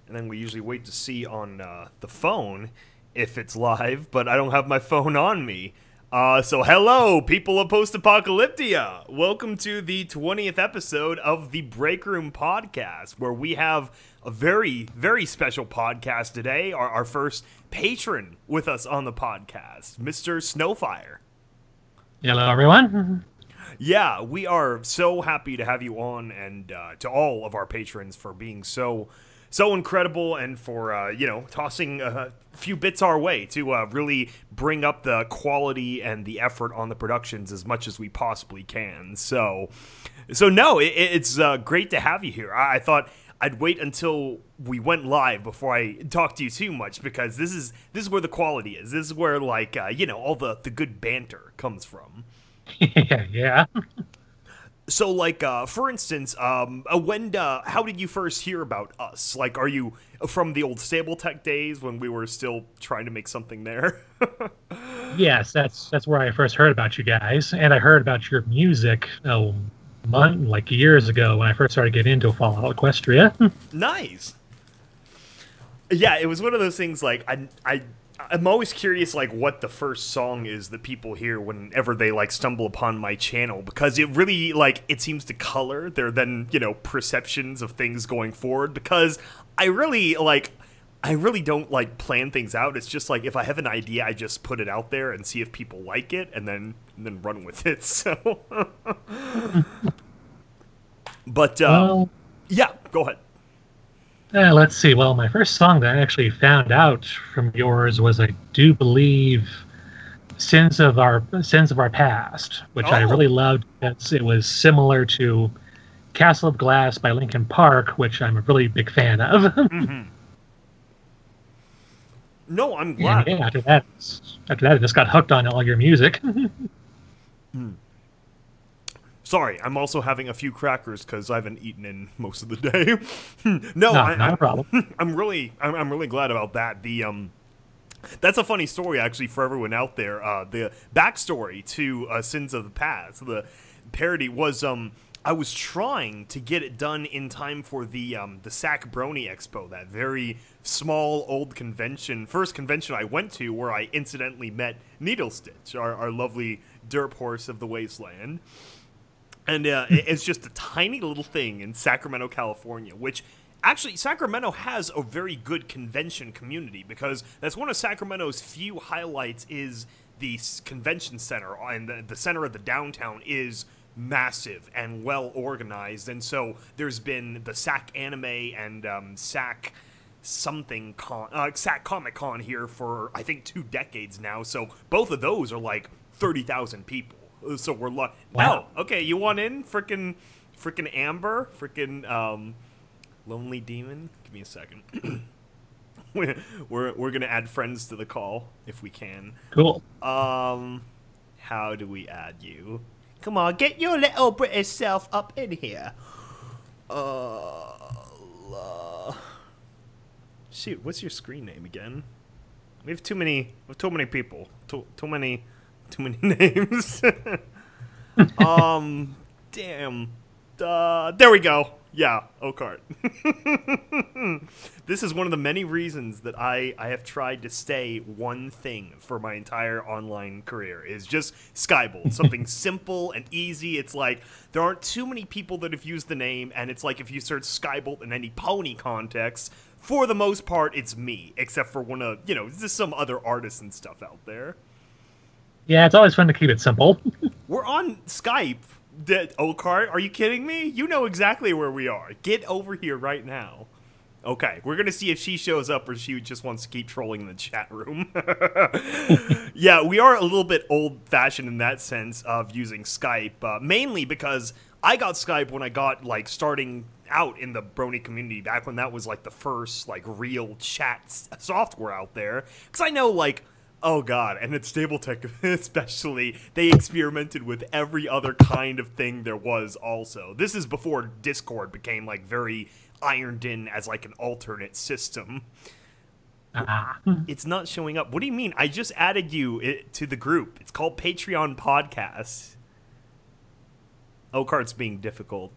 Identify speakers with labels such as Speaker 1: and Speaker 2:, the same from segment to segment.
Speaker 1: and then we usually wait to see on the phone if it's live, but I don't have my phone on me. So hello, people of Post-Apocalyptia! Welcome to the 20th episode of the Breakroom podcast, where we have a very, very special podcast today. Our first patron with us on the podcast, Mr. Snowfire.
Speaker 2: Hello, everyone.
Speaker 1: Yeah, we are so happy to have you on, and to all of our patrons for being so incredible, and for tossing a few bits our way to really bring up the quality and the effort on the productions as much as we possibly can. So no, it's great to have you here. I thought I'd wait until we went live before I talk to you too much, because this is where the quality is. This is where all the good banter comes from.
Speaker 2: Yeah.
Speaker 1: So, for instance, how did you first hear about us? Like, are you from the old Stable Tech days when we were still trying to make something there?
Speaker 2: Yes, that's where I first heard about you guys, and I heard about your music years ago when I first started getting into Fallout Equestria.
Speaker 1: Nice. Yeah, it was one of those things. Like, I'm always curious, like, what the first song is that people hear whenever they, like, stumble upon my channel, because it really, like, it seems to color their then, perceptions of things going forward, because I really don't, like, plan things out. It's just, like, if I have an idea, I just put it out there and see if people like it, and then run with it, so... But, yeah, go ahead.
Speaker 2: Let's see. Well, my first song that I actually found out from yours was, I do believe, Sins of Our Past, which I really loved because it was similar to Castle of Glass by Linkin Park, which I'm a really big fan of.
Speaker 1: Mm-hmm. No, I'm glad.
Speaker 2: And, yeah, after that, I just got hooked on all your music.
Speaker 1: Sorry, I'm also having a few crackers because I haven't eaten in most of the day. No,
Speaker 2: not a problem.
Speaker 1: I'm really glad about that. That's a funny story actually for everyone out there. The backstory to Sins of the Past, the parody was I was trying to get it done in time for the Sac Brony Expo, that very small old first convention I went to, where I incidentally met Needle Stitch, our lovely derp horse of the wasteland. And it's just a tiny little thing in Sacramento, California, which actually Sacramento has a very good convention community, because that's one of Sacramento's few highlights is the convention center, and the center of the downtown is massive and well organized. And so there's been the Sac Anime and Sac something Sac Comic Con here for I think 2 decades now. So both of those are like 30,000 people. So we're wow. Oh, okay, you want in? Frickin' Amber? Frickin' Lonely Demon? Give me a second. we're gonna add friends to the call if we can.
Speaker 2: Cool.
Speaker 1: How do we add you? Come on, get your little British self up in here. Shoot, what's your screen name again? We have too many people. Too many names. Damn. There we go. Yeah, Okart. This is one of the many reasons that I have tried to stay one thing for my entire online career, is just Skybolt. Something simple and easy. It's like, there aren't too many people that have used the name, and it's like if you search Skybolt in any pony context, for the most part, it's me, except for there's some other artists and stuff out there.
Speaker 2: Yeah, it's always fun to keep it simple.
Speaker 1: We're on Skype. Okart, are you kidding me? You know exactly where we are. Get over here right now. Okay, we're going to see if she shows up or she just wants to keep trolling in the chat room. Yeah, we are a little bit old-fashioned in that sense of using Skype, mainly because I got Skype when I got, starting out in the Brony community, back when that was, the first, real chat software out there. Because I know, oh god, and at Stable Tech especially, they experimented with every other kind of thing there was also. This is before Discord became, very ironed in as, an alternate system. It's not showing up. What do you mean? I just added you to the group. It's called Patreon Podcasts. Okart's being difficult.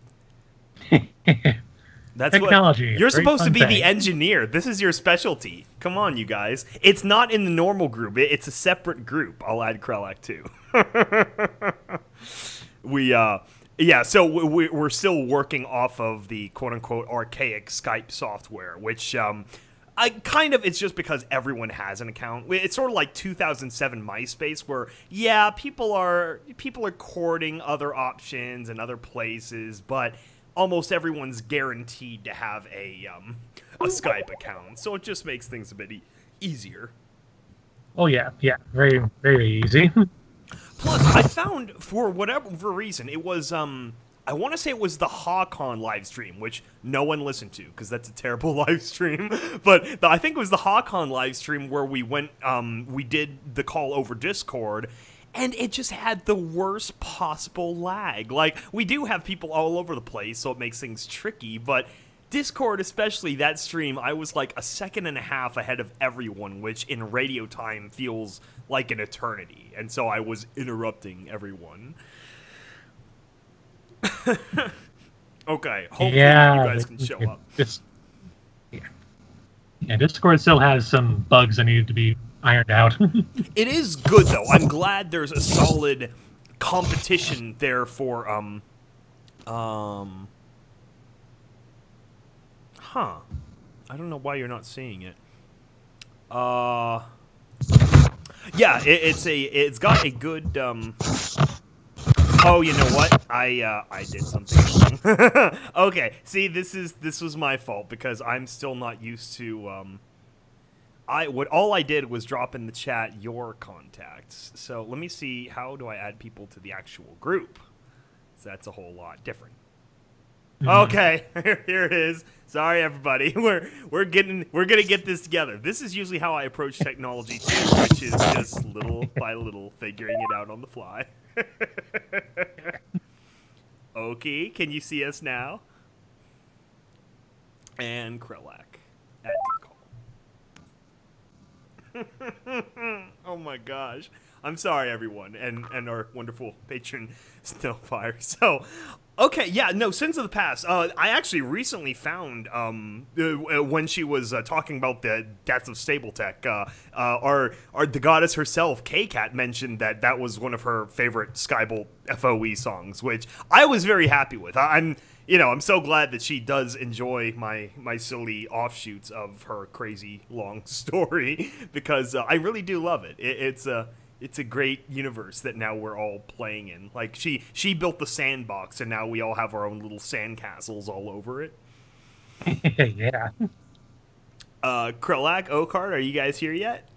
Speaker 1: That's
Speaker 2: Technology.
Speaker 1: what you're
Speaker 2: Very
Speaker 1: supposed to
Speaker 2: fun
Speaker 1: be
Speaker 2: thing.
Speaker 1: the engineer. This is your specialty. Come on, you guys. It's not in the normal group. It's a separate group. I'll add Krelak too. Yeah, so we're still working off of the quote-unquote archaic Skype software, which it's just because everyone has an account. It's sort of like 2007 MySpace, where yeah, people are courting other options and other places, but almost everyone's guaranteed to have a Skype account, so it just makes things a bit easier.
Speaker 2: Oh yeah, very very easy.
Speaker 1: Plus, I found, for whatever reason, it was, I want to say it was the HawkCon live stream, which no one listened to, because that's a terrible live stream. But I think it was the HawkCon live stream where we did the call over Discord, and it just had the worst possible lag. Like, we do have people all over the place, so it makes things tricky, but Discord, especially that stream, I was like a second and a half ahead of everyone, which in radio time feels like an eternity. And so I was interrupting everyone. Okay, hopefully you guys can show up.
Speaker 2: Discord still has some bugs that need to be ironed out.
Speaker 1: It is good, though. I'm glad there's a solid competition there for, Huh. I don't know why you're not seeing it. Yeah, it's got a good, Oh, you know what? I did something wrong. Okay, see, this was my fault, because I'm still not used to, all I did was drop in the chat your contacts. So let me see, how do I add people to the actual group? So that's a whole lot different. Okay, here it is. Sorry, everybody. We're gonna get this together. This is usually how I approach technology too, which is just little by little figuring it out on the fly. Okay, can you see us now? And Krelak, add to the call. Oh my gosh. I'm sorry, everyone, and our wonderful patron Snowfire. So, okay, yeah, no, Sins of the Past. I actually recently found, when she was talking about the deaths of Stapletech, the goddess herself, K-Cat, mentioned that was one of her favorite Skybolt FOE songs, which I was very happy with. I'm so glad that she does enjoy my silly offshoots of her crazy long story, because I really do love it. It's a great universe that now we're all playing in. Like, she built the sandbox, and now we all have our own little sandcastles all over it.
Speaker 2: Yeah.
Speaker 1: Krelak, Okard, are you guys here yet?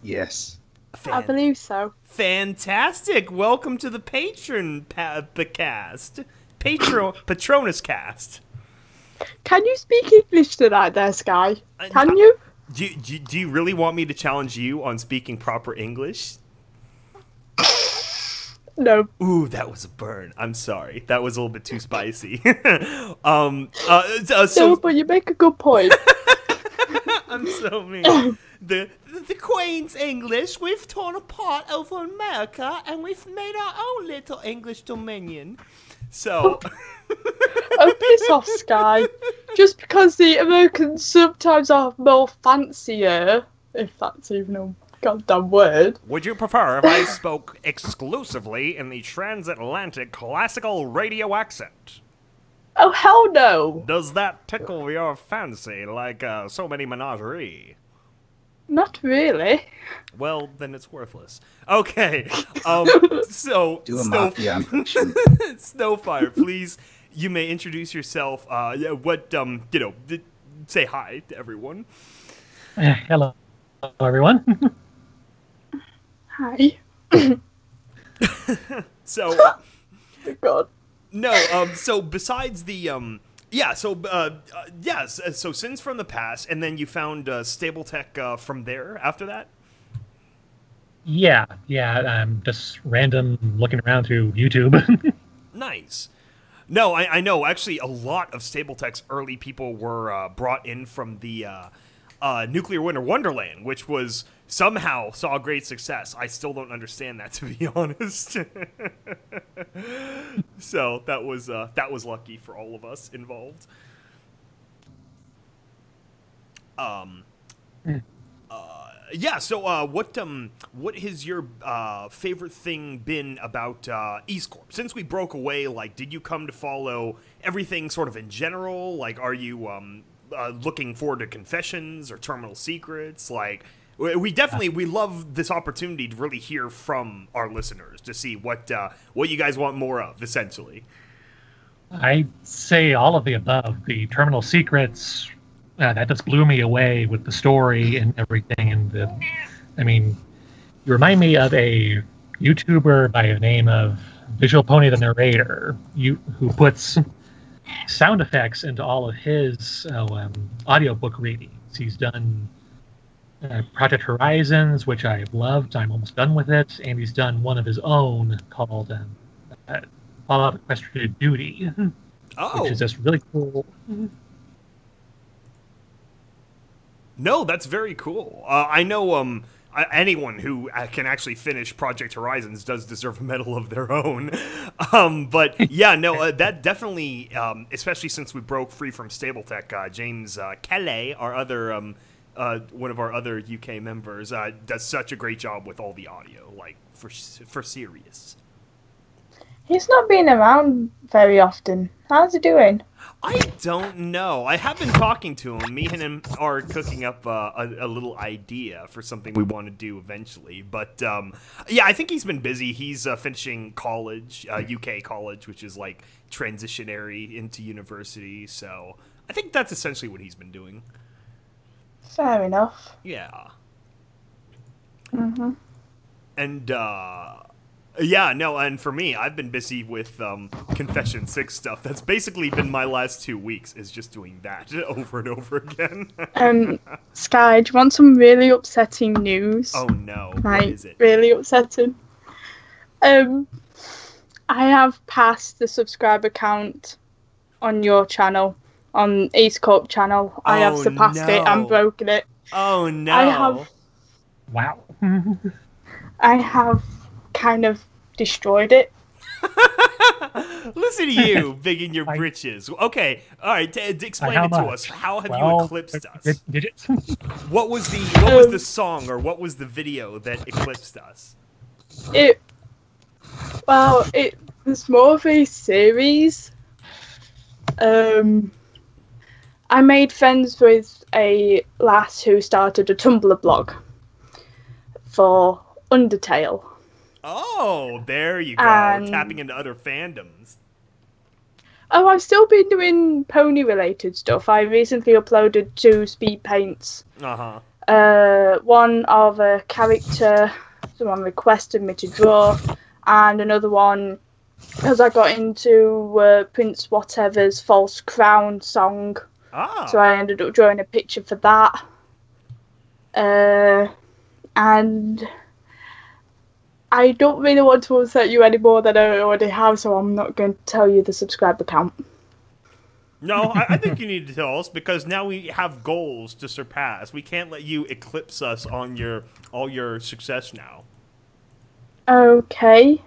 Speaker 3: Yes.
Speaker 4: I believe so.
Speaker 1: Fantastic! Welcome to the Patronus cast.
Speaker 4: Can you speak English tonight there, Sky? Can you?
Speaker 1: Do you really want me to challenge you on speaking proper English?
Speaker 4: No.
Speaker 1: Ooh, that was a burn. I'm sorry. That was a little bit too spicy.
Speaker 4: No, but you make a good point.
Speaker 1: I'm so mean. The Queen's English, we've torn apart over America, and we've made our own little English dominion. So...
Speaker 4: Oh, piss off, Sky. Just because the Americans sometimes are more fancier, if that's even a goddamn word.
Speaker 1: Would you prefer if I spoke exclusively in the transatlantic classical radio accent?
Speaker 4: Oh, hell no.
Speaker 1: Does that tickle your fancy like so many menagerie?
Speaker 4: Not really.
Speaker 1: Well, then it's worthless. Okay, so...
Speaker 3: Do a mafia impression.
Speaker 1: Snowfire, please, you may introduce yourself, say hi to everyone.
Speaker 2: Hello, everyone.
Speaker 4: Hi.
Speaker 1: So...
Speaker 4: Oh, God.
Speaker 1: No, so besides the, so Sins from the Past, and then you found Stapletech from there after that?
Speaker 2: Yeah, just random looking around through YouTube.
Speaker 1: Nice. No, I know. Actually, a lot of Stapletech's early people were brought in from the Nuclear Winter Wonderland, which was somehow saw great success. I still don't understand that, to be honest. So that was lucky for all of us involved. Yeah. So, what has your favorite thing been about EAST Corp since we broke away? Like, did you come to follow everything sort of in general? Like, are you looking forward to Confessions or Terminal Secrets? Like, we definitely we love this opportunity to really hear from our listeners to see what you guys want more of, essentially.
Speaker 2: I'd say all of the above. The Terminal Secrets, that just blew me away with the story and everything. And I mean, you remind me of a YouTuber by the name of Visual Pony the Narrator, who puts sound effects into all of his audiobook readings. He's done Project Horizons, which I've loved. I'm almost done with it. And he's done one of his own called Fallout Equestria Duty, which is just really cool.
Speaker 1: No, that's very cool. I know anyone who can actually finish Project Horizons does deserve a medal of their own. But yeah, no, that definitely, especially since we broke free from Stabletech, James Kelly, our other one of our other UK members, does such a great job with all the audio, like for serious.
Speaker 4: He's not been around very often. How's he doing?
Speaker 1: I don't know. I have been talking to him. Me and him are cooking up a little idea for something we want to do eventually. But yeah, I think he's been busy. He's finishing college, UK college, which is like transitionary into university. So I think that's essentially what he's been doing.
Speaker 4: Fair enough.
Speaker 1: Yeah.
Speaker 4: Mm-hmm.
Speaker 1: And yeah, no, and for me, I've been busy with Confession 6 stuff. That's basically been my last 2 weeks, is just doing that over and over again.
Speaker 4: Sky, do you want some really upsetting news?
Speaker 1: Oh no,
Speaker 4: like,
Speaker 1: what is it?
Speaker 4: Really upsetting. I have passed the subscriber count on your channel, on EAST Corp channel. I have surpassed it and broken it.
Speaker 1: Oh no.
Speaker 4: I have...
Speaker 2: Wow.
Speaker 4: I have kind of destroyed it.
Speaker 1: Listen to you, big in your britches. Okay, all right, explain it to us. How have you eclipsed us?
Speaker 2: Did it?
Speaker 1: What was the song or what was the video that eclipsed us?
Speaker 4: It was more of a series. I made friends with a lass who started a Tumblr blog for Undertale.
Speaker 1: Oh, there you go. Tapping into other fandoms.
Speaker 4: Oh, I've still been doing pony-related stuff. I recently uploaded 2 speed paints. One of a character someone requested me to draw, and another one because I got into Prince Whatever's False Crown song. So I ended up drawing a picture for that. And I don't really want to upset you any more than I already have, so I'm not going to tell you the subscriber count.
Speaker 1: No, I think you need to tell us, because now we have goals to surpass. We can't let you eclipse us on all your success now.
Speaker 4: Okay.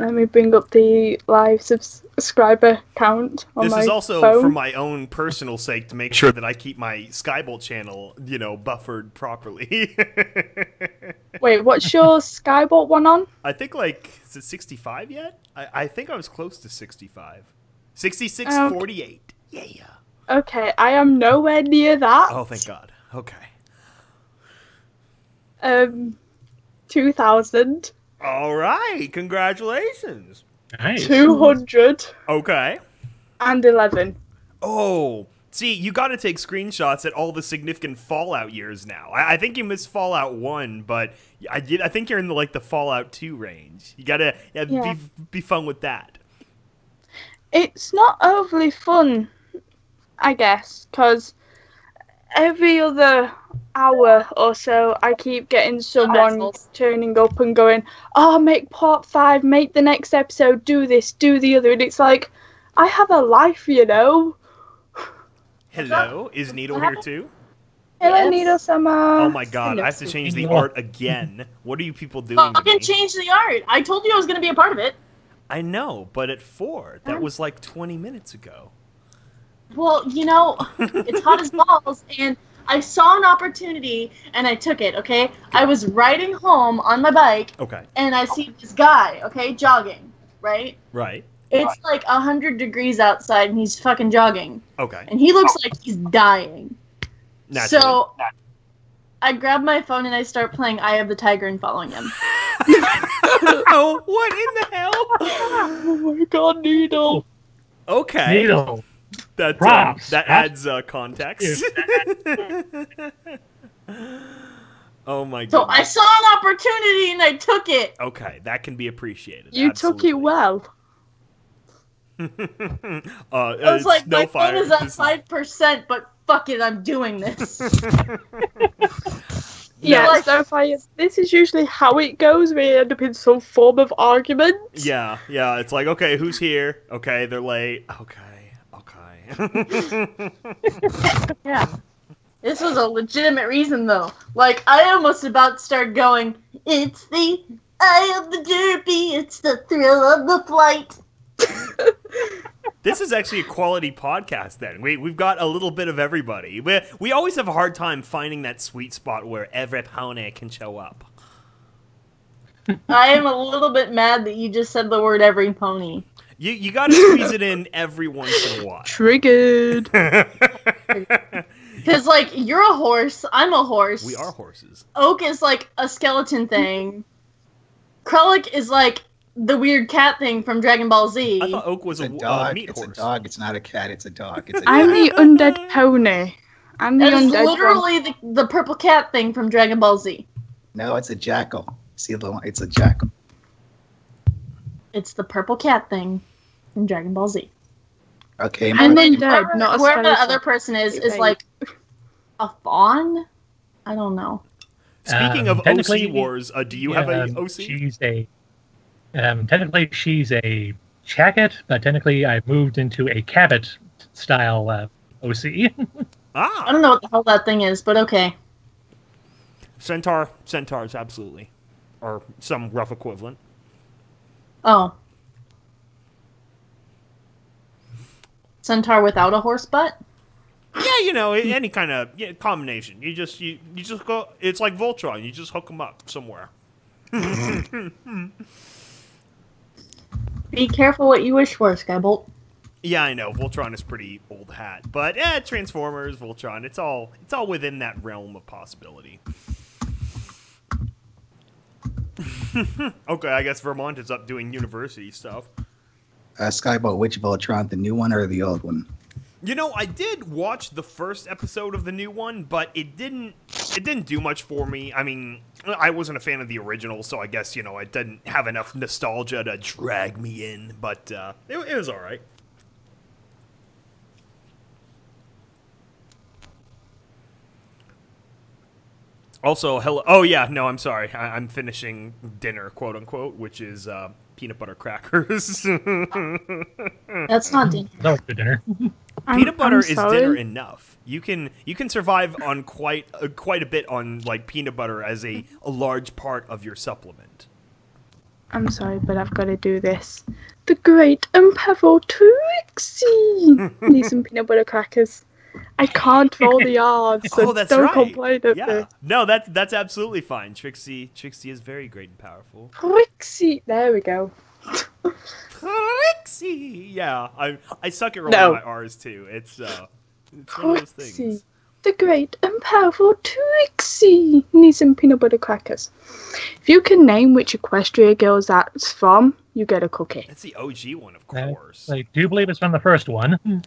Speaker 4: Let me bring up the live subscriber count on my phone. This is
Speaker 1: also for my own personal sake, to make sure that I keep my Skybolt channel, buffered properly.
Speaker 4: Wait, what's your Skybolt one on?
Speaker 1: I think, is it 65 yet? I think I was close to 65. 66.48. Yeah.
Speaker 4: Okay, I am nowhere near that.
Speaker 1: Oh, thank God. Okay.
Speaker 4: 2,000.
Speaker 1: All right, congratulations.
Speaker 2: Nice.
Speaker 4: 200.
Speaker 1: Okay.
Speaker 4: And 11.
Speaker 1: Oh, see, you got to take screenshots at all the significant Fallout years now. I think you missed Fallout 1, but I think you're in the Fallout 2 range. You gotta be fun with that.
Speaker 4: It's not overly fun, I guess, because every other hour or so I keep getting someone turning up and going, oh, make part 5, make the next episode, do this, do the other, and it's like, I have a life,
Speaker 1: Hello, is Needle here too?
Speaker 4: Hello, Needle-sama.
Speaker 1: Oh my God, I have to change the art again. What are you people doing to me?
Speaker 5: Fucking change the art. I told you I was going to be a part of it.
Speaker 1: I know, but at 4, that was 20 minutes ago.
Speaker 5: Well, it's hot as balls, and I saw an opportunity, and I took it, okay? I was riding home on my bike,
Speaker 1: Okay.
Speaker 5: and I see this guy, okay, jogging, right?
Speaker 1: Right.
Speaker 5: It's like 100 degrees outside, and he's fucking jogging.
Speaker 1: Okay.
Speaker 5: And he looks like he's dying.
Speaker 1: Naturally.
Speaker 5: So, I grab my phone, and I start playing Eye of the Tiger and following him.
Speaker 1: Oh, what in the hell?
Speaker 4: Oh my god, Needle.
Speaker 1: Okay.
Speaker 2: Needle.
Speaker 1: That
Speaker 2: Props.
Speaker 1: adds context. Oh my god.
Speaker 5: So I saw an opportunity and I took it.
Speaker 1: Okay, that can be appreciated.
Speaker 4: You took it well.
Speaker 5: I was like, my phone is at 5%, but fuck it, I'm doing this.
Speaker 4: Yeah, Starfire, this is usually how it goes. We end up in some form of argument.
Speaker 1: Yeah, it's like, okay, who's here? Okay, they're late. Okay.
Speaker 5: Yeah. This was a legitimate reason, though. Like, I almost about to start going, it's the eye of the derby, it's the thrill of the flight.
Speaker 1: This is actually a quality podcast, then. We've got a little bit of everybody. We always have a hard time finding that sweet spot where every pony can show up.
Speaker 5: I am a little bit mad that you just said the word every pony.
Speaker 1: You gotta squeeze it in every once in a while.
Speaker 4: Triggered.
Speaker 5: Because, like, you're a horse, I'm a horse.
Speaker 1: We are horses.
Speaker 5: Oak is, like, a skeleton thing. Krullik is, like, the weird cat thing from Dragon Ball Z.
Speaker 1: I thought Oak was a
Speaker 3: dog.
Speaker 1: meat
Speaker 3: It's
Speaker 1: horse.
Speaker 3: a dog. It's not a cat. It's a dog. It's a
Speaker 4: I'm the undead pony. I'm the
Speaker 5: That is
Speaker 4: undead
Speaker 5: literally the purple cat thing from Dragon Ball Z.
Speaker 3: No, it's a jackal. See the one? It's a jackal.
Speaker 5: It's the purple cat thing from Dragon Ball Z.
Speaker 3: Okay.
Speaker 4: I'm
Speaker 3: but-
Speaker 4: undead, not a
Speaker 5: whoever the
Speaker 4: skeleton.
Speaker 5: other person is
Speaker 4: Wait.
Speaker 5: like a fawn? I don't know.
Speaker 1: Speaking of
Speaker 2: technically,
Speaker 1: OC Wars, do you have a OC?
Speaker 2: She's a technically she's a Chacket, but technically I moved into a Cabot style OC.
Speaker 5: I don't know what the hell that thing is, but okay.
Speaker 1: Centaurs, absolutely. Or some rough equivalent.
Speaker 5: Oh. Centaur without a horse butt?
Speaker 1: Yeah, any kind of combination. You just go. It's like Voltron. You just hook them up somewhere.
Speaker 5: Be careful what you wish for, Skybolt.
Speaker 1: Yeah, I know. Voltron is pretty old hat, but Transformers, Voltron, it's all within that realm of possibility. Okay, I guess Vermont is up doing university stuff.
Speaker 3: Skyboat, which Voltron, the new one or the old one?
Speaker 1: I did watch the first episode of the new one, but it didn't do much for me. I mean, I wasn't a fan of the original, so I guess, it didn't have enough nostalgia to drag me in, but it was all right. Also, hello. Oh, yeah, no, I'm sorry. I'm finishing dinner, quote unquote, which is peanut butter crackers.
Speaker 5: That's not dinner.
Speaker 2: That was good dinner.
Speaker 1: Peanut butter
Speaker 4: I'm
Speaker 1: is
Speaker 4: sorry.
Speaker 1: dinner enough. You can survive on quite a bit on like peanut butter as a large part of your supplement.
Speaker 4: I'm sorry, but I've got to do this. The great and powerful Trixie needs some peanut butter crackers. I can't roll the R's, so
Speaker 1: that's
Speaker 4: don't
Speaker 1: right.
Speaker 4: complain at me.
Speaker 1: Yeah, no, that's absolutely fine. Trixie is very great and powerful.
Speaker 4: Trixie, there we go.
Speaker 1: Trixie, yeah, I suck at rolling my R's too. It's one of those
Speaker 4: Trixie,
Speaker 1: things.
Speaker 4: the great and powerful Trixie needs some peanut butter crackers. If you can name which Equestria girls that's from, you get a cookie.
Speaker 1: That's the OG one, of course.
Speaker 2: I do believe it's from the first one.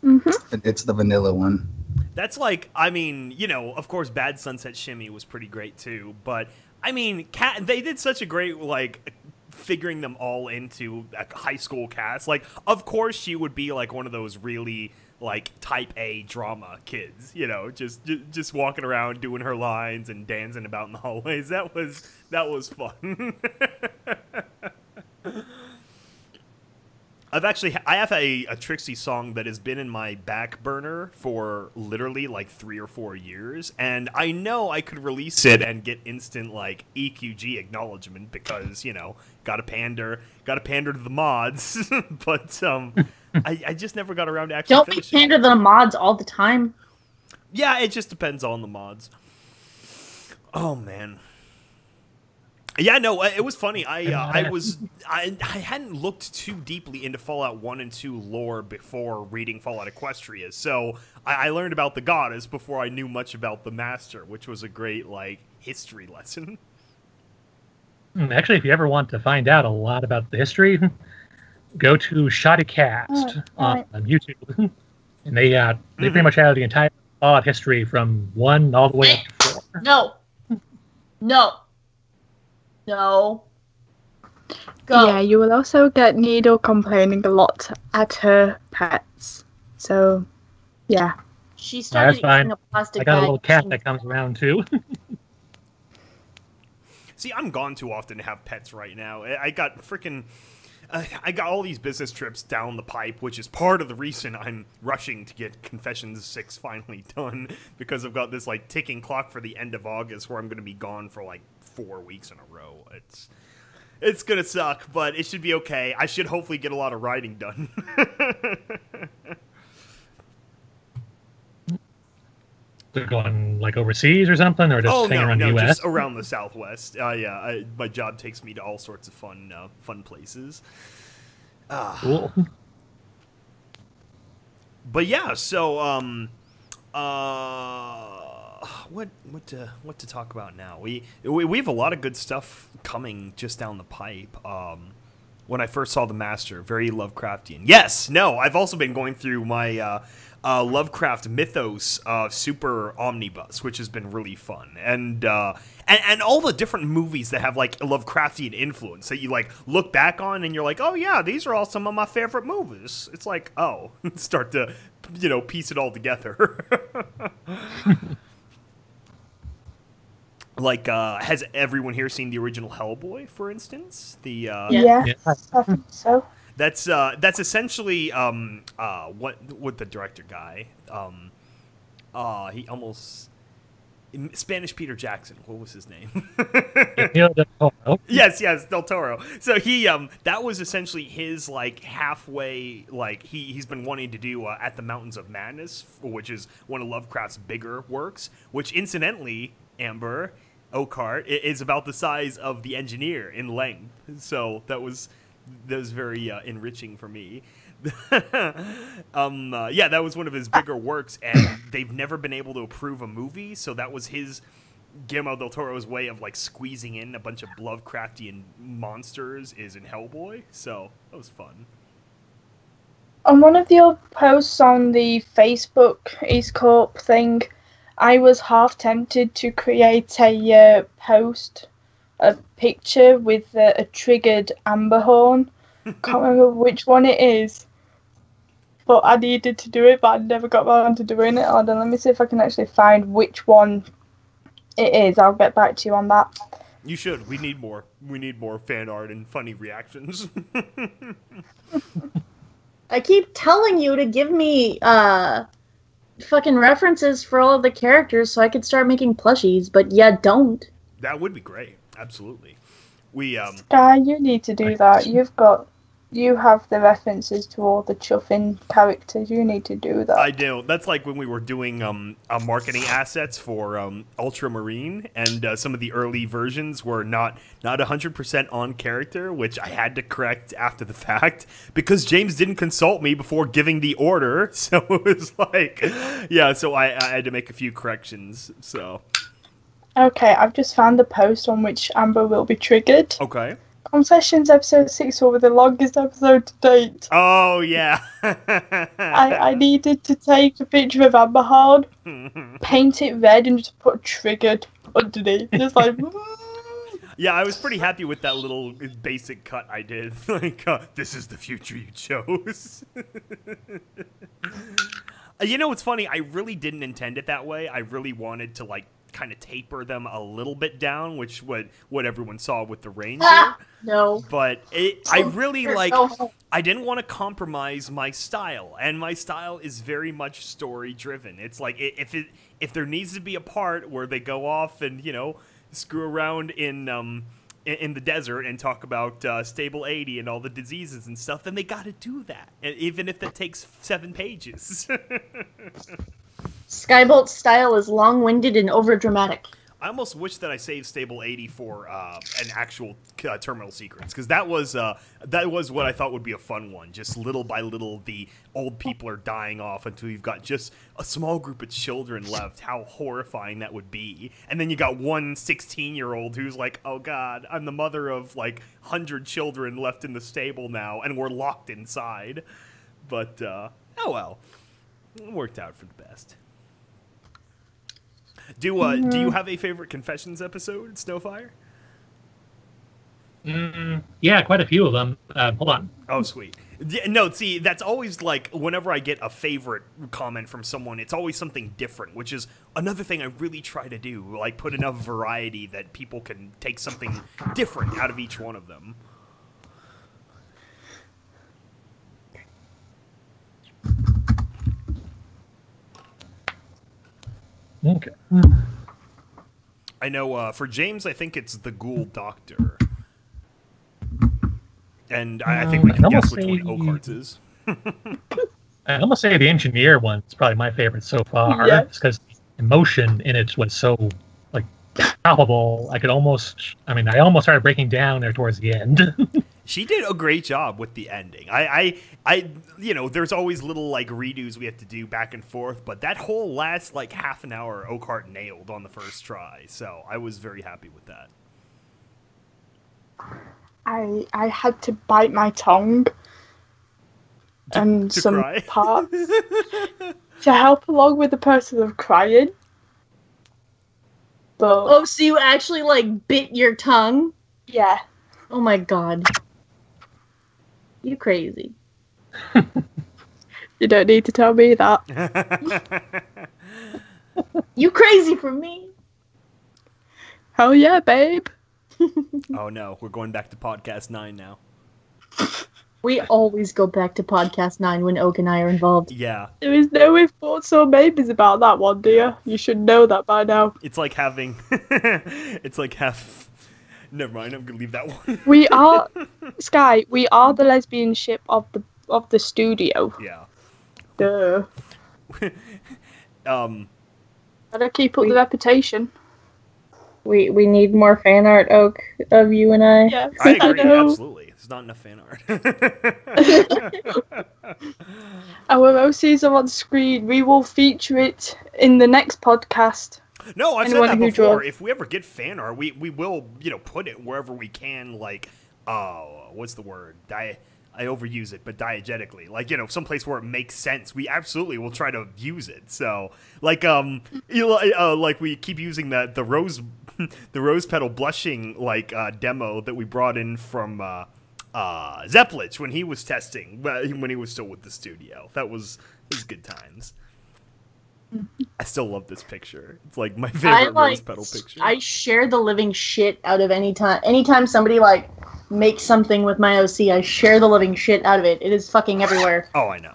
Speaker 4: Mm-hmm.
Speaker 3: It's the vanilla one.
Speaker 1: That's like, I mean, of course, Bad Sunset Shimmy was pretty great too, but I mean, they did such a great like figuring them all into a high school cast. Like, of course, she would be like one of those really like type A drama kids, just walking around doing her lines and dancing about in the hallways. That was fun. I have a Trixie song that has been in my back burner for literally like 3 or 4 years, and I know I could release it and get instant like EQG acknowledgement because gotta pander to the mods, but I just never got around to actually
Speaker 5: Don't
Speaker 1: finishing.
Speaker 5: pander to the mods all the time.
Speaker 1: Yeah, it just depends on the mods. Oh man. Yeah, no, it was funny. I hadn't looked too deeply into Fallout 1 and 2 lore before reading Fallout Equestria, so I learned about the goddess before I knew much about the master, which was a great, like, history lesson.
Speaker 2: Actually, if you ever want to find out a lot about the history, go to Shoddycast on YouTube, and they pretty much have the entire Fallout history from 1 all the way up to 4.
Speaker 5: No. No. Go.
Speaker 4: Yeah, you will also get Needle complaining a lot at her pets. So, yeah.
Speaker 5: She started
Speaker 2: That's fine.
Speaker 5: eating a plastic
Speaker 2: I got a
Speaker 5: bag.
Speaker 2: little cat that comes around too.
Speaker 1: See, I'm gone too often to have pets right now. I got freaking... I got all these business trips down the pipe, which is part of the reason I'm rushing to get Confessions 6 finally done, because I've got this, like, ticking clock for the end of August where I'm going to be gone for, like, 4 weeks in a row. It's going to suck, but it should be okay. I should hopefully get a lot of writing done.
Speaker 2: They're going, like, overseas or something, or just hanging around the U.S.?
Speaker 1: Just around the Southwest. Yeah, my job takes me to all sorts of fun places.
Speaker 2: Cool.
Speaker 1: But yeah, so what to talk about now? We have a lot of good stuff coming just down the pipe. When I first saw the Master, very Lovecraftian. Yes, no, I've also been going through my Lovecraft Mythos Super Omnibus, which has been really fun, and all the different movies that have like a Lovecraftian influence that you like look back on and you're like, oh yeah, these are all some of my favorite movies. It's like, oh, start to piece it all together. Like, has everyone here seen the original Hellboy, for instance?
Speaker 4: Yeah, I think so.
Speaker 1: That's essentially what the director guy he almost Spanish Peter Jackson, what was his name?
Speaker 2: Del Toro.
Speaker 1: Yes, Del Toro. So he that was essentially his like halfway, like he's been wanting to do At the Mountains of Madness, which is one of Lovecraft's bigger works, which incidentally, Amber Oakheart, is about the size of The Engineer in length. So that was very enriching for me. Yeah, that was one of his bigger works, and they've never been able to approve a movie, so that was Guillermo del Toro's way of like squeezing in a bunch of Lovecraftian monsters is in Hellboy, so that was fun.
Speaker 4: On one of the old posts on the Facebook EAST Corp thing, I was half tempted to create a picture with a triggered amber horn. Can't remember which one it is, but I needed to do it, but I never got around to doing it. Hold on, let me see if I can actually find which one it is. I'll get back to you on that.
Speaker 1: You should. We need more. We need more fan art and funny reactions.
Speaker 5: I keep telling you to give me fucking references for all of the characters so I could start making plushies, but yeah, don't.
Speaker 1: That would be great. Absolutely.
Speaker 4: Sky, you need to do that. You have the references to all the chuffing characters. You need to do that.
Speaker 1: I do. That's like when we were doing marketing assets for Ultramarine, and some of the early versions were not 100% on character, which I had to correct after the fact because James didn't consult me before giving the order. So it was like, yeah. So I had to make a few corrections. So.
Speaker 4: Okay, I've just found the post on which Amber will be triggered.
Speaker 1: Okay.
Speaker 4: Confessions episode 6 will be the longest episode to date.
Speaker 1: Oh, yeah.
Speaker 4: I needed to take a picture of Amber Horn, paint it red, and just put triggered underneath. Just like...
Speaker 1: Yeah, I was pretty happy with that little basic cut I did. Like, this is the future you chose. You know what's funny? I really didn't intend it that way. I really wanted to, like, kind of taper them a little bit down, which what everyone saw with the Ranger.
Speaker 5: No.
Speaker 1: But I really I didn't want to compromise my style, and my style is very much story driven. It's like if there needs to be a part where they go off and screw around in in the desert and talk about Stable 80 and all the diseases and stuff, then they got to do that, even if that takes 7 pages.
Speaker 5: Skybolt's style is long-winded and overdramatic.
Speaker 1: I almost wish that I saved Stable 80 for an actual Terminal Secrets, because that was what I thought would be a fun one. Just little by little, the old people are dying off until you've got just a small group of children left. How horrifying that would be. And then you got one 16-year-old who's like, oh god, I'm the mother of like 100 children left in the stable now, and we're locked inside. But, oh well. It worked out for the best. Do you have a favorite Confessions episode, Snowfire?
Speaker 2: Yeah, quite a few of them. Hold on.
Speaker 1: Oh, sweet. No, see, that's always like, whenever I get a favorite comment from someone, it's always something different, which is another thing I really try to do, like put enough variety that people can take something different out of each one of them.
Speaker 2: Okay.
Speaker 1: I know for James, I think it's the Ghoul Doctor. And I think we can guess which one Oakhart's is.
Speaker 2: I almost say the Engineer one is probably my favorite so far.
Speaker 4: Yeah.
Speaker 2: Just because the emotion in it was so, like, palpable. I almost started breaking down there towards the end.
Speaker 1: She did a great job with the ending. I you know, there's always little like redos we have to do back and forth, but that whole last like half an hour Oakhart nailed on the first try. So I was very happy with that.
Speaker 4: I had to bite my tongue and
Speaker 1: to
Speaker 4: some
Speaker 1: cry?
Speaker 4: parts to help along with the person of crying. But
Speaker 5: Oh, so you actually, like, bit your tongue?
Speaker 4: yeah,
Speaker 5: Oh my god. You crazy.
Speaker 4: you don't need to tell me that.
Speaker 5: You crazy for me?
Speaker 4: Hell yeah, babe.
Speaker 1: Oh no, we're going back to podcast 9 now.
Speaker 5: We always go back to podcast 9 when Oak and I are involved.
Speaker 1: Yeah.
Speaker 4: There is no if, buts, or maybes about that one, dear. You should know that by now.
Speaker 1: It's like having never mind, I'm gonna leave that one.
Speaker 4: We are Sky. We are the lesbian ship of the studio.
Speaker 1: Yeah.
Speaker 4: Duh. Gotta keep up the reputation.
Speaker 5: We need more fan art, Oak, of you and I.
Speaker 4: Yeah,
Speaker 1: I agree,
Speaker 4: know.
Speaker 1: absolutely. There's not enough fan art.
Speaker 4: Our OCs are on screen. We will feature it in the next podcast.
Speaker 1: No, I've
Speaker 4: Anyone
Speaker 1: said that
Speaker 4: who
Speaker 1: before.
Speaker 4: draws-
Speaker 1: If we ever get fan art, we will, you know, put it wherever we can, like, what's the word? I overuse it, but diegetically. Like, you know, someplace where it makes sense. We absolutely will try to use it. So, like, like we keep using the rose petal blushing, like, demo that we brought in from, Zeppelich when he was testing, when he was still with the studio. It was good times. I still love this picture. It's like my favorite rose petal picture.
Speaker 5: I share the living shit out of anytime somebody like makes something with my OC, I share the living shit out of it. It is fucking everywhere.
Speaker 1: Oh, I know.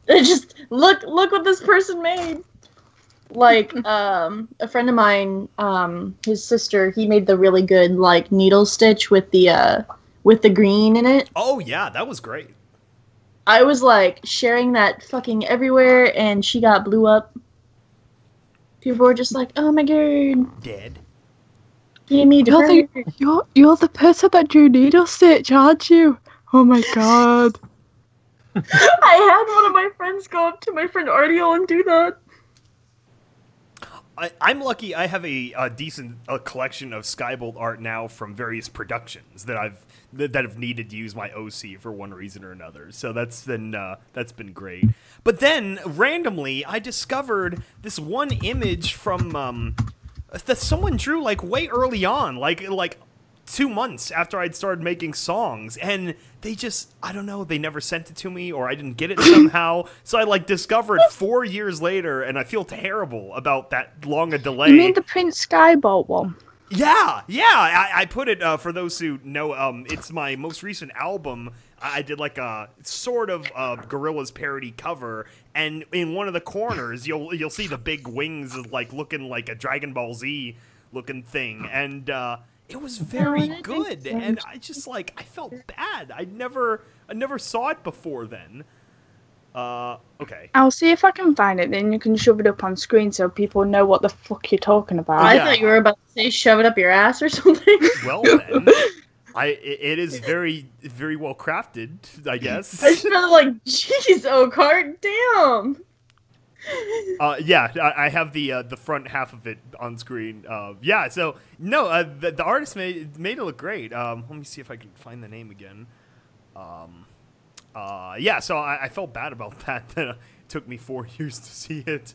Speaker 5: It just look what this person made. Like a friend of mine, his sister, he made the really good like needle stitch with the green in it.
Speaker 1: Oh yeah, that was great.
Speaker 5: I was like sharing that fucking everywhere, and she got blew up. People were just like, "Oh my god,
Speaker 1: Dead.
Speaker 5: you need to."
Speaker 4: You're the person that drew needle stitch, aren't you? Oh my god.
Speaker 5: I had one of my friends go up to my friend Artiel and do that.
Speaker 1: I'm lucky. I have a decent collection of Skybolt art now from various productions that have needed to use my OC for one reason or another. So that's been great. But then randomly, I discovered this one image from that someone drew like way early on, like 2 months after I'd started making songs, and they just, I don't know, they never sent it to me, or I didn't get it somehow. So I like discovered 4 years later, and I feel terrible about that long a delay.
Speaker 4: You mean the Prince Skybolt one?
Speaker 1: Yeah. I put it, for those who know, it's my most recent album. I did like a sort of Gorillaz parody cover, and in one of the corners, you'll see the big wings like looking like a Dragon Ball Z looking thing, and It was very good, and I just like I felt bad. I never saw it before then. Okay.
Speaker 4: I'll see if I can find it, then you can shove it up on screen so people know what the fuck you're talking about.
Speaker 5: I thought you were about to say shove it up your ass or something.
Speaker 1: Well then, it is very, very well crafted, I guess.
Speaker 5: I just felt like, jeez, Oakheart, damn.
Speaker 1: Yeah, I have the front half of it on screen. Yeah, so no, the artist made it look great. Let me see if I can find the name again. Yeah, so I felt bad about that. That it took me 4 years to see it,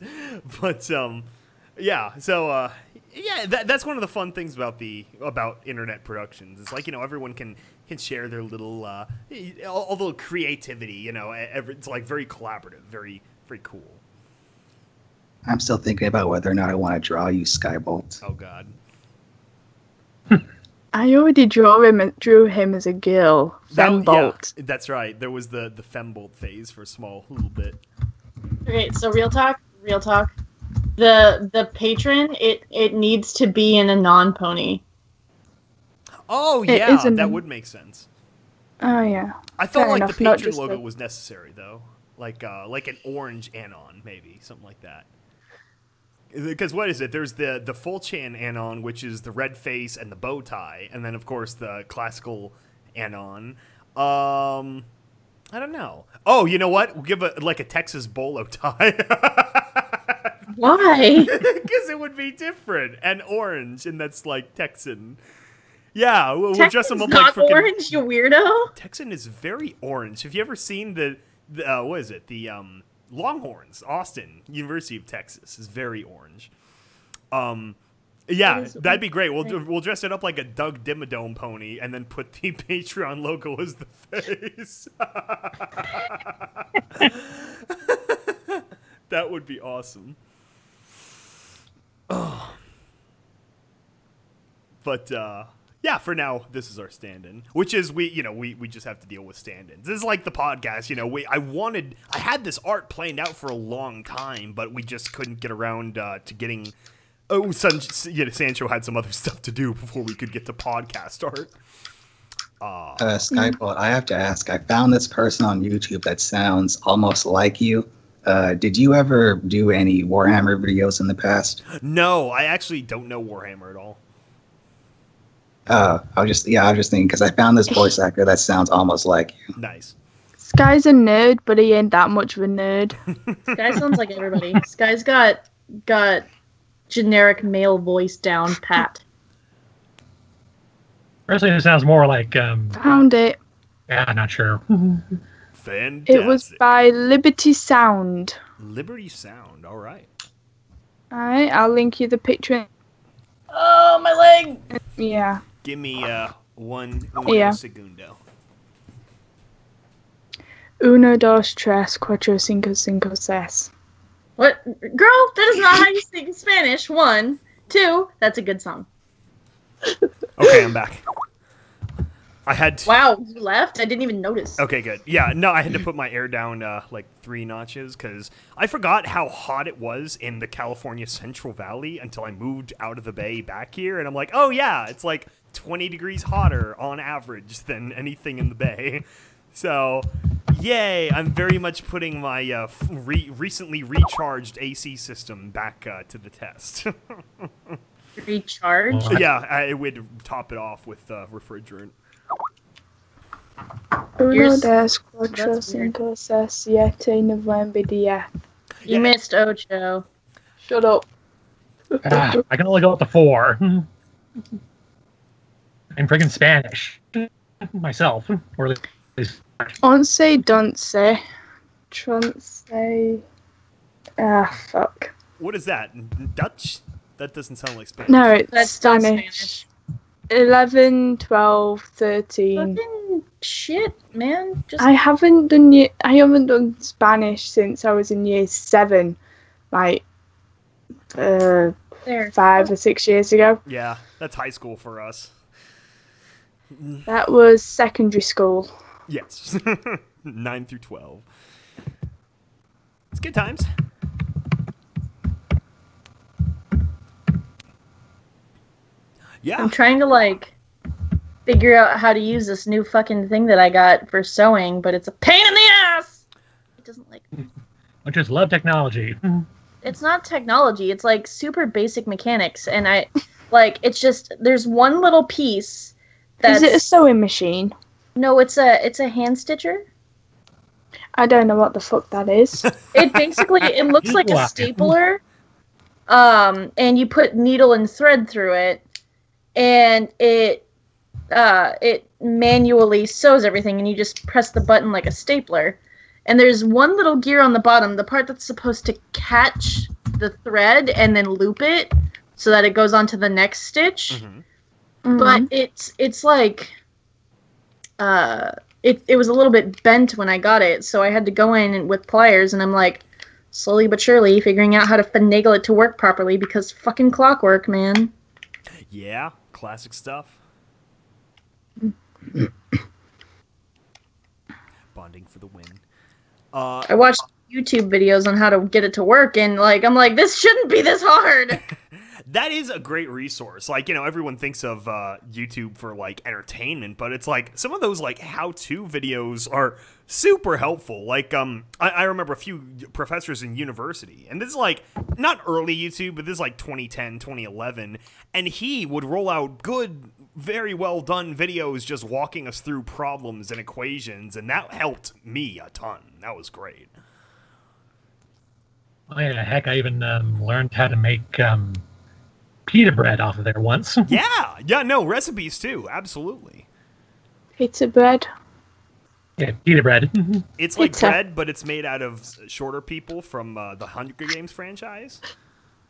Speaker 1: but yeah. So yeah, that's one of the fun things about internet productions. It's like, you know, everyone can share their little all the creativity. You know, it's like very collaborative, very very cool.
Speaker 3: I'm still thinking about whether or not I want to draw you Skybolt.
Speaker 1: Oh God.
Speaker 4: I already drew him as a girl. Fembolt.
Speaker 1: Yeah, that's right. There was the Fembolt phase for a small little bit.
Speaker 5: Okay, so real talk. The patron, it needs to be in a non-pony.
Speaker 1: Oh yeah, that would make sense.
Speaker 4: Oh yeah.
Speaker 1: I felt
Speaker 4: Fair
Speaker 1: like
Speaker 4: enough,
Speaker 1: the
Speaker 4: not
Speaker 1: patron
Speaker 4: just
Speaker 1: logo
Speaker 4: the-
Speaker 1: was necessary though, like an orange anon, maybe something like that. Because what is it? There's the full chan anon, which is the red face and the bow tie, and then of course the classical anon. I don't know. Oh, you know what? We'll give a Texas bolo tie.
Speaker 5: Why?
Speaker 1: Because it would be different and orange, and that's like Texan. Yeah, we'll dress them up like
Speaker 5: not
Speaker 1: freaking
Speaker 5: orange, you weirdo.
Speaker 1: Texan is very orange. Have you ever seen the what is it? The Longhorns, Austin, University of Texas is very orange. Yeah, that'd be great. We'll dress it up like a Doug Dimmadome pony, and then put the Patreon logo as the face. That would be awesome. Oh. But yeah, for now, this is our stand-in, which is we just have to deal with stand-ins. This is like the podcast, you know. I had this art planned out for a long time, but we just couldn't get around to getting. Oh, Sancho had some other stuff to do before we could get to podcast art.
Speaker 3: Skybolt, I have to ask. I found this person on YouTube that sounds almost like you. Did you ever do any Warhammer videos in the past?
Speaker 1: No, I actually don't know Warhammer at all.
Speaker 3: I was just thinking because I found this voice actor that sounds almost like you.
Speaker 1: Nice.
Speaker 4: Sky's a nerd, but he ain't that much of a nerd.
Speaker 5: Sky sounds like everybody. Sky's got generic male voice down pat.
Speaker 2: Personally, it sounds more like
Speaker 4: Found it.
Speaker 2: yeah, I'm not sure.
Speaker 1: Fantastic.
Speaker 4: It was by Liberty Sound.
Speaker 1: Liberty Sound. All right.
Speaker 4: Alright, I'll link you the picture.
Speaker 5: Oh, my leg!
Speaker 4: Yeah.
Speaker 1: Give me one segundo.
Speaker 4: Uno, dos, tres, cuatro, cinco, cinco, seis.
Speaker 5: What? Girl, that is not how you speak in Spanish. 1, 2, that's a good song.
Speaker 1: Okay, I'm back. I had to...
Speaker 5: Wow, you left? I didn't even notice.
Speaker 1: Okay, good. Yeah, no, I had to put my air down like 3 notches because I forgot how hot it was in the California Central Valley until I moved out of the Bay back here, and I'm like, oh yeah, it's like 20 degrees hotter on average than anything in the Bay. So, yay, I'm very much putting my recently recharged AC system back to the test.
Speaker 5: Recharge?
Speaker 1: Yeah, I would top it off with refrigerant.
Speaker 4: Uno, dos, cuatro, cinco, seis, siete, November, 10.
Speaker 5: You missed Ocho.
Speaker 4: Shut up.
Speaker 2: I can only go with the 4. I'm freaking Spanish myself, or at least.
Speaker 4: Once, don't say. Trunce. Fuck.
Speaker 1: What is that? Dutch? That doesn't sound like Spanish.
Speaker 4: No, it's
Speaker 5: That's
Speaker 4: Spanish. 11, 12, 13.
Speaker 5: Fucking shit, man. Just
Speaker 4: I haven't done Spanish since I was in year 7, like
Speaker 5: there.
Speaker 4: 5 or 6 years ago.
Speaker 1: Yeah, that's high school for us.
Speaker 4: That was secondary school.
Speaker 1: Yes. 9 through 12. It's good times. Yeah.
Speaker 5: I'm trying to like figure out how to use this new fucking thing that I got for sewing, but it's a pain in the ass. It doesn't like.
Speaker 2: I just love technology.
Speaker 5: It's not technology. It's like super basic mechanics, and I like. It's just there's one little piece.
Speaker 4: Is it a sewing machine?
Speaker 5: No, it's a hand stitcher.
Speaker 4: I don't know what the fuck that is.
Speaker 5: It basically it looks like a stapler. And you put needle and thread through it, and it manually sews everything, and you just press the button like a stapler. And there's one little gear on the bottom, the part that's supposed to catch the thread and then loop it so that it goes on to the next stitch. But it's like it was a little bit bent when I got it, so I had to go in with pliers, and I'm like slowly but surely figuring out how to finagle it to work properly because fucking clockwork, man.
Speaker 1: Yeah, classic stuff. Bonding for the win.
Speaker 5: I watched YouTube videos on how to get it to work, and like I'm like, this shouldn't be this hard.
Speaker 1: That is a great resource. Like, you know, everyone thinks of YouTube for, like, entertainment, but it's like, some of those, like, how-to videos are super helpful. Like, I remember a few professors in university, and this is, like, not early YouTube, but this is, like, 2010, 2011, and he would roll out good, very well-done videos just walking us through problems and equations, and that helped me a ton. That was great.
Speaker 2: Oh, yeah, heck, I even learned how to make pita bread off of there once.
Speaker 1: Yeah, no, recipes too, absolutely.
Speaker 4: Pizza bread.
Speaker 2: Yeah, pita bread.
Speaker 1: It's like bread, but it's made out of shorter people from the Hunger Games franchise.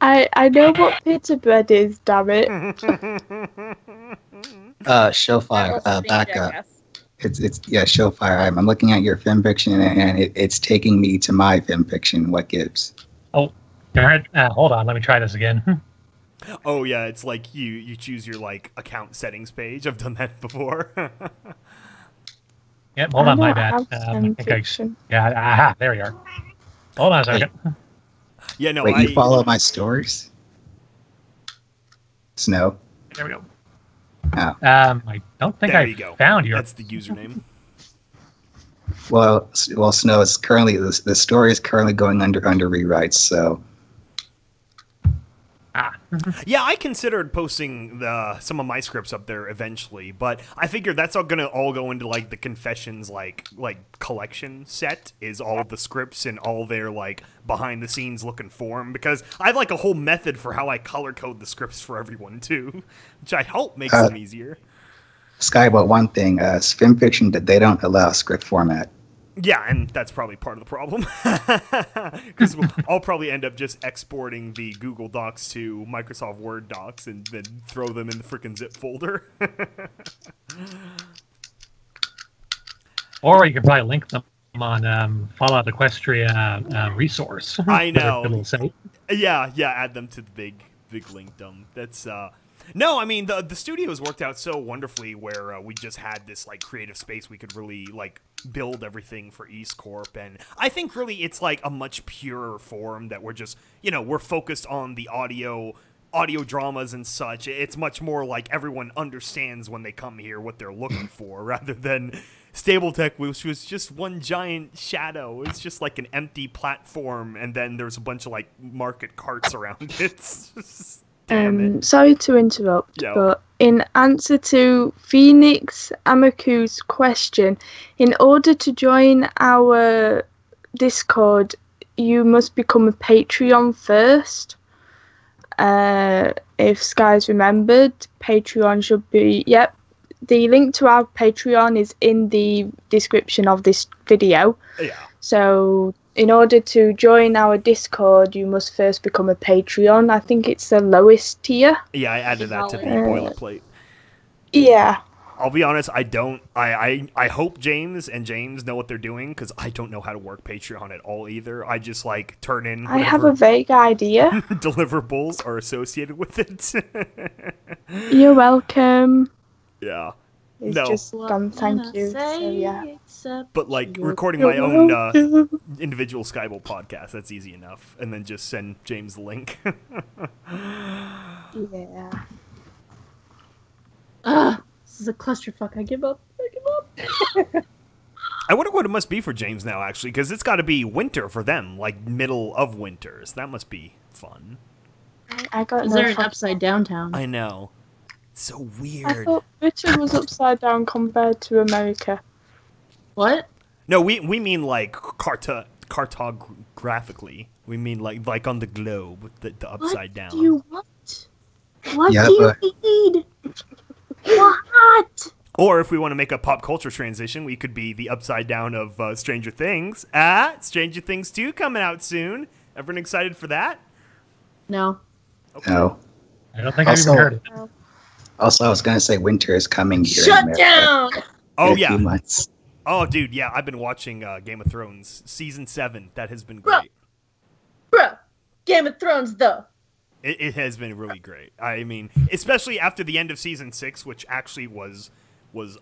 Speaker 4: I know what pizza bread is, damn it.
Speaker 3: Showfire, back up. It's Showfire. I'm looking at your fanfiction, and it's taking me to my fanfiction. What gives?
Speaker 2: Oh, darn it. Hold on, let me try this again.
Speaker 1: Oh yeah, it's like you choose your like account settings page. I've done that before.
Speaker 2: Yep, hold on, my bad. Aha, there we are. Hold on a second.
Speaker 1: Yeah, no.
Speaker 3: Wait, you follow my stories? Snow.
Speaker 2: There we go.
Speaker 3: Oh.
Speaker 2: I don't think I found your.
Speaker 1: That's the username.
Speaker 3: Well, Snow is currently the story is currently going under rewrites, so.
Speaker 1: Yeah, I considered posting some of my scripts up there eventually, but I figured that's all gonna go into like the Confessions like collection set is all of the scripts and all their like behind the scenes looking form, because I have like a whole method for how I color code the scripts for everyone too, which I hope makes them easier.
Speaker 3: Sky, but one thing, fanfiction that they don't allow script format.
Speaker 1: Yeah, and that's probably part of the problem. Because I'll probably end up just exporting the Google Docs to Microsoft Word docs and then throw them in the frickin' zip folder.
Speaker 2: Or you can probably link them on Fallout Equestria resource.
Speaker 1: I know.
Speaker 2: Little site.
Speaker 1: Yeah, add them to the big linkdom. That's no, I mean the studios worked out so wonderfully where we just had this like creative space we could really like build everything for EAST Corp, and I think really it's like a much purer form that we're just, you know, we're focused on the audio dramas and such. It's much more like everyone understands when they come here what they're looking for, rather than Stable Tech, which was just one giant shadow. It's just like an empty platform, and then there's a bunch of like market carts around it.
Speaker 4: Sorry to interrupt, but in answer to Phoenix Amaku's question, in order to join our Discord, you must become a Patreon first. If Sky's remembered, Patreon should be... Yep, the link to our Patreon is in the description of this video.
Speaker 1: Yeah.
Speaker 4: So... in order to join our Discord, you must first become a Patreon. I think it's the lowest tier.
Speaker 1: Yeah, I added that to the boilerplate.
Speaker 4: Yeah.
Speaker 1: I'll be honest, I hope James know what they're doing, because I don't know how to work Patreon at all either. I just, like, turn in
Speaker 4: I have a vague idea.
Speaker 1: deliverables are associated with it.
Speaker 4: You're welcome.
Speaker 1: Yeah.
Speaker 4: It's
Speaker 1: no.
Speaker 4: just thank you. So, yeah.
Speaker 1: But like recording my own individual Skybolt podcast, that's easy enough. And then just send James the link.
Speaker 4: Yeah.
Speaker 5: This is a clusterfuck. I give up.
Speaker 1: I wonder what it must be for James now, actually, because it's got to be winter for them, like middle of winters. That must be fun.
Speaker 4: I got
Speaker 5: Is
Speaker 4: no
Speaker 5: there an
Speaker 4: fuck-
Speaker 5: upside down town?
Speaker 1: I know. It's so
Speaker 4: I
Speaker 1: weird.
Speaker 4: thought Britain was upside down compared to America.
Speaker 5: What?
Speaker 1: No, we mean like cartographically. We mean like on the globe, the upside down.
Speaker 5: What do you want? What
Speaker 3: Yeah,
Speaker 5: do you
Speaker 3: but-
Speaker 5: need? What?
Speaker 1: Or if we want to make a pop culture transition, we could be the upside down of Stranger Things. Stranger Things 2 coming out soon. Everyone excited for that?
Speaker 5: No.
Speaker 1: Okay.
Speaker 3: No.
Speaker 2: I don't think
Speaker 3: Also-
Speaker 2: I've even heard of it.
Speaker 3: Also, I was going to say winter is coming here in
Speaker 5: Shut
Speaker 3: America
Speaker 5: down!
Speaker 1: Oh,
Speaker 3: in a
Speaker 1: yeah.
Speaker 3: few months.
Speaker 1: Oh, dude, yeah. I've been watching Game of Thrones Season 7. That has been
Speaker 5: Bro.
Speaker 1: great.
Speaker 5: Bruh. Game of Thrones, though.
Speaker 1: It has been really great. I mean, especially after the end of Season 6, which actually was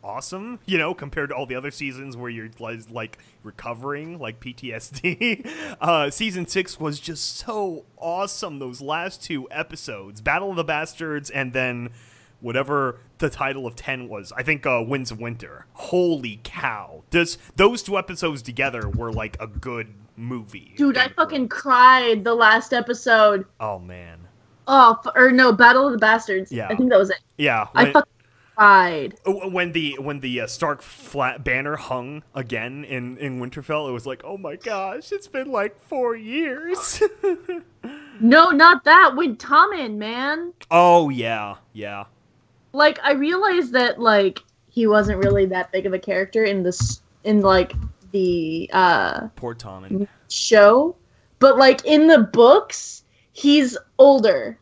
Speaker 1: awesome, you know, compared to all the other seasons where you're like recovering, like PTSD. Season 6 was just so awesome. Those last 2 episodes, Battle of the Bastards, and then whatever the title of 10 was. I think Winds of Winter. Holy cow. Those 2 episodes together were like a good movie.
Speaker 5: Dude, I fucking cried the last episode.
Speaker 1: Oh, man.
Speaker 5: Oh, or no, Battle of the Bastards.
Speaker 1: Yeah.
Speaker 5: I think that was it.
Speaker 1: Yeah.
Speaker 5: I fucking cried.
Speaker 1: When the Stark flat banner hung again in Winterfell, it was like, oh my gosh, it's been like 4 years.
Speaker 5: No, not that. When Tommen, man.
Speaker 1: Oh yeah.
Speaker 5: Like, I realized that, like, he wasn't really that big of a character in the
Speaker 1: Poor Tommen.
Speaker 5: show. But, like, in the books, he's older.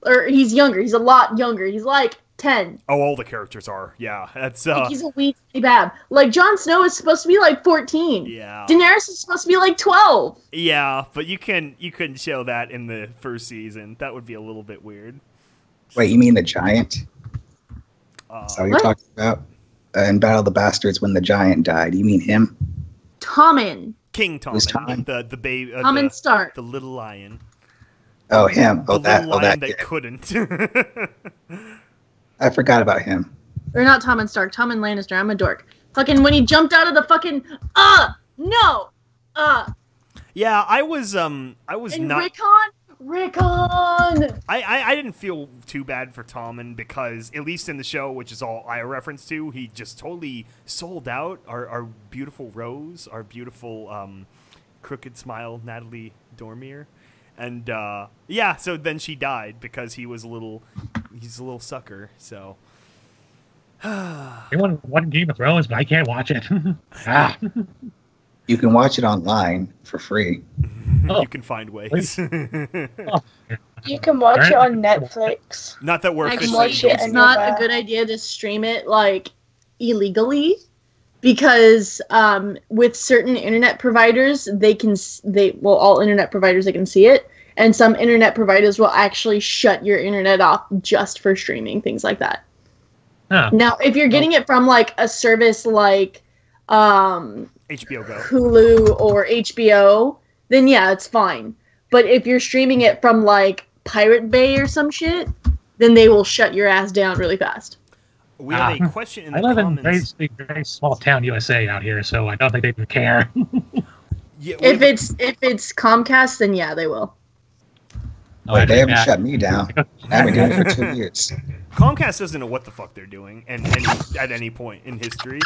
Speaker 5: Or he's younger. He's a lot younger. He's like 10.
Speaker 1: Oh, all the characters are. Yeah, that's
Speaker 5: Like, he's a wee bab. Like, Jon Snow is supposed to be like 14.
Speaker 1: yeah,
Speaker 5: Daenerys is supposed to be like 12.
Speaker 1: yeah. But you couldn't show that in the first season. That would be a little bit weird.
Speaker 3: Wait, you mean the giant? Is that what you're
Speaker 5: What?
Speaker 3: talking about? In Battle of the Bastards, when the giant died, you mean him?
Speaker 5: Tommen.
Speaker 1: King
Speaker 3: Who's
Speaker 1: Tommen,
Speaker 3: Tommen?
Speaker 1: the baby,
Speaker 5: Tommen Stark.
Speaker 1: the little lion.
Speaker 3: Oh, him.
Speaker 1: The
Speaker 3: Oh, that.
Speaker 1: little
Speaker 3: Oh,
Speaker 1: lion
Speaker 3: that.
Speaker 1: that
Speaker 3: Yeah.
Speaker 1: couldn't.
Speaker 3: I forgot about him.
Speaker 5: Or not Tommen Stark. Tommen Lannister. I'm a dork. Fucking when he jumped out of the fucking... No!
Speaker 1: Yeah, I was
Speaker 5: And
Speaker 1: not.
Speaker 5: Rickon!
Speaker 1: I didn't feel too bad for Tommen because, at least in the show, which is all I reference to, he just totally sold out our beautiful Rose, our beautiful crooked smile Natalie Dormier. And, yeah, so then she died because he's a little sucker, so.
Speaker 2: They want Game of Thrones, but I can't watch it.
Speaker 3: You can watch it online for free.
Speaker 1: You can find ways.
Speaker 4: You can watch it on Netflix.
Speaker 1: Not that we're
Speaker 5: Actually,
Speaker 1: officially
Speaker 4: watch it
Speaker 5: it's
Speaker 4: and
Speaker 5: not
Speaker 4: you're
Speaker 5: a
Speaker 4: there.
Speaker 5: good idea to stream it, like, illegally. Because with certain internet providers, all internet providers, they can see it. And some internet providers will actually shut your internet off just for streaming, things like that.
Speaker 2: Huh.
Speaker 5: Now, if you're getting it from, like, a service like
Speaker 1: HBO Go.
Speaker 5: Hulu or HBO, then yeah, it's fine. But if you're streaming it from, like, Pirate Bay or some shit, then they will shut your ass down really fast.
Speaker 1: We have a question in
Speaker 2: I
Speaker 1: the
Speaker 2: live in
Speaker 1: comments.
Speaker 2: very small town USA out here, so I don't think they would care.
Speaker 1: Yeah,
Speaker 5: If it's Comcast, then yeah, they will.
Speaker 3: Wait, they haven't
Speaker 2: Yeah.
Speaker 3: shut me down. I've been doing it for 2 years.
Speaker 1: Comcast doesn't know what the fuck they're doing at any point in history.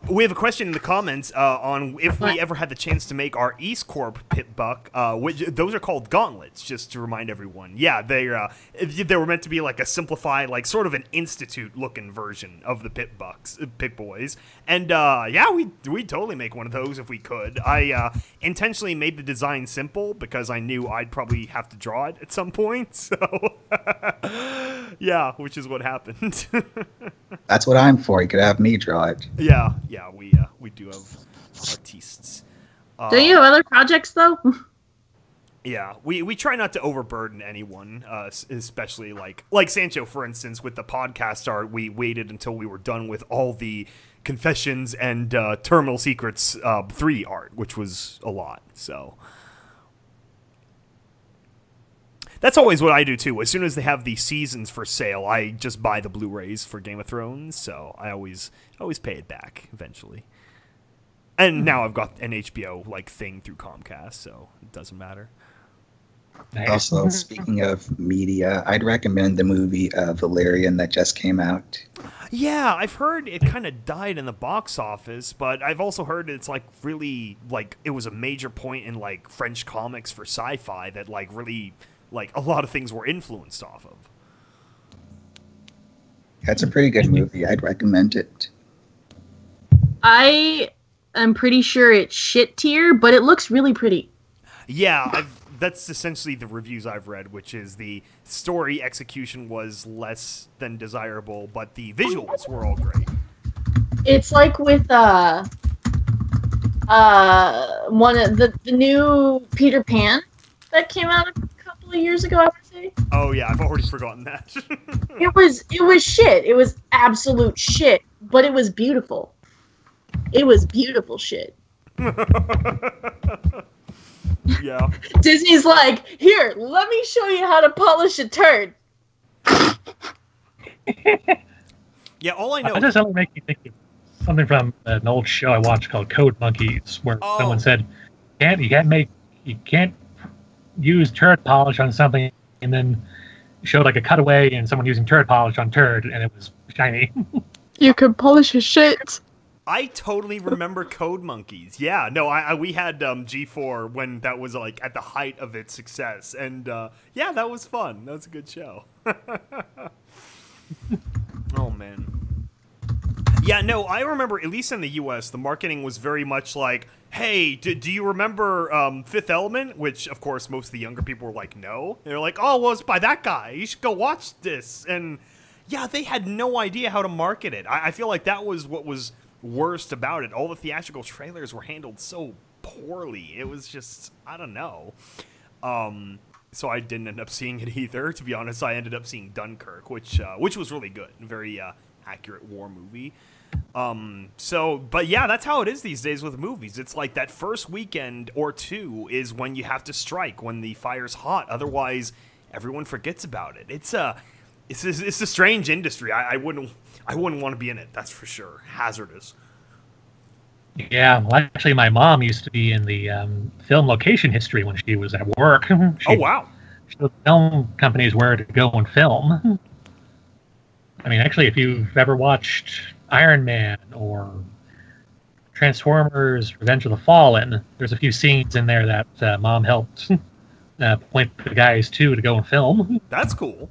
Speaker 1: We have a question in the comments on if we ever had the chance to make our EAST Corp pit buck. Which those are called gauntlets, just to remind everyone. Yeah, they were meant to be like a simplified, like sort of an institute looking version of the pit boys. And yeah, we'd totally make one of those if we could. I intentionally made the design simple because I knew I'd probably have to draw it at some point. So yeah, which is what happened.
Speaker 3: That's what I'm for. You could have me draw it.
Speaker 1: Yeah, we do have artistes.
Speaker 5: Don't you have other projects though?
Speaker 1: Yeah, we try not to overburden anyone, especially like Sancho, for instance, with the podcast art. We waited until we were done with all the Confessions and Terminal Secrets 3 art, which was a lot. So That's always what I do too. As soon as they have the seasons for sale, I just buy the Blu-rays for Game of Thrones. So I always pay it back eventually. And now I've got an HBO thing through Comcast, so it doesn't matter.
Speaker 3: Also, speaking of media, I'd recommend the movie Valerian that just came out.
Speaker 1: Yeah, I've heard it kind of died in the box office, but I've also heard it's really it was a major point in French comics for sci-fi that really a lot of things were influenced off of.
Speaker 3: That's a pretty good movie. I'd recommend it.
Speaker 5: I am pretty sure it's shit tier, but it looks really pretty.
Speaker 1: Yeah, that's essentially the reviews I've read, which is the story execution was less than desirable, but the visuals were all great.
Speaker 5: It's like with one of the new Peter Pan that came out a couple of years ago, I would say.
Speaker 1: Oh yeah, I've already forgotten that.
Speaker 5: It was shit. It was absolute shit, but it was beautiful. It was beautiful shit.
Speaker 1: Yeah.
Speaker 5: Disney's like, here, let me show you how to polish a turd.
Speaker 1: Yeah, all I know.
Speaker 2: That does only make me think of something from an old show I watched called Code Monkeys, where someone said, you can't use turd polish on something, and then showed a cutaway and someone using turd polish on turd, and it was shiny.
Speaker 4: You can polish a shit.
Speaker 1: I totally remember Code Monkeys. Yeah, no, we had G4 when that was at the height of its success, and yeah, that was fun. That was a good show. Oh man. Yeah, no, I remember at least in the U.S. the marketing was very much hey, do you remember Fifth Element? Which of course most of the younger people were no. They're oh, well, it's by that guy. You should go watch this. And yeah, they had no idea how to market it. I feel like that was what was worst about it. All the theatrical trailers were handled so poorly. It was just, I don't know. So I didn't end up seeing it either. To be honest, I ended up seeing Dunkirk, which was really good. Very accurate war movie. But yeah, that's how it is these days with movies. It's that first weekend or two is when you have to strike, when the fire's hot. Otherwise, everyone forgets about it. It's a strange industry. I wouldn't want to be in it, that's for sure. Hazardous.
Speaker 2: Yeah, well, actually, my mom used to be in the film location history when she was at work.
Speaker 1: Oh, wow.
Speaker 2: She showed film companies where to go and film. I mean, actually, if you've ever watched Iron Man or Transformers Revenge of the Fallen, there's a few scenes in there that Mom helped point the guys to go and film.
Speaker 1: That's cool.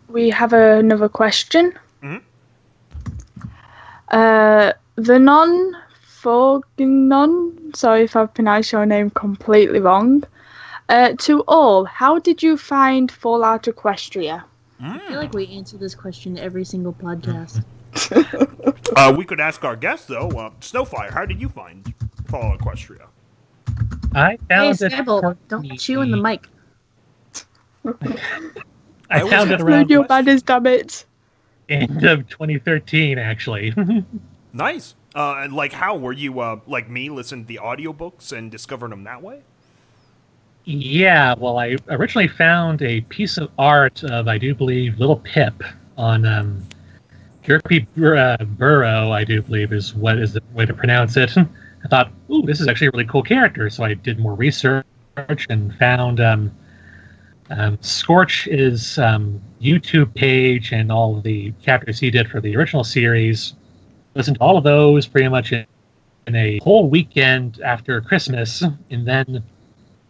Speaker 4: We have another question.
Speaker 1: Mm-hmm.
Speaker 4: The non-Fognon, sorry if I've pronounced your name completely wrong. To all, how did you find Fallout Equestria?
Speaker 5: I feel like we answer this question every single podcast.
Speaker 1: We could ask our guest, though. Snowfire, how did you find Fallout Equestria?
Speaker 2: I found
Speaker 5: hey,
Speaker 2: it.
Speaker 5: Skybolt, don't chew in the mic.
Speaker 2: I found it around
Speaker 4: your banners, damn it.
Speaker 2: End of 2013, actually.
Speaker 1: Nice. And how were you like me, listened to the audiobooks and discovered them that way?
Speaker 2: Yeah, well, I originally found a piece of art of, I do believe, Little Pip on Jerky Burrow, I do believe is the way to pronounce it. I thought, ooh, this is actually a really cool character, so I did more research and found Scorch's YouTube page and all of the chapters he did for the original series. Listened to all of those pretty much in a whole weekend after Christmas, and then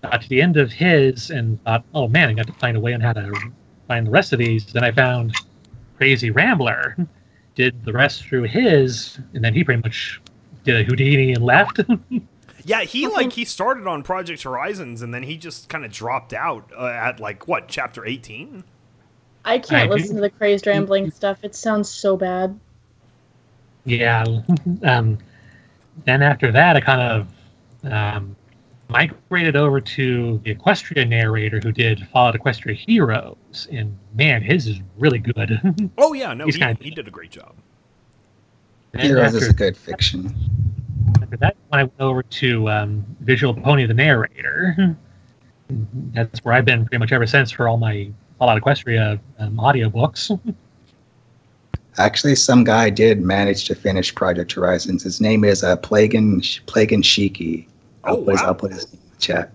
Speaker 2: got to the end of his and thought, oh man, I got to find a way on how to find the rest of these. Then I found Crazy Rambler, did the rest through his, and then he pretty much did a Houdini and left.
Speaker 1: Yeah, he started on Project Horizons and then he just kind of dropped out at chapter 18?
Speaker 5: I can't listen to the crazed rambling stuff. It sounds so bad.
Speaker 2: Yeah. Then after that, I kind of migrated over to the Equestria narrator who did Fallout Equestria Heroes, and man, his is really good.
Speaker 1: Oh yeah, no, he did a great job.
Speaker 3: Heroes is a good fiction.
Speaker 2: After that, when I went over to Visual Pony the narrator, That's where I've been pretty much ever since for all my Fallout Equestria audiobooks.
Speaker 3: Actually, some guy did manage to finish Project Horizons. His name is Plagan Shiki. I'll put his name in the chat.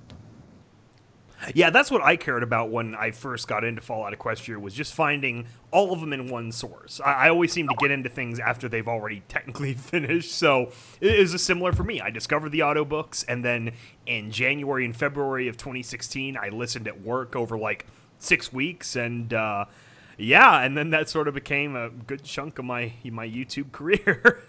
Speaker 1: Yeah, that's what I cared about when I first got into Fallout Equestria, was just finding all of them in one source. I always seem to get into things after they've already technically finished, so it was similar for me. I discovered the audiobooks, and then in January and February of 2016, I listened at work over like 6 weeks, and yeah, and then that sort of became a good chunk of my YouTube career.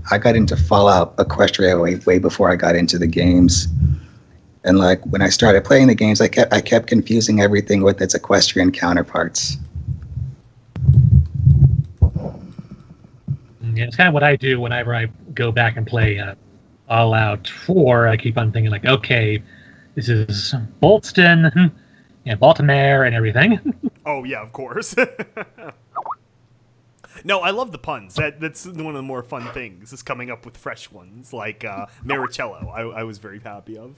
Speaker 3: I got into Fallout Equestria way before I got into the games. And like when I started playing the games, I kept confusing everything with its equestrian counterparts.
Speaker 2: Yeah, it's kind of what I do whenever I go back and play Fallout 4. I keep on thinking like, okay, this is Bolston and Baltimore and everything.
Speaker 1: Oh yeah, of course. No, I love the puns. That's one of the more fun things, is coming up with fresh ones, like Maricello. I was very happy of.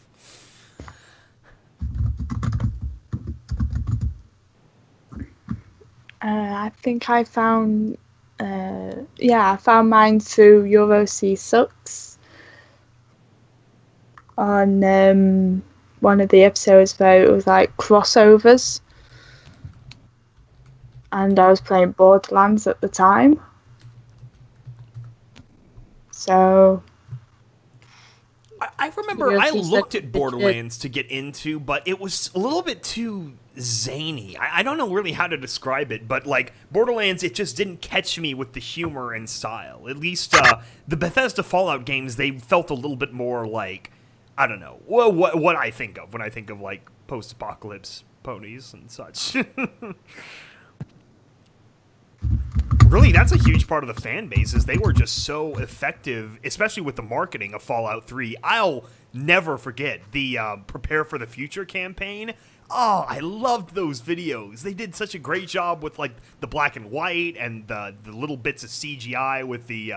Speaker 4: I think I found, I found mine through EuroC Sucks on one of the episodes where it was like crossovers. And I was playing Borderlands at the time. So...
Speaker 1: I remember I looked at Borderlands to get into, but it was a little bit too zany. I don't know really how to describe it, but like Borderlands, it just didn't catch me with the humor and style. At least the Bethesda Fallout games, they felt a little bit more like, I don't know, what I think of when I think of like post-apocalypse ponies and such. Really, that's a huge part of the fan base, is they were just so effective, especially with the marketing of Fallout 3. I'll never forget the Prepare for the Future campaign. Oh, I loved those videos. They did such a great job with like the black and white and the little bits of CGI with the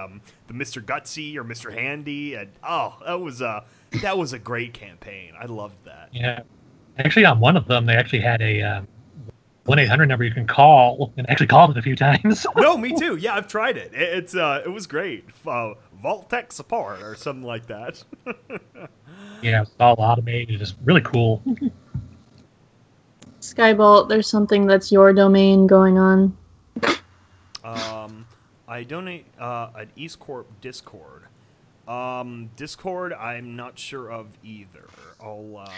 Speaker 1: Mr. Gutsy or Mr. Handy. And oh, that was a great campaign. I loved that.
Speaker 2: Yeah, actually, on one of them, they actually had a 1-800 number you can call, and actually called it a few times.
Speaker 1: No, me too. Yeah, I've tried it. It was great. Vault-Tec support or something like that.
Speaker 2: Yeah, it's all automated. Just really cool.
Speaker 5: Skybolt, there's something that's your domain going on.
Speaker 1: I donate at EAST Corp Discord. Discord, I'm not sure of either. I'll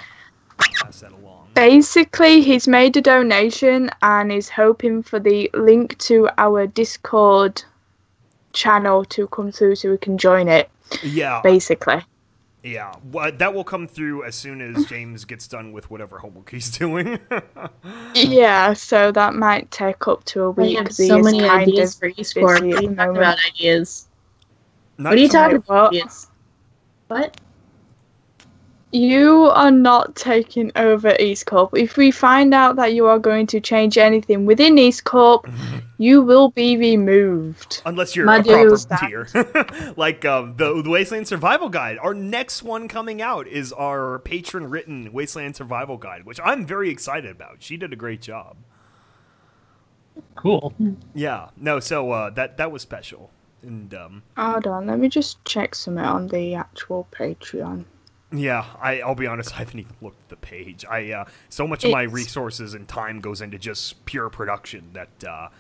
Speaker 1: pass that along.
Speaker 4: Basically, he's made a donation and is hoping for the link to our Discord channel to come through so we can join it.
Speaker 1: Yeah.
Speaker 4: Basically.
Speaker 1: Yeah. Well, that will come through as soon as James gets done with whatever homework he's doing.
Speaker 4: Yeah, so that might take up to a week.
Speaker 5: I have so many ideas for EAST Corp. What are you talking about ideas? What are you talking about? What?
Speaker 4: You are not taking over EAST Corp. If we find out that you are going to change anything within EAST Corp, you will be removed.
Speaker 1: Unless you're a proper tier. Like the Wasteland Survival Guide. Our next one coming out is our patron-written Wasteland Survival Guide, which I'm very excited about. She did a great job.
Speaker 2: Cool.
Speaker 1: Yeah. No, so that was special. And
Speaker 4: hold on, let me just check something on the actual Patreon.
Speaker 1: Yeah, I'll be honest, I haven't even looked at the page. So much of my resources and time goes into just pure production that...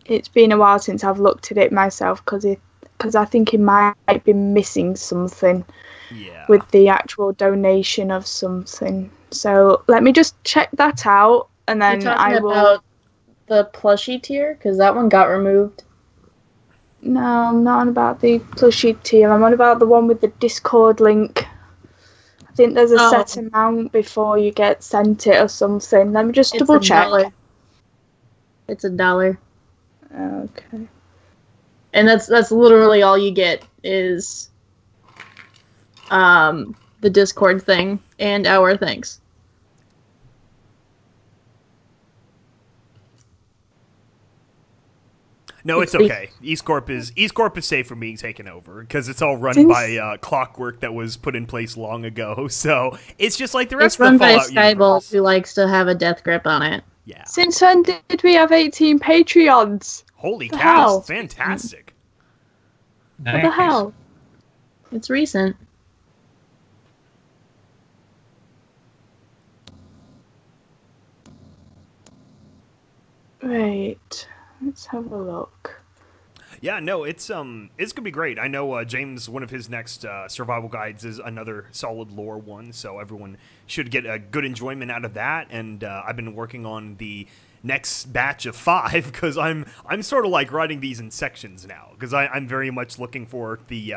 Speaker 4: It's been a while since I've looked at it myself, because I think it might be missing something with the actual donation of something. So let me just check that out, and then I will...
Speaker 5: about the plushie tier? Because that one got removed.
Speaker 4: No, I'm not on about the plushie tier. I'm on about the one with the Discord link. I think there's a set amount before you get sent it or something. Let me just double check.
Speaker 5: It's $1.
Speaker 4: Okay.
Speaker 5: And that's literally all you get is the Discord thing and our things.
Speaker 1: No, it's okay. EAST Corp is safe from being taken over because it's all run by clockwork that was put in place long ago. So it's just like the rest of the Fallout universe.
Speaker 5: It's run by Skybolt, who likes to have a death grip on it.
Speaker 1: Yeah.
Speaker 4: Since when did we have 18 Patreons?
Speaker 1: Holy cow! Fantastic.
Speaker 5: What the hell? It's recent.
Speaker 4: Right. Let's have a look.
Speaker 1: Yeah, no, it's gonna be great. I know James, one of his next survival guides is another solid lore one, so everyone should get a good enjoyment out of that. And I've been working on the next batch of 5 because I'm sort of like writing these in sections now because I'm very much looking for the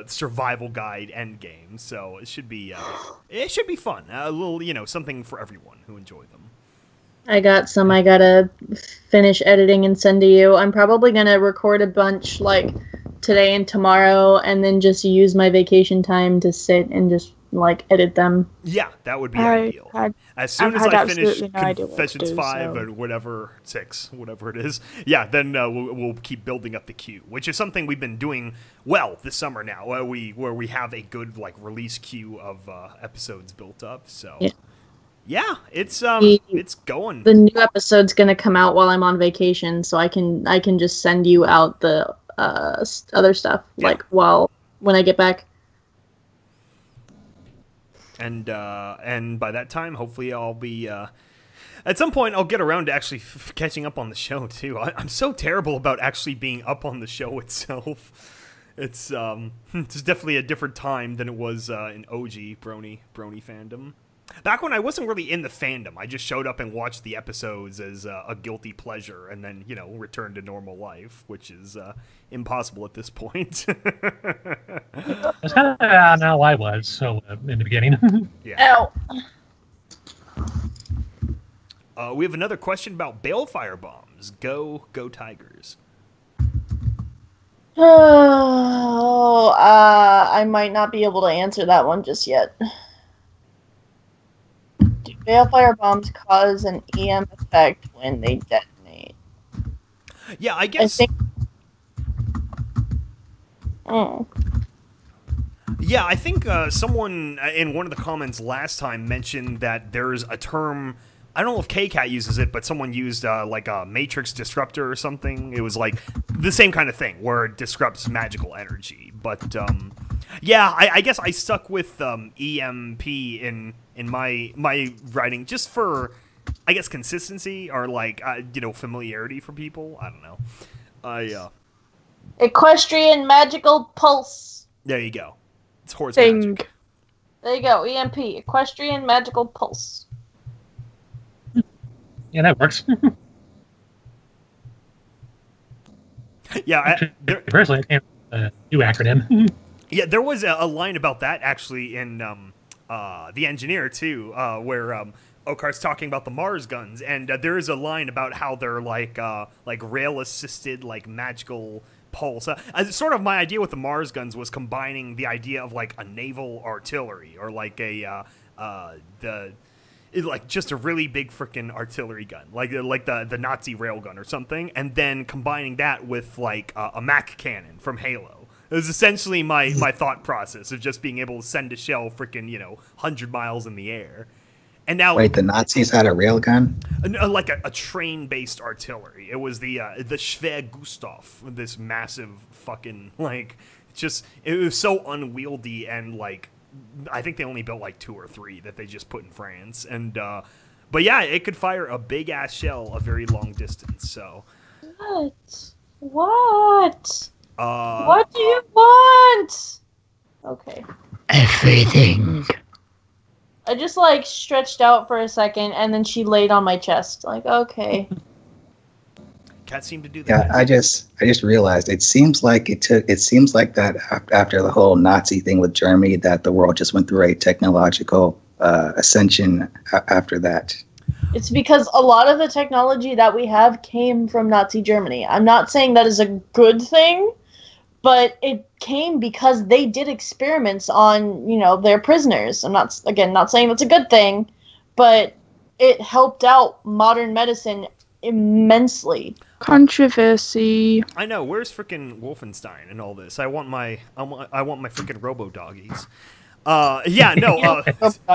Speaker 1: survival guide end game. So it should be fun. A little something for everyone who enjoy them.
Speaker 5: I got some I gotta finish editing and send to you. I'm probably gonna record a bunch like today and tomorrow and then just use my vacation time to sit and just like edit them.
Speaker 1: Yeah, that would be ideal. As soon as I finish Confessions 5 or whatever, 6, whatever it is, yeah, then we'll keep building up the queue, which is something we've been doing well this summer now, where we have a good like release queue of episodes built up, so...
Speaker 5: Yeah.
Speaker 1: Yeah, it's going.
Speaker 5: The new episode's gonna come out while I'm on vacation, so I can just send you out the other stuff when I get back.
Speaker 1: And by that time, hopefully, I'll be at some point I'll get around to actually catching up on the show too. I'm so terrible about actually being up on the show itself. It's definitely a different time than it was in OG Brony fandom. Back when I wasn't really in the fandom, I just showed up and watched the episodes as a guilty pleasure and then, returned to normal life, which is impossible at this point.
Speaker 2: That's kind of how I was, so in the beginning.
Speaker 1: Yeah. Ow! We have another question about balefire bombs. Go Tigers.
Speaker 5: Oh, I might not be able to answer that one just yet. Do balefire bombs cause an EM effect when they detonate?
Speaker 1: Yeah, I guess. Yeah, I think someone in one of the comments last time mentioned that there's a term. I don't know if KCAT uses it, but someone used like a matrix disruptor or something. It was like the same kind of thing where it disrupts magical energy. But yeah, I guess I stuck with EMP in my writing just for, I guess, consistency or like familiarity for people. I don't know.
Speaker 5: Equestrian magical pulse.
Speaker 1: There you go. It's horse magic.
Speaker 5: There you go. EMP. Equestrian magical pulse.
Speaker 2: Yeah, that works.
Speaker 1: Yeah,
Speaker 2: personally, I can't do acronym.
Speaker 1: Yeah, there was a line about that actually in The Engineer too, where Okar's talking about the Mars guns, and there is a line about how they're like rail-assisted, like magical pulse. Sort of my idea with the Mars guns was combining the idea of like a naval artillery or like like just a really big freaking artillery gun, like the Nazi railgun or something, and then combining that with like a Mac cannon from Halo. It was essentially my thought process of just being able to send a shell freaking 100 miles in the air. And now,
Speaker 3: wait, the Nazis had a railgun?
Speaker 1: Like a train-based artillery. It was the Schwer Gustav, this massive fucking like it was so unwieldy and like. I think they only built like 2 or 3 that they just put in France, and but yeah, it could fire a big ass shell a very long distance. So
Speaker 5: what? What do you want? Okay.
Speaker 3: Everything.
Speaker 5: I just like stretched out for a second, and then she laid on my chest. Like, okay.
Speaker 1: Cat seemed to do that.
Speaker 3: Yeah, I just realized it seems like that after the whole Nazi thing with Germany, that the world just went through a technological ascension after that.
Speaker 5: It's because a lot of the technology that we have came from Nazi Germany. I'm not saying that is a good thing, but it came because they did experiments on, their prisoners. I'm not saying that's a good thing, but it helped out modern medicine immensely.
Speaker 4: Controversy.
Speaker 1: I know. Where's freaking Wolfenstein and all this? I want my freaking Robo Doggies. Yeah, no.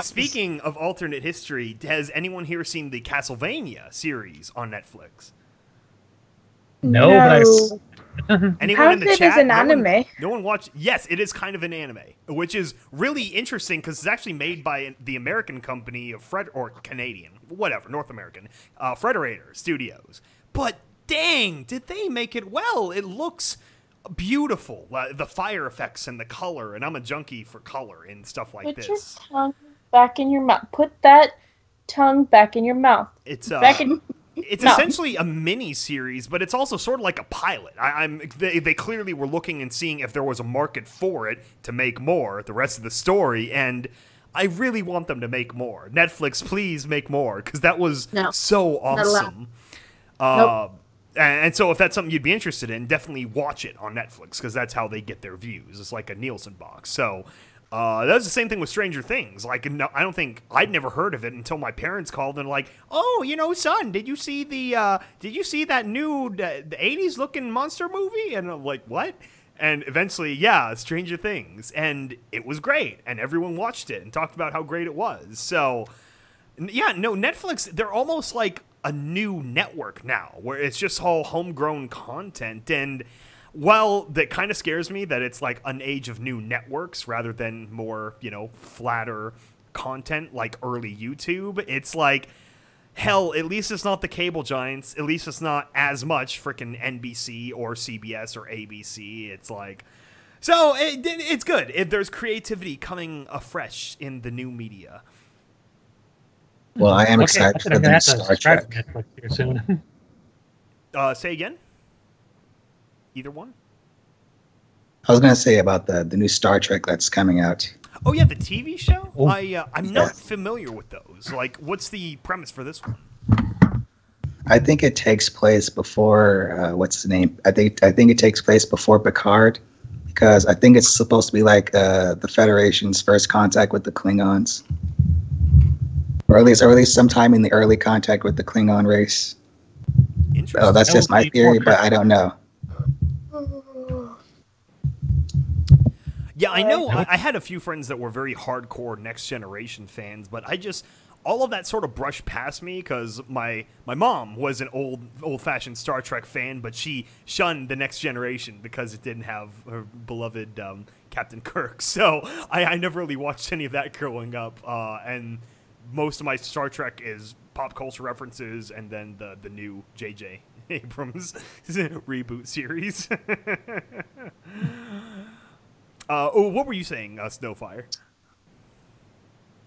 Speaker 1: Speaking of alternate history, has anyone here seen the Castlevania series on Netflix?
Speaker 2: No, but
Speaker 1: Anyone in the chat?
Speaker 4: It is an anime.
Speaker 1: No one watched. Yes, it is kind of an anime, which is really interesting because it's actually made by the American company of or Canadian, whatever, North American, Frederator Studios. But dang, did they make it well? It looks beautiful. The fire effects and the color, and I'm a junkie for color and stuff like this.
Speaker 5: Put your tongue back in your mouth. Put that tongue back in your mouth.
Speaker 1: It's
Speaker 5: back in.
Speaker 1: It's essentially a mini series, but it's also sort of like a pilot. They clearly were looking and seeing if there was a market for it to make more, the rest of the story, and I really want them to make more. Netflix, please make more, because that was so awesome.
Speaker 5: Nope.
Speaker 1: And so if that's something you'd be interested in, definitely watch it on Netflix, because that's how they get their views. It's like a Nielsen box. So that was the same thing with Stranger Things. Like, no, I don't think I'd never heard of it until my parents called and like, oh, you know, son, did you see that new the 80s looking monster movie? And I'm like, what? And eventually, yeah, Stranger Things, and it was great, and everyone watched it and talked about how great it was. So, yeah, no, Netflix, they're almost like a new network now, where it's just all homegrown content. And while that kind of scares me that it's like an age of new networks rather than more, you know, flatter content like early YouTube, it's like, hell, at least it's not the cable giants. At least it's not as much freaking NBC or CBS or ABC. It's like, so it's good. There's creativity coming afresh in the new media.
Speaker 3: Well, I am excited for the new Star Trek.
Speaker 2: Netflix here soon.
Speaker 1: Say again? Either one?
Speaker 3: I was going to say about the new Star Trek that's coming out.
Speaker 1: Oh, yeah, the TV show?
Speaker 2: Oh.
Speaker 1: I'm not familiar with those. Like, what's the premise for this one?
Speaker 3: I think it takes place before, what's his name? I think it takes place before Picard, because I think it's supposed to be like the Federation's first contact with the Klingons. Or at least sometime in the early contact with the Klingon race.
Speaker 1: Interesting.
Speaker 3: Oh, that's just my theory, but I don't know.
Speaker 1: Yeah, I know. I had a few friends that were very hardcore Next Generation fans, but all of that sort of brushed past me because my mom was an old-fashioned Star Trek fan, but she shunned the Next Generation because it didn't have her beloved Captain Kirk. So I never really watched any of that growing up, and most of my Star Trek is pop culture references and then the new J.J. Abrams reboot series. What were you saying, Snowfire?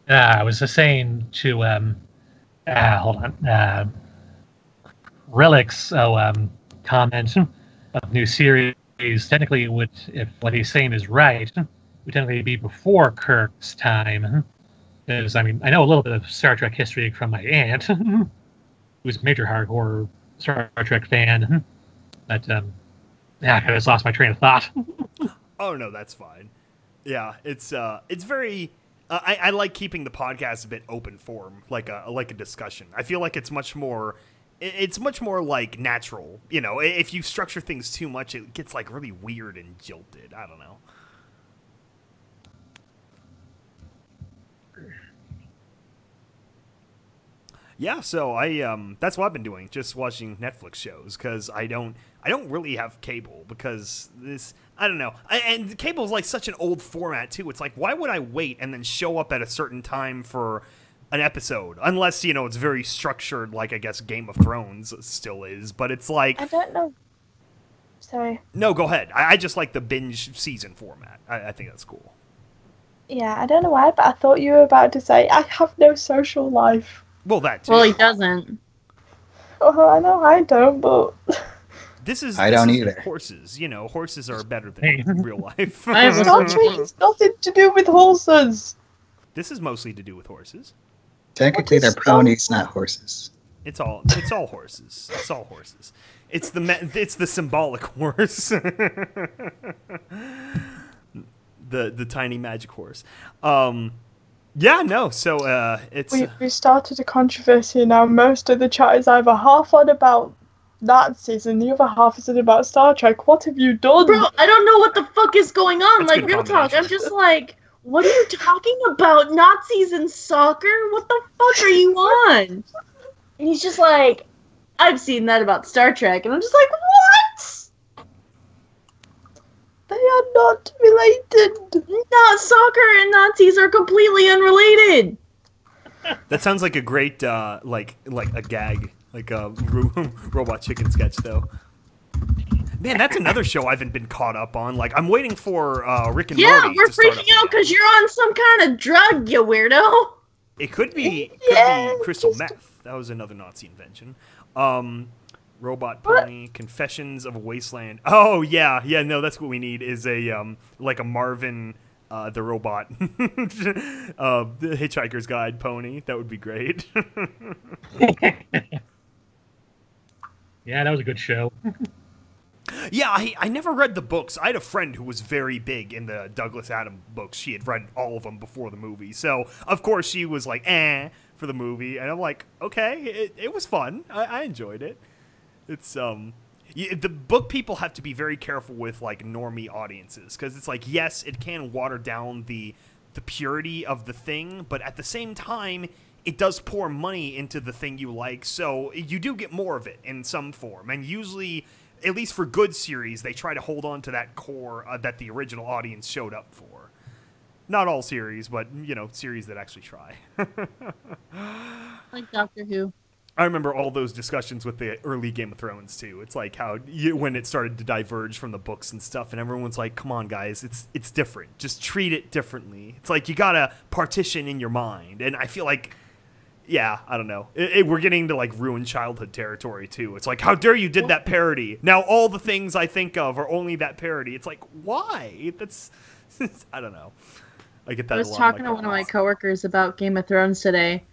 Speaker 2: I was just saying to hold on, Relic's comment of new series. Technically, would, if what he's saying is right, would technically be before Kirk's time. Because, I mean, I know a little bit of Star Trek history from my aunt, who's a major hardcore Star Trek fan. But, I just lost my train of thought.
Speaker 1: Oh, no, that's fine. Yeah, it's very... I like keeping the podcast a bit open form, like a discussion. I feel like it's much more like natural. You know, if you structure things too much, it gets like really weird and jilted. I don't know. Yeah, so that's what I've been doing, just watching Netflix shows, because I don't really have cable, because I don't know. And cable is like such an old format too. It's like, why would I wait and then show up at a certain time for an episode? Unless, you know, it's very structured, like I guess Game of Thrones still is, but it's like,
Speaker 4: I don't know. Sorry.
Speaker 1: No, go ahead. I just like the binge season format. I think that's cool.
Speaker 4: Yeah, I don't know why, but I thought you were about to say, I have no social life.
Speaker 1: Well, that too.
Speaker 5: Well, he doesn't.
Speaker 4: Oh, I know I don't, but...
Speaker 3: I don't either.
Speaker 1: Horses. You know, horses are better than real life.
Speaker 4: Star Trek has nothing to do with horses.
Speaker 1: This is mostly to do with horses.
Speaker 3: Technically, they're ponies, not horses.
Speaker 1: It's all horses. It's all horses. It's the symbolic horse. The tiny magic horse. Yeah, no. So it's
Speaker 4: we started a controversy now. Most of the chat is either half on about Nazis and the other half is about Star Trek. What have you done?
Speaker 5: Bro, I don't know what the fuck is going on.
Speaker 1: That's
Speaker 5: like, real talk, I'm just like, what are you talking about? Nazis and soccer? What the fuck are you on? And he's just like, I've seen that about Star Trek. And I'm just like, what?
Speaker 4: They are not related.
Speaker 5: No, soccer and Nazis are completely unrelated.
Speaker 1: That sounds like a great like a gag, like a Robot Chicken sketch though. Man, that's another show I haven't been caught up on. Like, I'm waiting for Rick and Morty.
Speaker 5: Yeah, we're
Speaker 1: to start
Speaker 5: freaking out because you're on some kind of drug, you weirdo.
Speaker 1: It could be crystal meth. That was another Nazi invention. Robot Pony, Confessions of a Wasteland. Oh yeah, no, that's what we need. Is a like a Marvin the Robot, the Hitchhiker's Guide pony. That would be great.
Speaker 2: Yeah, that was a good show.
Speaker 1: Yeah, I never read the books. I had a friend who was very big in the Douglas Adams books. She had read all of them before the movie. So, of course, she was like, for the movie. And I'm like, okay, it was fun. I enjoyed it. It's, the book people have to be very careful with, like, normie audiences. Because it's like, yes, it can water down the purity of the thing. But at the same time, it does pour money into the thing you like. So, you do get more of it in some form. And usually, at least for good series, they try to hold on to that core that the original audience showed up for. Not all series, but, you know, series that actually try.
Speaker 5: Like Doctor Who.
Speaker 1: I remember all those discussions with the early Game of Thrones, too. It's like how, when it started to diverge from the books and stuff, and everyone's like, come on, guys, it's different. Just treat it differently. It's like you gotta partition in your mind. And I feel like, yeah, I don't know. We're getting to, like, ruined childhood territory, too. It's like, how dare you did that parody? Now all the things I think of are only that parody. It's like, why? That's, I don't know. I get that a lot.
Speaker 5: I was talking to one of my coworkers about Game of Thrones today.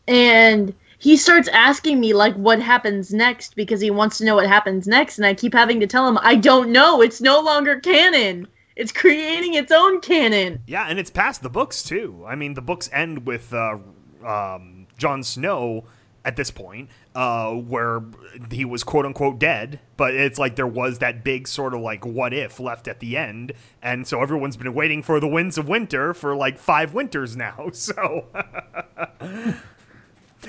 Speaker 5: And he starts asking me, like, what happens next, because he wants to know what happens next, and I keep having to tell him, I don't know. It's no longer canon. It's creating its own canon.
Speaker 1: Yeah, and it's past the books, too. I mean, the books end with Jon Snow at this point, where he was quote-unquote dead, but it's like there was that big sort of, like, what if left at the end, and so everyone's been waiting for the Winds of Winter for, like, 5 winters now, so...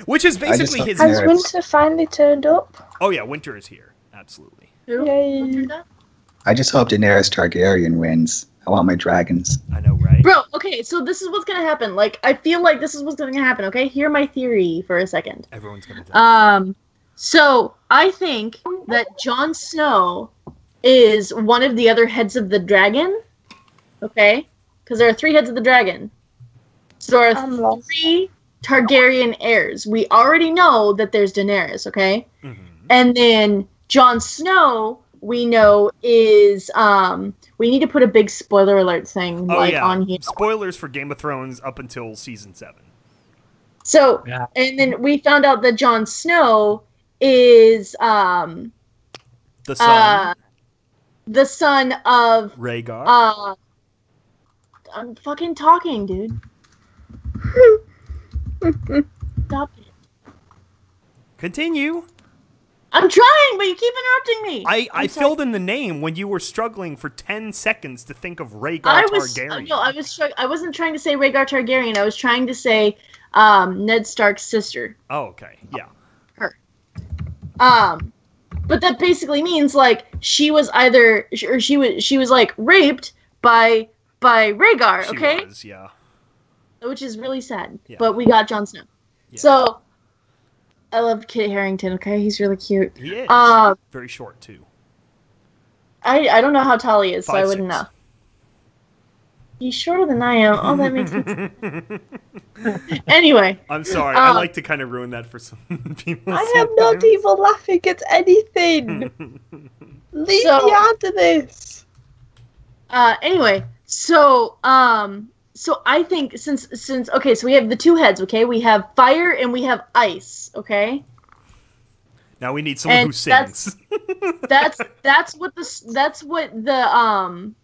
Speaker 1: Which is basically his...
Speaker 4: Has winter finally turned up?
Speaker 1: Oh, yeah, winter is here. Absolutely.
Speaker 4: Yay.
Speaker 3: I just hope Daenerys Targaryen wins. I want my dragons.
Speaker 1: I know, right?
Speaker 5: Bro, okay, so this is what's gonna happen. Like, I feel like this is what's gonna happen, okay? Hear my theory for a second.
Speaker 1: Everyone's gonna die.
Speaker 5: So, I think that Jon Snow is one of the other heads of the dragon, okay? Because there are 3 heads of the dragon. So there are 3 Targaryen heirs. We already know that there's Daenerys, okay? Mm-hmm. And then Jon Snow, we know, is we need to put a big spoiler alert thing on here.
Speaker 1: Spoilers for Game of Thrones up until season 7.
Speaker 5: So, and then we found out that Jon Snow is
Speaker 1: the son.
Speaker 5: The son of
Speaker 1: Rhaegar.
Speaker 5: I'm fucking talking, dude. Stop it.
Speaker 1: Continue.
Speaker 5: I'm trying, but you keep interrupting me.
Speaker 1: I filled in the name when you were struggling for 10 seconds to think of Rhaegar Targaryen.
Speaker 5: No, I wasn't trying to say Rhaegar Targaryen. I was trying to say Ned Stark's sister.
Speaker 1: Oh, okay. Yeah.
Speaker 5: Her. But that basically means, like, she was like raped by Rhaegar, okay?
Speaker 1: She was, yeah.
Speaker 5: Which is really sad.
Speaker 1: Yeah.
Speaker 5: But we got Jon Snow.
Speaker 1: Yeah.
Speaker 5: So, I love Kit Harington, okay? He's really cute.
Speaker 1: He is. Very short, too.
Speaker 5: I don't know how tall he is,
Speaker 1: 5'6".
Speaker 5: so I wouldn't know. He's shorter than I am. Oh, that makes sense. Anyway.
Speaker 1: I'm sorry. I like to kind of ruin that for some people.
Speaker 4: I am not even laughing at anything. Leave me out of this.
Speaker 5: Anyway, so I think since okay, so we have the 2 heads, okay? We have fire and we have ice, okay?
Speaker 1: Now we need someone who sings.
Speaker 5: That's what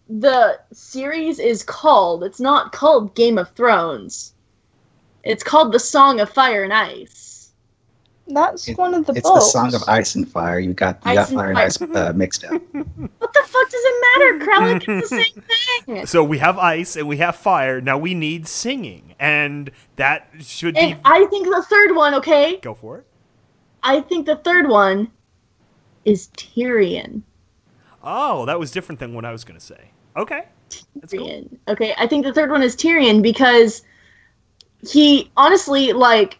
Speaker 5: the series is called. It's not called Game of Thrones. It's called The Song of Fire and Ice.
Speaker 4: That's one of the
Speaker 3: It's
Speaker 4: books.
Speaker 3: The Song of Ice and Fire. You got Fire and Ice mixed up.
Speaker 5: What the fuck does it matter, Krellick? It's the same thing.
Speaker 1: So we have ice and we have fire. Now we need singing, and that should
Speaker 5: And
Speaker 1: be.
Speaker 5: I think the third one, okay?
Speaker 1: Go for it.
Speaker 5: I think the third one is Tyrion.
Speaker 1: Oh, that was different than what I was going to say. Okay. That's cool.
Speaker 5: Tyrion. Okay, I think the third one is Tyrion because he honestly, like,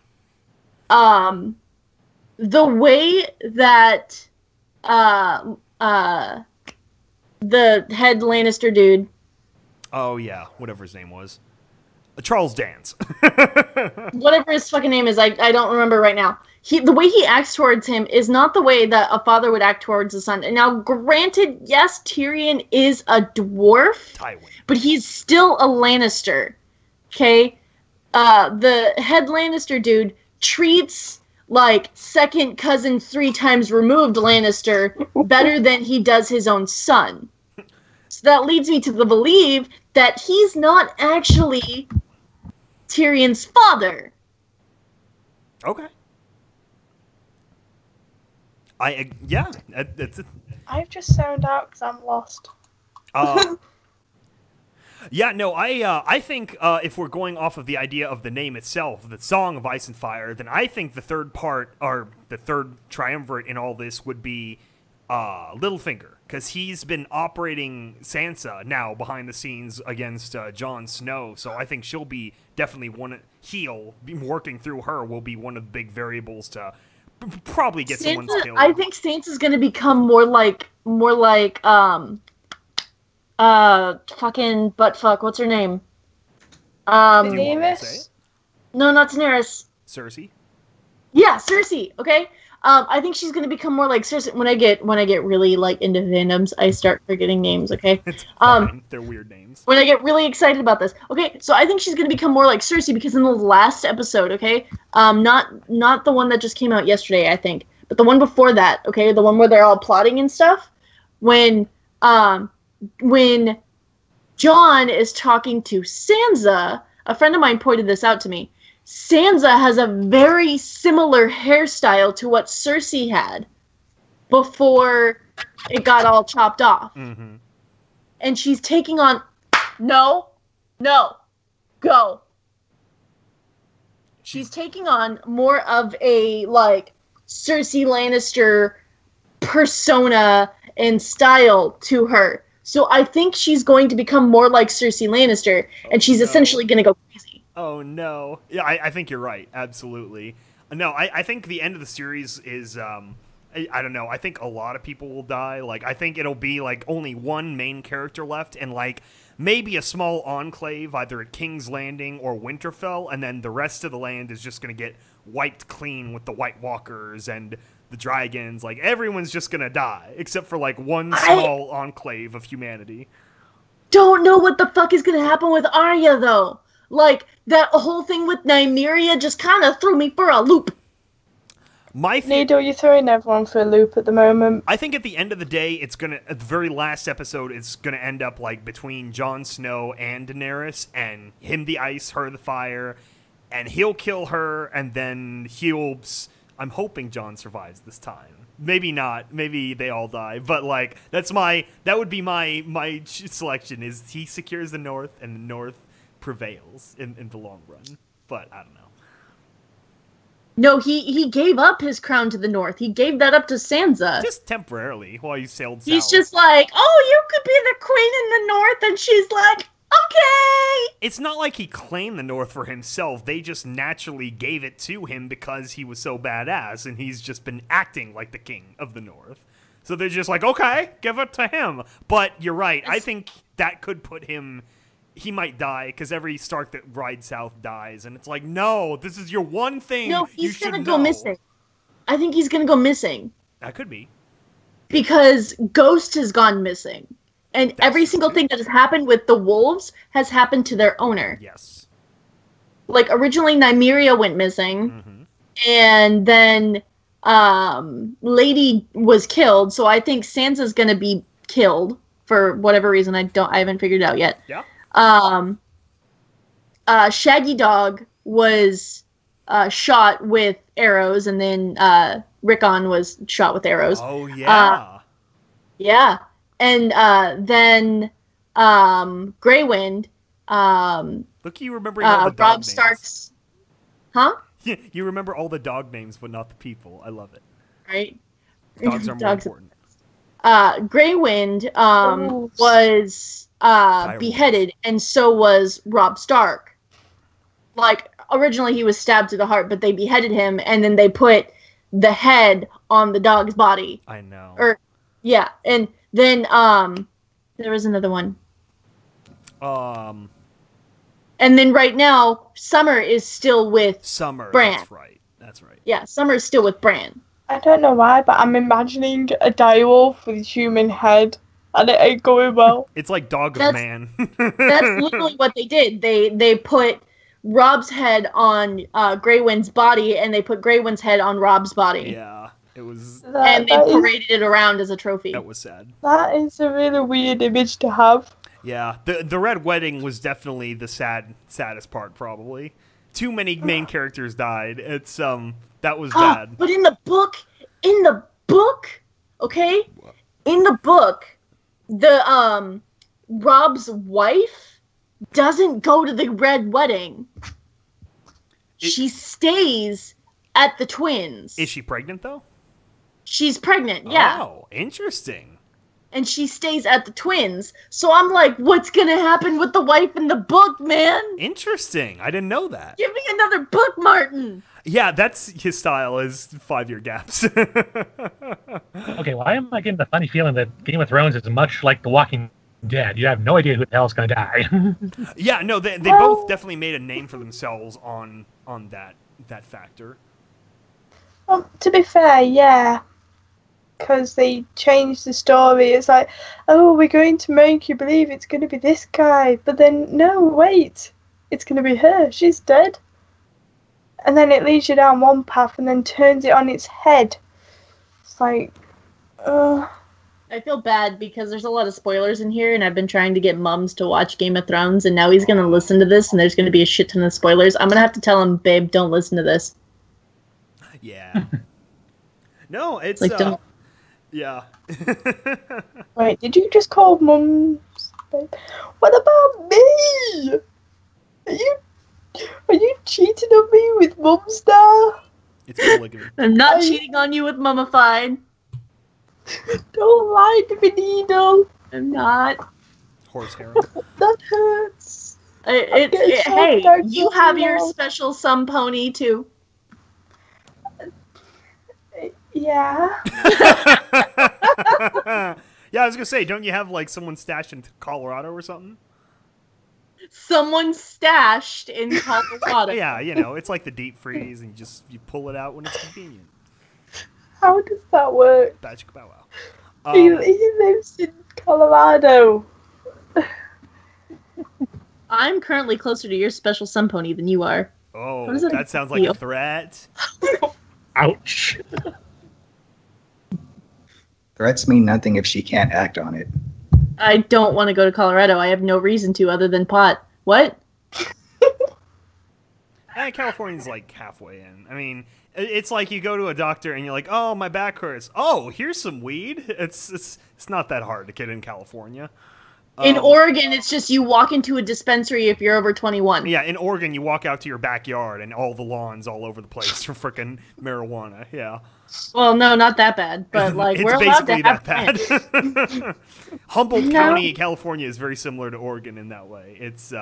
Speaker 5: the way that the head Lannister dude.
Speaker 1: Oh yeah, whatever his name was. Charles Dance.
Speaker 5: Whatever his fucking name is, I don't remember right now. The way he acts towards him is not the way that a father would act towards a son. And now, granted, yes, Tyrion is a dwarf,
Speaker 1: Tywin.
Speaker 5: but he's still a Lannister. Okay? The head Lannister dude treats, like, second cousin 3 times removed Lannister better than he does his own son. So that leads me to believe that he's not actually Tyrion's father.
Speaker 1: Okay. It's
Speaker 4: I've just zoned out because I'm lost.
Speaker 1: Yeah, no, I think if we're going off of the idea of the name itself, the Song of Ice and Fire, then I think the third part, or the third triumvirate in all this would be Littlefinger, because he's been operating Sansa now behind the scenes against Jon Snow, so I think she'll be definitely working through her will be one of the big variables to probably get someone's killed.
Speaker 5: I think Sansa's gonna become more like fucking buttfuck. What's her name?
Speaker 4: Daenerys?
Speaker 5: No, not Daenerys.
Speaker 1: Cersei?
Speaker 5: Yeah, Cersei. Okay. I think she's gonna become more like Cersei. When I get really like into fandoms, I start forgetting names. Okay.
Speaker 1: It's fine. They're weird names.
Speaker 5: When I get really excited about this, okay. So I think she's gonna become more like Cersei because in the last episode, okay, not the one that just came out yesterday, I think, but the one before that, okay, the one where they're all plotting and stuff, when Jon is talking to Sansa, a friend of mine pointed this out to me. Sansa has a very similar hairstyle to what Cersei had before it got all chopped off.
Speaker 1: Mm-hmm.
Speaker 5: And she's taking on... No. Go. She's taking on more of a, like, Cersei Lannister persona and style to her. So I think she's going to become more like Cersei Lannister, and she's essentially going to go crazy.
Speaker 1: Oh, no. Yeah, I think you're right. Absolutely. No, I think the end of the series is, I don't know. I think a lot of people will die. Like, I think it'll be, like, only one main character left, and, like, maybe a small enclave, either at King's Landing or Winterfell, and then the rest of the land is just going to get wiped clean with the White Walkers and the dragons. Like, everyone's just going to die, except for, like, one small enclave of humanity.
Speaker 5: Don't know what the fuck is going to happen with Arya, though. Like, that whole thing with Nymeria just kind of threw me for a loop.
Speaker 4: Needle, you're throwing everyone for a loop at the moment.
Speaker 1: I think at the end of the day, it's gonna, at the very last episode, it's gonna end up like between Jon Snow and Daenerys, and him the ice, her the fire, and he'll kill her, and then I'm hoping Jon survives this time. Maybe not. Maybe they all die. But like, that would be my selection. Is he secures the North, and the North prevails in the long run. But I don't know.
Speaker 5: No, he gave up his crown to the North. He gave that up to Sansa.
Speaker 1: Just temporarily, while you sailed south.
Speaker 5: He's just like, oh, you could be the queen in the North, and she's like, okay.
Speaker 1: It's not like he claimed the North for himself. They just naturally gave it to him because he was so badass, and he's just been acting like the king of the North. So they're just like, okay, give it to him. But you're right. I think that could put him... He might die, because every Stark that rides south dies. And it's like, no, this is your one thing you should know.
Speaker 5: No, he's going to go missing. I think he's going to go missing.
Speaker 1: That could be.
Speaker 5: Because Ghost has gone missing. And every single thing that has happened with the wolves has happened to their owner.
Speaker 1: Yes.
Speaker 5: Like, originally Nymeria went missing.
Speaker 1: Mm-hmm.
Speaker 5: And then Lady was killed, so I think Sansa's gonna be killed for whatever reason. I haven't figured it out yet.
Speaker 1: Yeah.
Speaker 5: Shaggy Dog was shot with arrows, and then Rickon was shot with arrows.
Speaker 1: Oh yeah.
Speaker 5: Yeah, and then Grey Wind.
Speaker 1: Look, you remembering all the dog
Speaker 5: Robb
Speaker 1: names.
Speaker 5: Stark's. Huh?
Speaker 1: You remember all the dog names, but not the people. I love it.
Speaker 5: Right.
Speaker 1: Dogs are more important.
Speaker 5: Grey Wind was beheaded, and so was Robb Stark. Like, originally he was stabbed to the heart, but they beheaded him, and then they put the head on the dog's body.
Speaker 1: I know.
Speaker 5: Yeah, and then there was another one. And then right now, Summer is still with Bran.
Speaker 1: That's right.
Speaker 5: Yeah, Summer is still with Bran.
Speaker 4: I don't know why, but I'm imagining a direwolf with a human head, and it ain't going well.
Speaker 1: It's like Dog of Man.
Speaker 5: That's literally what they did. They put Robb's head on Grey Wind's body, and they put Grey Wind's head on Robb's body.
Speaker 1: Yeah, it was...
Speaker 5: And they paraded it around as a trophy.
Speaker 1: That was sad.
Speaker 4: That is a really weird image to have.
Speaker 1: Yeah, the Red Wedding was definitely the saddest part, probably. Too many main characters died. It's that was bad.
Speaker 5: But in the book, okay, in the book, the Robb's wife doesn't go to the Red Wedding. She stays at the twins.
Speaker 1: Is she pregnant though?
Speaker 5: She's pregnant. Yeah.
Speaker 1: Oh, interesting.
Speaker 5: And she stays at the twins. So I'm like, what's going to happen with the wife in the book, man?
Speaker 1: Interesting. I didn't know that.
Speaker 5: Give me another book, Martin.
Speaker 1: Yeah, that's his style, is 5-year gaps.
Speaker 2: Okay, why am I getting the funny feeling that Game of Thrones is much like The Walking Dead? You have no idea who the hell's going to die.
Speaker 1: Yeah, no, they both definitely made a name for themselves on that factor.
Speaker 4: To be fair, yeah. Because they changed the story. It's like, oh, we're going to make you believe it's going to be this guy. But then, no, wait. It's going to be her. She's dead. And then it leads you down one path and then turns it on its head. It's like,
Speaker 5: I feel bad because there's a lot of spoilers in here, and I've been trying to get Mums to watch Game of Thrones, and now he's going to listen to this, and there's going to be a shit ton of spoilers. I'm going to have to tell him, babe, don't listen to this.
Speaker 1: Yeah. No, it's...
Speaker 5: Like, don't...
Speaker 1: Yeah.
Speaker 4: Wait, did you just call Mums? What about me? Are you cheating on me with Mumstar?
Speaker 1: It's polygamy.
Speaker 5: I'm not cheating on you with Mummified.
Speaker 4: Don't lie to me, Needle.
Speaker 5: I'm not.
Speaker 1: Horsehair.
Speaker 4: That hurts.
Speaker 5: Hey, you have your special some pony too.
Speaker 4: Yeah.
Speaker 1: Yeah, I was gonna say, don't you have like someone stashed in Colorado or something?
Speaker 5: Someone stashed in Colorado.
Speaker 1: Yeah, you know, it's like the deep freeze, and you pull it out when it's convenient.
Speaker 4: How does that work?
Speaker 1: Magic bow wow.
Speaker 4: He lives in Colorado.
Speaker 5: I'm currently closer to your special sun pony than you are.
Speaker 1: Oh, that sounds like a threat.
Speaker 2: Ouch.
Speaker 3: Threats mean nothing if she can't act on it.
Speaker 5: I don't want to go to Colorado. I have no reason to other than pot. What?
Speaker 1: California's like halfway in. I mean, it's like you go to a doctor and you're like, oh, my back hurts. Oh, here's some weed. It's not that hard to get in California.
Speaker 5: In Oregon, it's just you walk into a dispensary if you're over 21.
Speaker 1: Yeah, in Oregon, you walk out to your backyard and all the lawns all over the place are freaking marijuana. Yeah.
Speaker 5: Well, no, not that bad, but like we're allowed to have
Speaker 1: bad. Humboldt County, California, is very similar to Oregon in that way. It's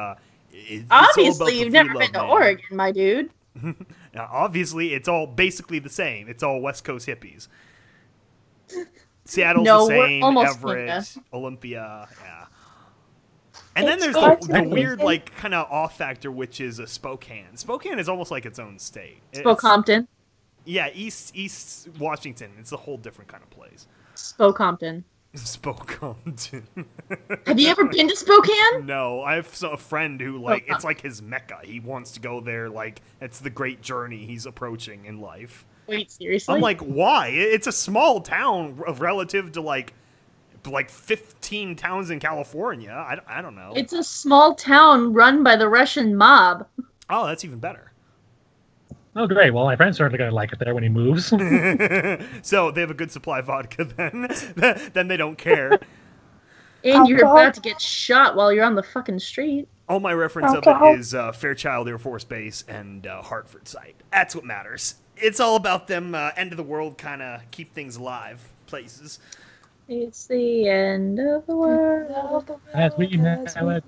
Speaker 5: obviously you've never been to Oregon, my dude.
Speaker 1: Now, obviously, it's all basically the same. It's all West Coast hippies. Seattle's the same. Everett, Olympia, yeah. And then there's the weird, like, kind of off factor, which is a Spokane. Spokane is almost like its own state.
Speaker 5: Spokampton.
Speaker 1: Yeah, East Washington. It's a whole different kind of place.
Speaker 5: Spokampton.
Speaker 1: Spokampton.
Speaker 5: Have you ever been to Spokane?
Speaker 1: No, I have a friend who, like, it's like his mecca. He wants to go there, like, it's the great journey he's approaching in life.
Speaker 5: Wait, seriously?
Speaker 1: I'm like, why? It's a small town relative to like 15 towns in California. I don't know.
Speaker 5: It's a small town run by the Russian mob.
Speaker 1: Oh, that's even better.
Speaker 2: Oh, great. Well, my friend's certainly going to like it there when he moves.
Speaker 1: So they have a good supply of vodka then. Then they don't care.
Speaker 5: And you're about to get shot while you're on the fucking street.
Speaker 1: All my reference of it is Fairchild Air Force Base and Hartford site. That's what matters. It's all about them end of the world kind of keep things alive places.
Speaker 5: It's the end of the world.
Speaker 2: As we know it.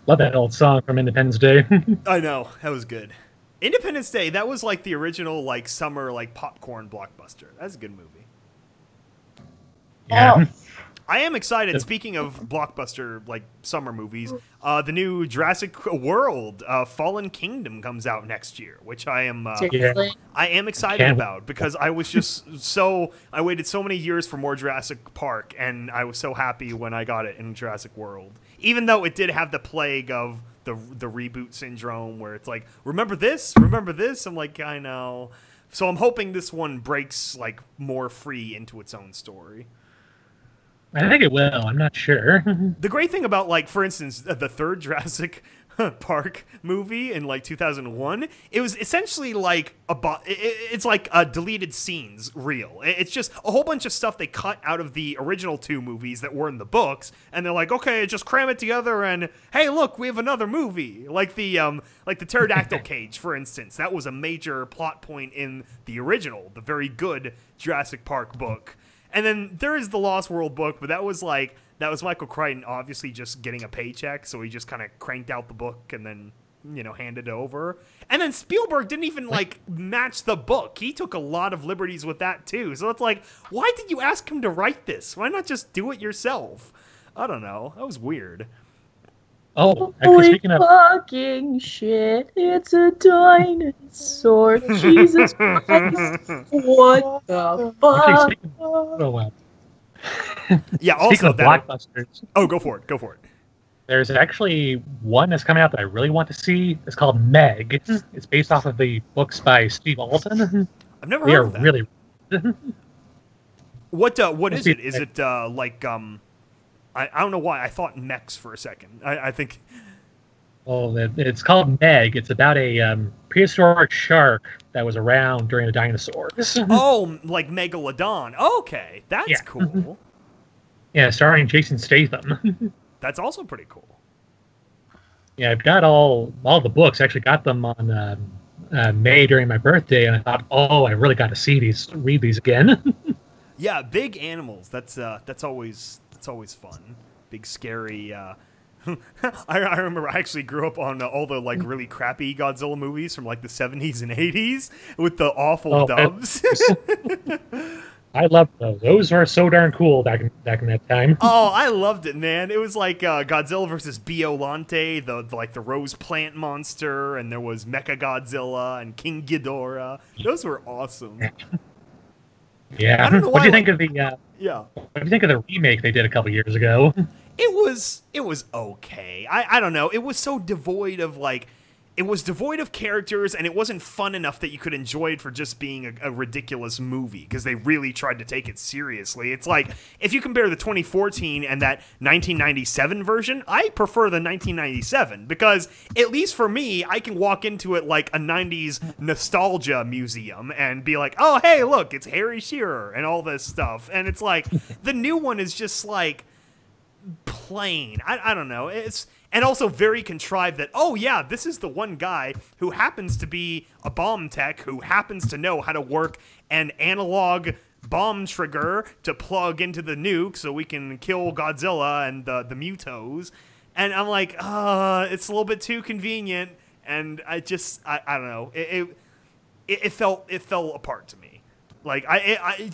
Speaker 2: Love that old song from Independence Day.
Speaker 1: I know. That was good. Independence Day, that was like the original like summer like popcorn blockbuster. That's a good movie.
Speaker 2: Yeah.
Speaker 1: I am excited. Speaking of blockbuster like summer movies, the new Jurassic World Fallen Kingdom comes out next year, which I am excited about because I was just I waited so many years for more Jurassic Park, and I was so happy when I got it in Jurassic World. Even though it did have the plague of the reboot syndrome, where it's like, remember this? I'm like, I know. So I'm hoping this one breaks like more free into its own story.
Speaker 2: I think it will. I'm not sure.
Speaker 1: The great thing about, like, for instance, the third Jurassic Park movie in, like, 2001, it was essentially like it's like deleted scenes reel. It's just a whole bunch of stuff they cut out of the original two movies that were in the books, and they're like, okay, just cram it together, and hey, look, we have another movie. Like the pterodactyl cage, for instance. That was a major plot point in the original, the very good Jurassic Park book. And then there is the Lost World book, but that was Michael Crichton obviously just getting a paycheck, so he just kind of cranked out the book and then, handed it over. And then Spielberg didn't even, like, match the book. He took a lot of liberties with that, too. So it's like, why did you ask him to write this? Why not just do it yourself? I don't know. That was weird.
Speaker 2: Oh, actually, speaking of...
Speaker 5: fucking shit, it's a dinosaur. Jesus Christ. What the fuck?
Speaker 1: Yeah, also
Speaker 2: speaking of blockbusters.
Speaker 1: Oh, go for it.
Speaker 2: There's actually one that's coming out that I really want to see. It's called Meg. It's based off of the books by Steve Alton.
Speaker 1: I've never heard of that.
Speaker 2: Really...
Speaker 1: What is it? Is it like I don't know why. I thought mechs for a second. I think...
Speaker 2: Well, it's called Meg. It's about a prehistoric shark that was around during the dinosaurs.
Speaker 1: Oh, like Megalodon. Okay, that's cool.
Speaker 2: Yeah, starring Jason Statham.
Speaker 1: That's also pretty cool.
Speaker 2: Yeah, I've got all the books. I actually got them on May during my birthday, and I thought, I really got to read these again.
Speaker 1: Yeah, big animals. That's always fun. Big scary. I remember I actually grew up on all the like really crappy Godzilla movies from like the 70s and 80s with the awful dubs.
Speaker 2: I loved those. Those were so darn cool back in that time.
Speaker 1: Oh, I loved it, man. It was like Godzilla versus Biollante, the rose plant monster, and there was Mechagodzilla and King Ghidorah. Those were awesome.
Speaker 2: Yeah.
Speaker 1: I don't know why,
Speaker 2: what do you think of the
Speaker 1: What
Speaker 2: do you think of the remake they did a couple years ago?
Speaker 1: It was okay. I don't know. It was so devoid of characters, and it wasn't fun enough that you could enjoy it for just being a ridiculous movie, because they really tried to take it seriously. It's like, if you compare the 2014 and that 1997 version, I prefer the 1997, because at least for me, I can walk into it like a 90s nostalgia museum and be like, oh, hey, look, it's Harry Shearer and all this stuff. And it's like, the new one is just like plain. I don't know. And also very contrived that, oh yeah, this is the one guy who happens to be a bomb tech, who happens to know how to work an analog bomb trigger to plug into the nuke so we can kill Godzilla and the Mutos. And I'm like, it's a little bit too convenient, and I don't know. It fell apart to me. Like,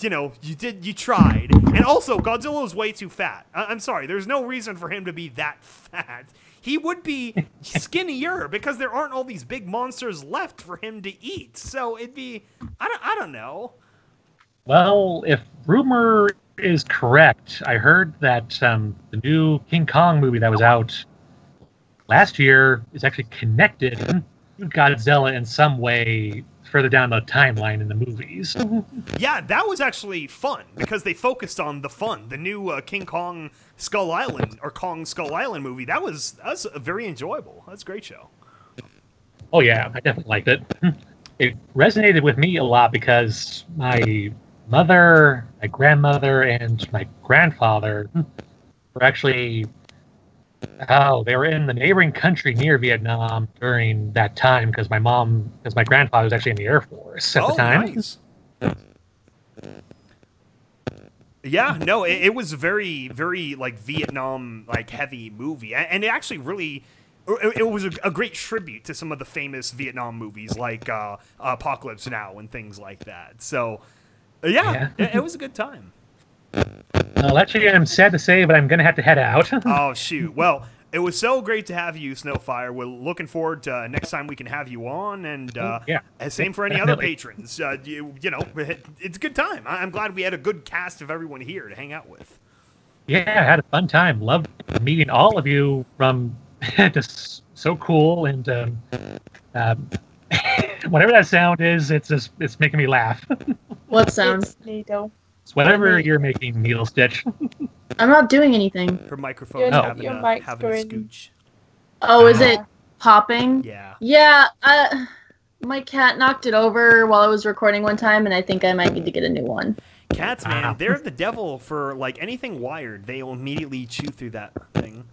Speaker 1: you tried. And also, Godzilla is way too fat. I'm sorry, there's no reason for him to be that fat. He would be skinnier because there aren't all these big monsters left for him to eat. So it'd be, I don't know.
Speaker 2: Well, if rumor is correct, I heard that the new King Kong movie that was out last year is actually connected to Godzilla in some way further down the timeline in the movies.
Speaker 1: Yeah, that was actually fun because they focused on the fun. The new King Kong Skull Island or Kong Skull Island movie that was very enjoyable. That's a great show.
Speaker 2: Oh yeah, I definitely liked it. It resonated with me a lot because my mother, my grandmother, and my grandfather were actually they were in the neighboring country near Vietnam during that time because my grandfather was actually in the Air Force at the time.
Speaker 1: Nice. Yeah, no, it was a very, very like Vietnam like heavy movie, and it actually really, it was a great tribute to some of the famous Vietnam movies like Apocalypse Now and things like that. So, yeah. It was a good time.
Speaker 2: Well, actually, I'm sad to say, but I'm going to have to head out.
Speaker 1: Oh, shoot. Well, it was so great to have you, Snowfire. We're looking forward to next time we can have you on, and same for any other patrons. You know, it's a good time. I'm glad we had a good cast of everyone here to hang out with.
Speaker 2: Yeah, I had a fun time. Loved meeting all of you. From just so cool, and whatever that sound is, it's making me laugh.
Speaker 5: What sound?
Speaker 4: It's needle.
Speaker 2: It's whatever you're making, Needle Stitch.
Speaker 5: I'm not doing anything.
Speaker 1: Her microphone's having a scooch.
Speaker 5: Oh, is it popping?
Speaker 1: Yeah.
Speaker 5: Yeah, my cat knocked it over while I was recording one time, and I think I might need to get a new one.
Speaker 1: Cats, man, they're the devil for, like, anything wired. They will immediately chew through that thing.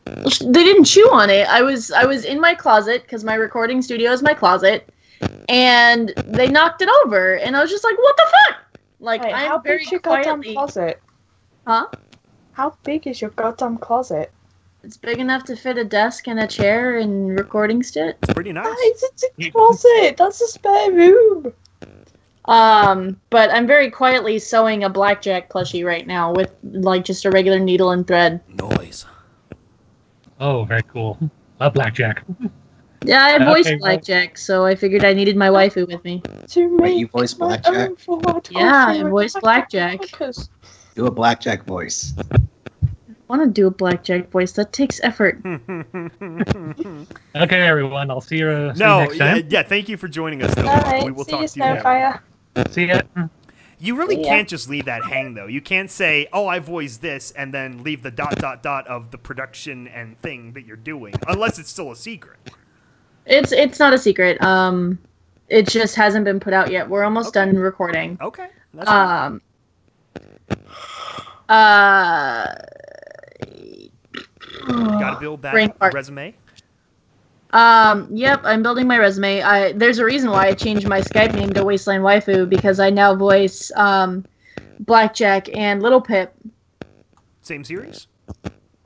Speaker 5: They didn't chew on it. I was in my closet, because my recording studio is my closet, and they knocked it over, and I was just like, what the fuck? Like,
Speaker 4: Wait,
Speaker 5: I'm
Speaker 4: how
Speaker 5: very
Speaker 4: big's your
Speaker 5: quietly...
Speaker 4: goddamn closet?
Speaker 5: Huh?
Speaker 4: How big is your goddamn closet?
Speaker 5: It's big enough to fit a desk and a chair and recording stick.
Speaker 1: It's pretty nice.
Speaker 4: It's a closet. That's a spare room.
Speaker 5: But I'm very quietly sewing a blackjack plushie right now with, like, just a regular needle and thread.
Speaker 1: Noise.
Speaker 2: Oh, very cool. Love blackjack.
Speaker 5: Yeah, I voiced blackjack, so I figured I needed my waifu with me.
Speaker 3: Wait, you voice blackjack?
Speaker 5: Yeah, I voiced blackjack.
Speaker 3: Do a blackjack voice.
Speaker 5: I want to do a blackjack voice. That takes effort.
Speaker 2: Okay, everyone. I'll see you next time.
Speaker 1: Yeah, thank you for joining us.
Speaker 4: Alright,
Speaker 1: We will
Speaker 4: see
Speaker 1: talk
Speaker 4: you,
Speaker 1: to you later.
Speaker 4: Snowfire.
Speaker 2: See ya.
Speaker 1: You really can't just leave that hang, though. You can't say, oh, I voiced this, and then leave the ... of the production and thing that you're doing, unless it's still a secret.
Speaker 5: It's not a secret. It just hasn't been put out yet. We're almost done recording.
Speaker 1: Okay. That's gotta build that resume.
Speaker 5: Yep, I'm building my resume. There's a reason why I changed my Skype name to Wasteland Waifu, because I now voice Blackjack and Little Pip.
Speaker 1: Same series?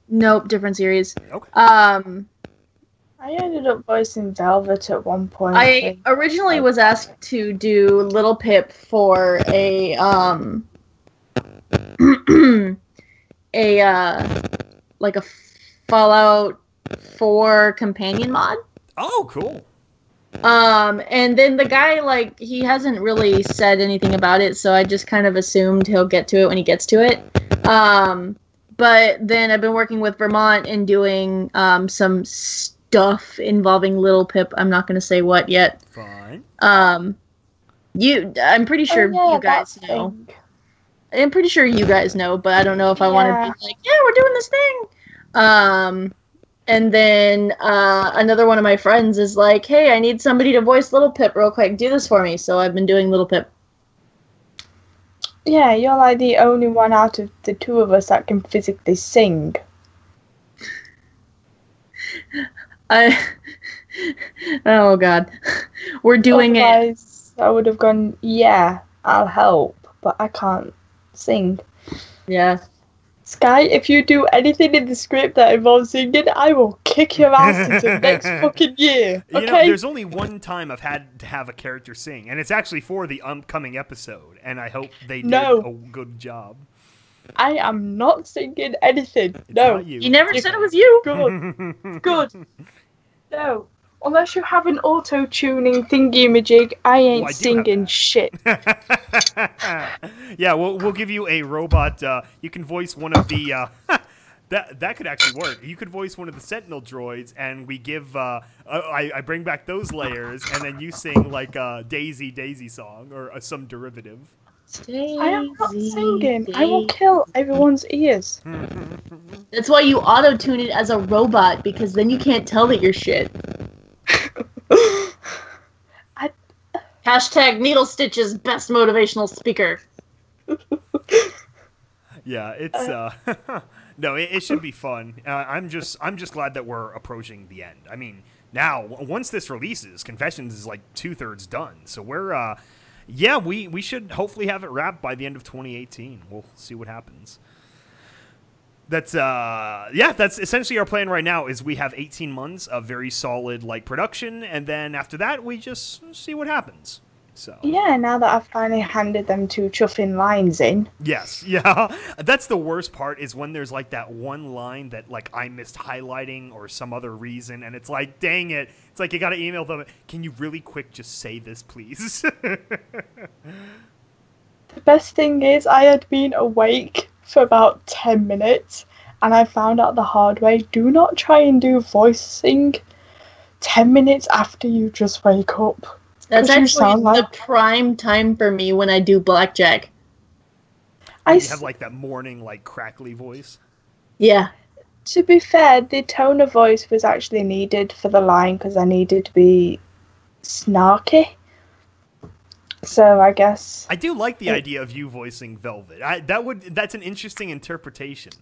Speaker 5: Nope, different series.
Speaker 1: Okay.
Speaker 4: I ended up voicing Velvet at one point.
Speaker 5: I originally was asked to do Little Pip for a like a Fallout 4 companion mod.
Speaker 1: Oh, cool.
Speaker 5: And then the guy, like, he hasn't really said anything about it, so I just kind of assumed he'll get to it when he gets to it. But then I've been working with Vermont and doing some stuff involving Little Pip. I'm not going to say what yet.
Speaker 1: Fine.
Speaker 5: I'm pretty sure you guys know. I'm pretty sure you guys know, but I don't know if I want to be like, yeah, we're doing this thing. And then another one of my friends is like, hey, I need somebody to voice Little Pip real quick. Do this for me. So I've been doing Little Pip.
Speaker 4: Yeah, you're like the only one out of the two of us that can physically sing.
Speaker 5: Oh, God. We're doing it.
Speaker 4: I would have gone, yeah, I'll help, but I can't sing.
Speaker 5: Yeah.
Speaker 4: Sky, if you do anything in the script that involves singing, I will kick your ass until next fucking year. Okay?
Speaker 1: You know, there's only one time I've had to have a character sing, and it's actually for the upcoming episode, and I hope they did a good job.
Speaker 4: I am not singing anything.
Speaker 1: It's not you.
Speaker 5: You never said it was you.
Speaker 4: Good. Good. No. Unless you have an auto-tuning thingy-majig, I ain't singing shit.
Speaker 1: Yeah, we'll give you a robot. You can voice one of the That could actually work. You could voice one of the Sentinel droids, and we give. I bring back those layers, and then you sing like a Daisy Daisy song or some derivative.
Speaker 5: Daisy,
Speaker 4: I am not singing. I will kill everyone's ears.
Speaker 5: That's why you auto-tune it as a robot, because then you can't tell that you're shit. Hashtag Needle Stitch's best motivational speaker.
Speaker 1: Yeah, it's no, it should be fun. I'm just glad that we're approaching the end. I mean, now once this releases, Confessions is like 2/3 done. So we're yeah, we should hopefully have it wrapped by the end of 2018. We'll see what happens. That's that's essentially our plan right now. Is we have 18 months of very solid like production, and then after that we just see what happens. So
Speaker 4: yeah, now that I've finally handed them 2 chuffing lines in.
Speaker 1: Yes, yeah, that's the worst part is when there's like that one line that like I missed highlighting or some other reason, and it's like, dang it, it's like you gotta email them. Can you really quick just say this, please?
Speaker 4: The best thing is I had been awake for about 10 minutes, and I found out the hard way. Do not try and do voicing 10 minutes after you just wake up.
Speaker 5: That's actually the prime time for me when I do blackjack.
Speaker 1: You have like that morning like crackly voice.
Speaker 5: Yeah.
Speaker 4: To be fair, the tone of voice was actually needed for the line because I needed to be snarky. So I guess
Speaker 1: I do like the idea of you voicing Velvet. That's an interesting interpretation.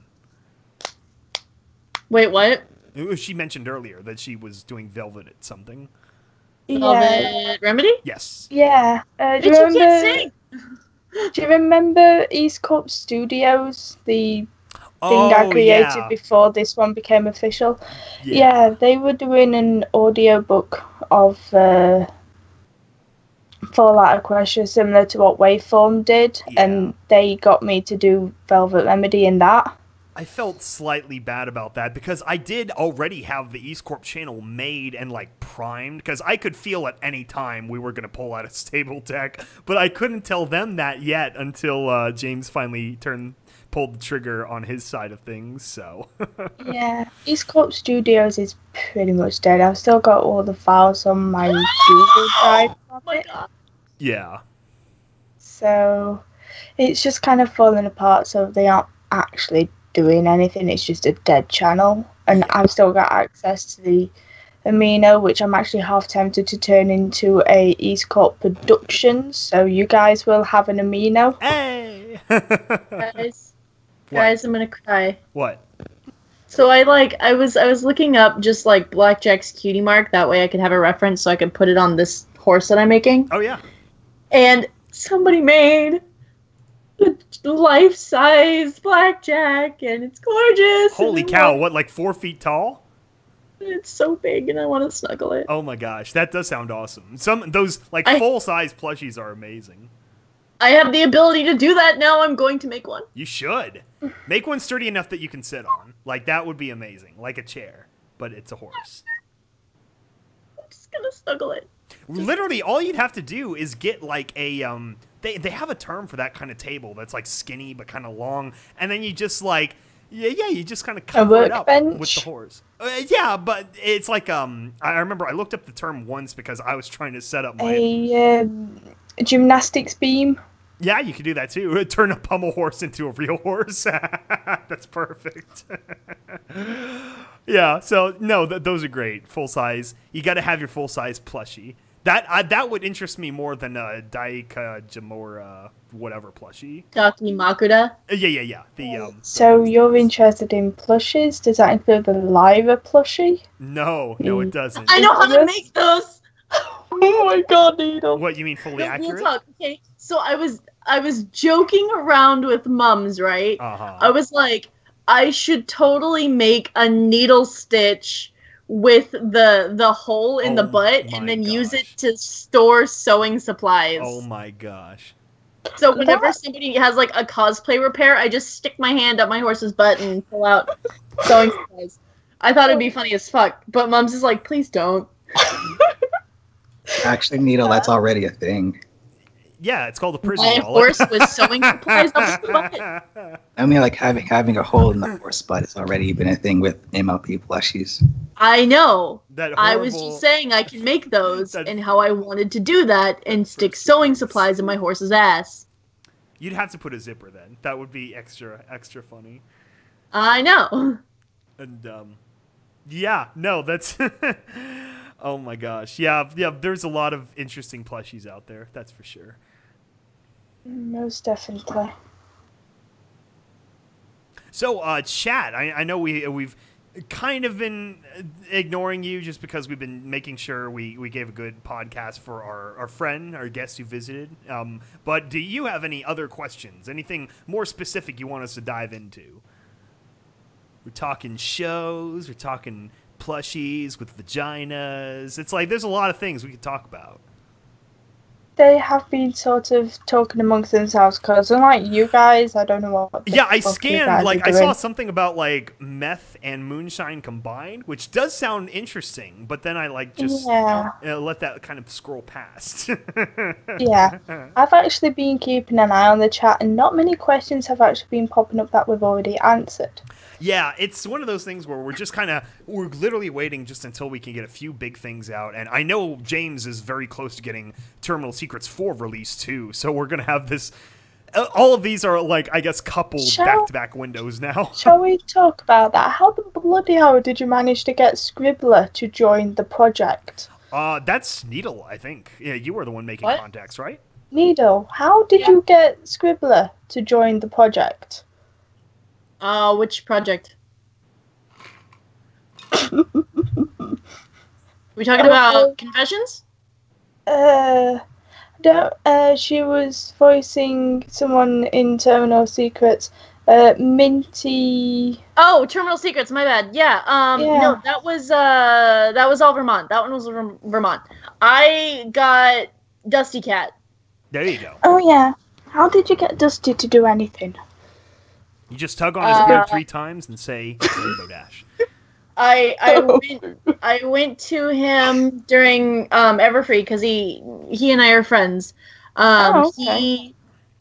Speaker 5: Wait, what?
Speaker 1: She mentioned earlier that she was doing Velvet at something.
Speaker 5: Velvet Remedy?
Speaker 1: Yes.
Speaker 4: Yeah. Do you remember EAST Corp Studios? The thing I created before this one became official. Yeah, they were doing an audiobook of Fallout Equestria similar to what Waveform did, and they got me to do Velvet Remedy in that.
Speaker 1: I felt slightly bad about that because I did already have the EAST Corp channel made and like primed because I could feel at any time we were going to pull out a stable tech, but I couldn't tell them that yet until James finally pulled the trigger on his side of things. So
Speaker 4: yeah, EAST Corp Studios is pretty much dead. I've still got all the files on my Google Drive.
Speaker 5: Oh my god.
Speaker 1: Yeah.
Speaker 4: So it's just kind of falling apart. So they aren't actually doing anything. It's just a dead channel, and I've still got access to the Amino, which I'm actually half tempted to turn into a EAST Corp Productions. So you guys will have an Amino.
Speaker 1: Hey,
Speaker 5: guys, I'm gonna cry.
Speaker 1: What?
Speaker 5: So I was looking up just like Blackjack's cutie mark. That way I could have a reference, so I could put it on this horse that I'm making.
Speaker 1: Oh yeah.
Speaker 5: And somebody made life-size blackjack, and it's gorgeous.
Speaker 1: Holy cow! What, like 4 feet tall?
Speaker 5: It's so big, and I want to snuggle it.
Speaker 1: Oh my gosh, that does sound awesome. Those like full-size plushies are amazing.
Speaker 5: I have the ability to do that now. I'm going to make one.
Speaker 1: You should make one sturdy enough that you can sit on. Like that would be amazing, like a chair, but it's a horse.
Speaker 5: I'm just gonna snuggle it.
Speaker 1: Literally, all you'd have to do is get like a They have a term for that kind of table that's like skinny but kind of long, and then you just like you just kind of cover it up with the horse. Yeah, but it's like I remember I looked up the term once because I was trying to set up my
Speaker 4: gymnastics beam.
Speaker 1: Yeah, you could do that too. Turn a pommel horse into a real horse. That's perfect. Yeah, so no, those are great. Full size. You got to have your full size plushie. That would interest me more than Daika Jamora whatever plushie.
Speaker 5: Daki Makuda?
Speaker 1: Yeah. The
Speaker 4: So you're interested in plushies? Does that include the Lyra plushie?
Speaker 1: No, it doesn't.
Speaker 5: I know how to make those.
Speaker 4: Oh my god, Needle.
Speaker 1: What, you mean fully accurate?
Speaker 5: We'll talk, okay? So I was joking around with mums, right?
Speaker 1: Uh-huh.
Speaker 5: I was like, I should totally make a needle stitch with the hole in the butt and then use it to store sewing supplies.
Speaker 1: Oh my gosh.
Speaker 5: So whenever somebody has like a cosplay repair, I just stick my hand up my horse's butt and pull out sewing supplies. I thought it'd be funny as fuck, but Mums is like, please don't.
Speaker 3: Actually, Needle, that's already a thing.
Speaker 1: Yeah, it's called a prison
Speaker 5: My
Speaker 1: wallet.
Speaker 5: horse with sewing supplies up the butt.
Speaker 3: I mean, like having a hole in the horse butt has already been a thing with MLP plushies.
Speaker 5: I know.
Speaker 1: That
Speaker 5: I was
Speaker 1: horrible-
Speaker 5: just saying I can make those,
Speaker 1: That-
Speaker 5: and how I wanted to do that and stick sewing supplies in my horse's ass.
Speaker 1: You'd have to put a zipper then. That would be extra funny.
Speaker 5: I know.
Speaker 1: And yeah, no, that's oh my gosh. Yeah, there's a lot of interesting plushies out there, that's for sure.
Speaker 4: Most definitely.
Speaker 1: So, chat, I know we've kind of been ignoring you just because we've been making sure we gave a good podcast for our friend, our guest who visited. But do you have any other questions? Anything more specific you want us to dive into? We're talking shows, we're talking plushies with vaginas. It's like there's a lot of things we could talk about.
Speaker 4: They have been sort of talking amongst themselves because, unlike you guys, I don't know what.
Speaker 1: Yeah, I
Speaker 4: fuck you
Speaker 1: scanned,
Speaker 4: guys
Speaker 1: like,
Speaker 4: are
Speaker 1: I saw
Speaker 4: doing.
Speaker 1: something about, like, meth and moonshine combined, which does sound interesting, but then I, like, just let that kind of scroll past.
Speaker 4: Yeah. I've actually been keeping an eye on the chat, and not many questions have actually been popping up that we've already answered.
Speaker 1: Yeah, it's one of those things where we're literally waiting just until we can get a few big things out, and I know James is very close to getting Terminal Secrets 4 released too, so we're gonna have this. All of these are, like, I guess, coupled back-to-back windows now.
Speaker 4: Shall we talk about that? How the bloody hell did you manage to get Scribbler to join the project?
Speaker 1: That's Needle, I think. Yeah, you were the one making contacts, right?
Speaker 4: Needle, how did you get Scribbler to join the project?
Speaker 5: Which project? We talking about Confessions?
Speaker 4: She was voicing someone in Terminal Secrets. Minty.
Speaker 5: Oh, Terminal Secrets. My bad. Yeah. No, that was all Vermont. That one was Vermont. I got Dusty Cat.
Speaker 1: There you go.
Speaker 4: Oh yeah. How did you get Dusty to do anything?
Speaker 1: You just tug on his beard 3 times and say Rainbow Dash.
Speaker 5: I went to him during Everfree because he and I are friends. He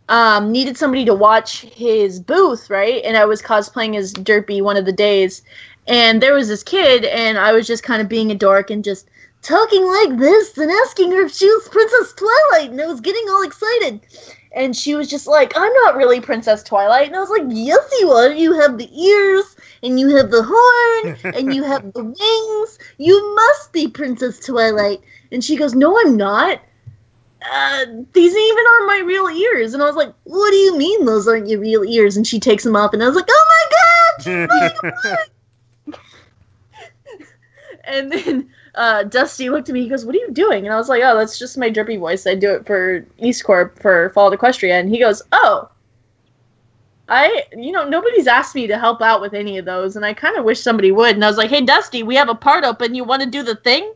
Speaker 5: needed somebody to watch his booth, right? And I was cosplaying as Derpy one of the days, and there was this kid, and I was just kind of being a dork and just talking like this and asking her if she was Princess Twilight, and I was getting all excited. And she was just like, I'm not really Princess Twilight. And I was like, yes, you are. You have the ears, and you have the horn, and you have the wings. You must be Princess Twilight. And she goes, no, I'm not. These even aren't my real ears. And I was like, what do you mean those aren't your real ears? And she takes them off, and I was like, oh my god, she's playing a part. And then Dusty looked at me, he goes, what are you doing? And I was like, oh, that's just my drippy voice. I do it for EAST Corp for Fall of Equestria. And he goes, oh, nobody's asked me to help out with any of those, and I kind of wish somebody would. And I was like, hey, Dusty, we have a part open. You want to do the thing?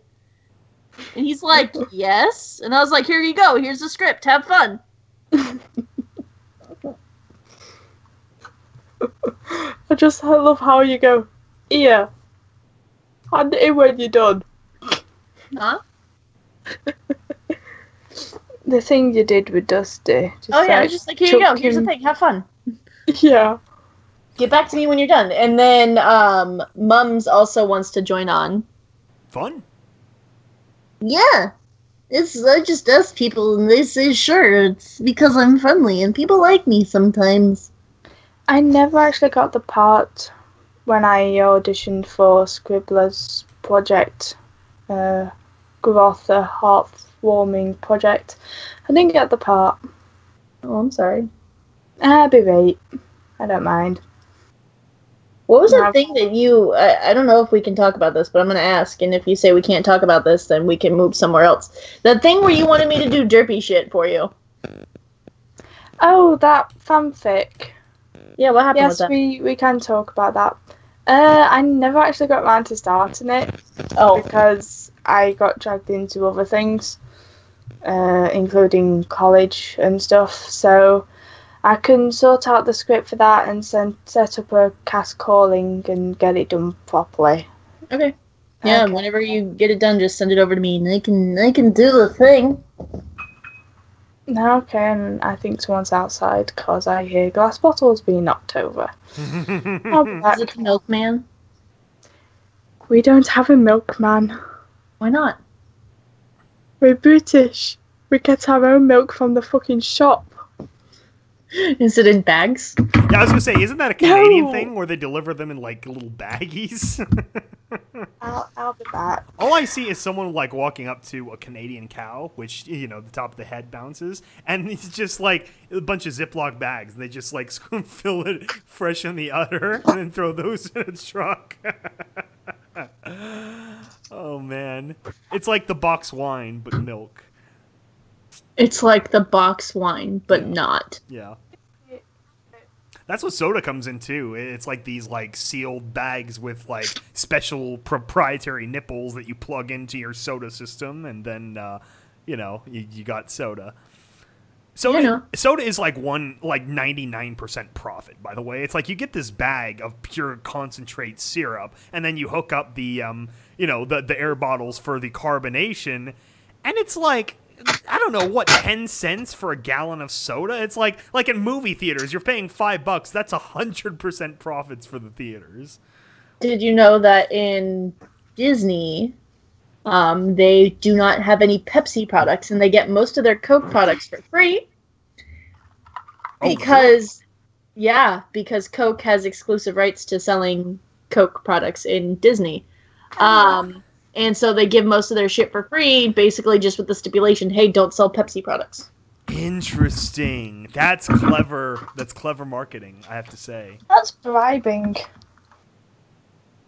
Speaker 5: And he's like, yes. And I was like, here you go. Here's the script. Have fun.
Speaker 4: I love how you go, yeah. Hand it in when you're done.
Speaker 5: Huh?
Speaker 4: The thing you did with Dusty.
Speaker 5: I was just like, here you go. Here's the thing. Have fun.
Speaker 4: Yeah.
Speaker 5: Get back to me when you're done. And then Mums also wants to join on.
Speaker 1: Fun.
Speaker 5: Yeah. I just ask people, and they say, sure, it's because I'm friendly, and people like me sometimes.
Speaker 4: I never actually got the part when I auditioned for Scribbler's project, Groth, the heartwarming project. I didn't get the part.
Speaker 5: Oh, I'm sorry.
Speaker 4: I'll be right. I don't mind.
Speaker 5: What was the thing that you... I don't know if we can talk about this, but I'm going to ask, and if you say we can't talk about this, then we can move somewhere else. The thing where you wanted me to do derpy shit for you.
Speaker 4: Oh, that fanfic.
Speaker 5: Yeah, what happened with that?
Speaker 4: Yes, we can talk about that. I never actually got around to starting it.
Speaker 5: Oh.
Speaker 4: Because I got dragged into other things, including college and stuff, so I can sort out the script for that and set up a cast calling and get it done properly.
Speaker 5: Okay. Yeah, okay. Whenever you get it done, just send it over to me, and I can do the thing.
Speaker 4: No, okay, and I think someone's outside because I hear glass bottles being knocked over.
Speaker 5: Is it the milkman?
Speaker 4: We don't have a milkman.
Speaker 5: Why not?
Speaker 4: We're British. We get our own milk from the fucking shop.
Speaker 5: Is it in bags?
Speaker 1: Yeah, I was gonna say, isn't that a Canadian thing where they deliver them in like little baggies?
Speaker 4: I'll be back.
Speaker 1: All I see is someone like walking up to a Canadian cow, which, you know, the top of the head bounces, and it's just like a bunch of Ziploc bags, and they just like fill it fresh in the udder and then throw those in a truck. Oh man, it's like the box wine but milk.
Speaker 5: It's like the box wine, but not.
Speaker 1: Yeah. That's what soda comes in too. It's like these like sealed bags with like special proprietary nipples that you plug into your soda system, and then you know, you got soda. Soda is like 99% profit, by the way. It's like you get this bag of pure concentrate syrup, and then you hook up the you know, the air bottles for the carbonation, and it's like, I don't know, what, 10 cents for a gallon of soda? It's like in movie theaters, you're paying $5. That's 100% profits for the theaters.
Speaker 5: Did you know that in Disney, they do not have any Pepsi products, and they get most of their Coke products for free? Because, because Coke has exclusive rights to selling Coke products in Disney. And so they give most of their shit for free, basically just with the stipulation, hey, don't sell Pepsi products.
Speaker 1: Interesting. That's clever. That's clever marketing, I have to say.
Speaker 4: That's bribing.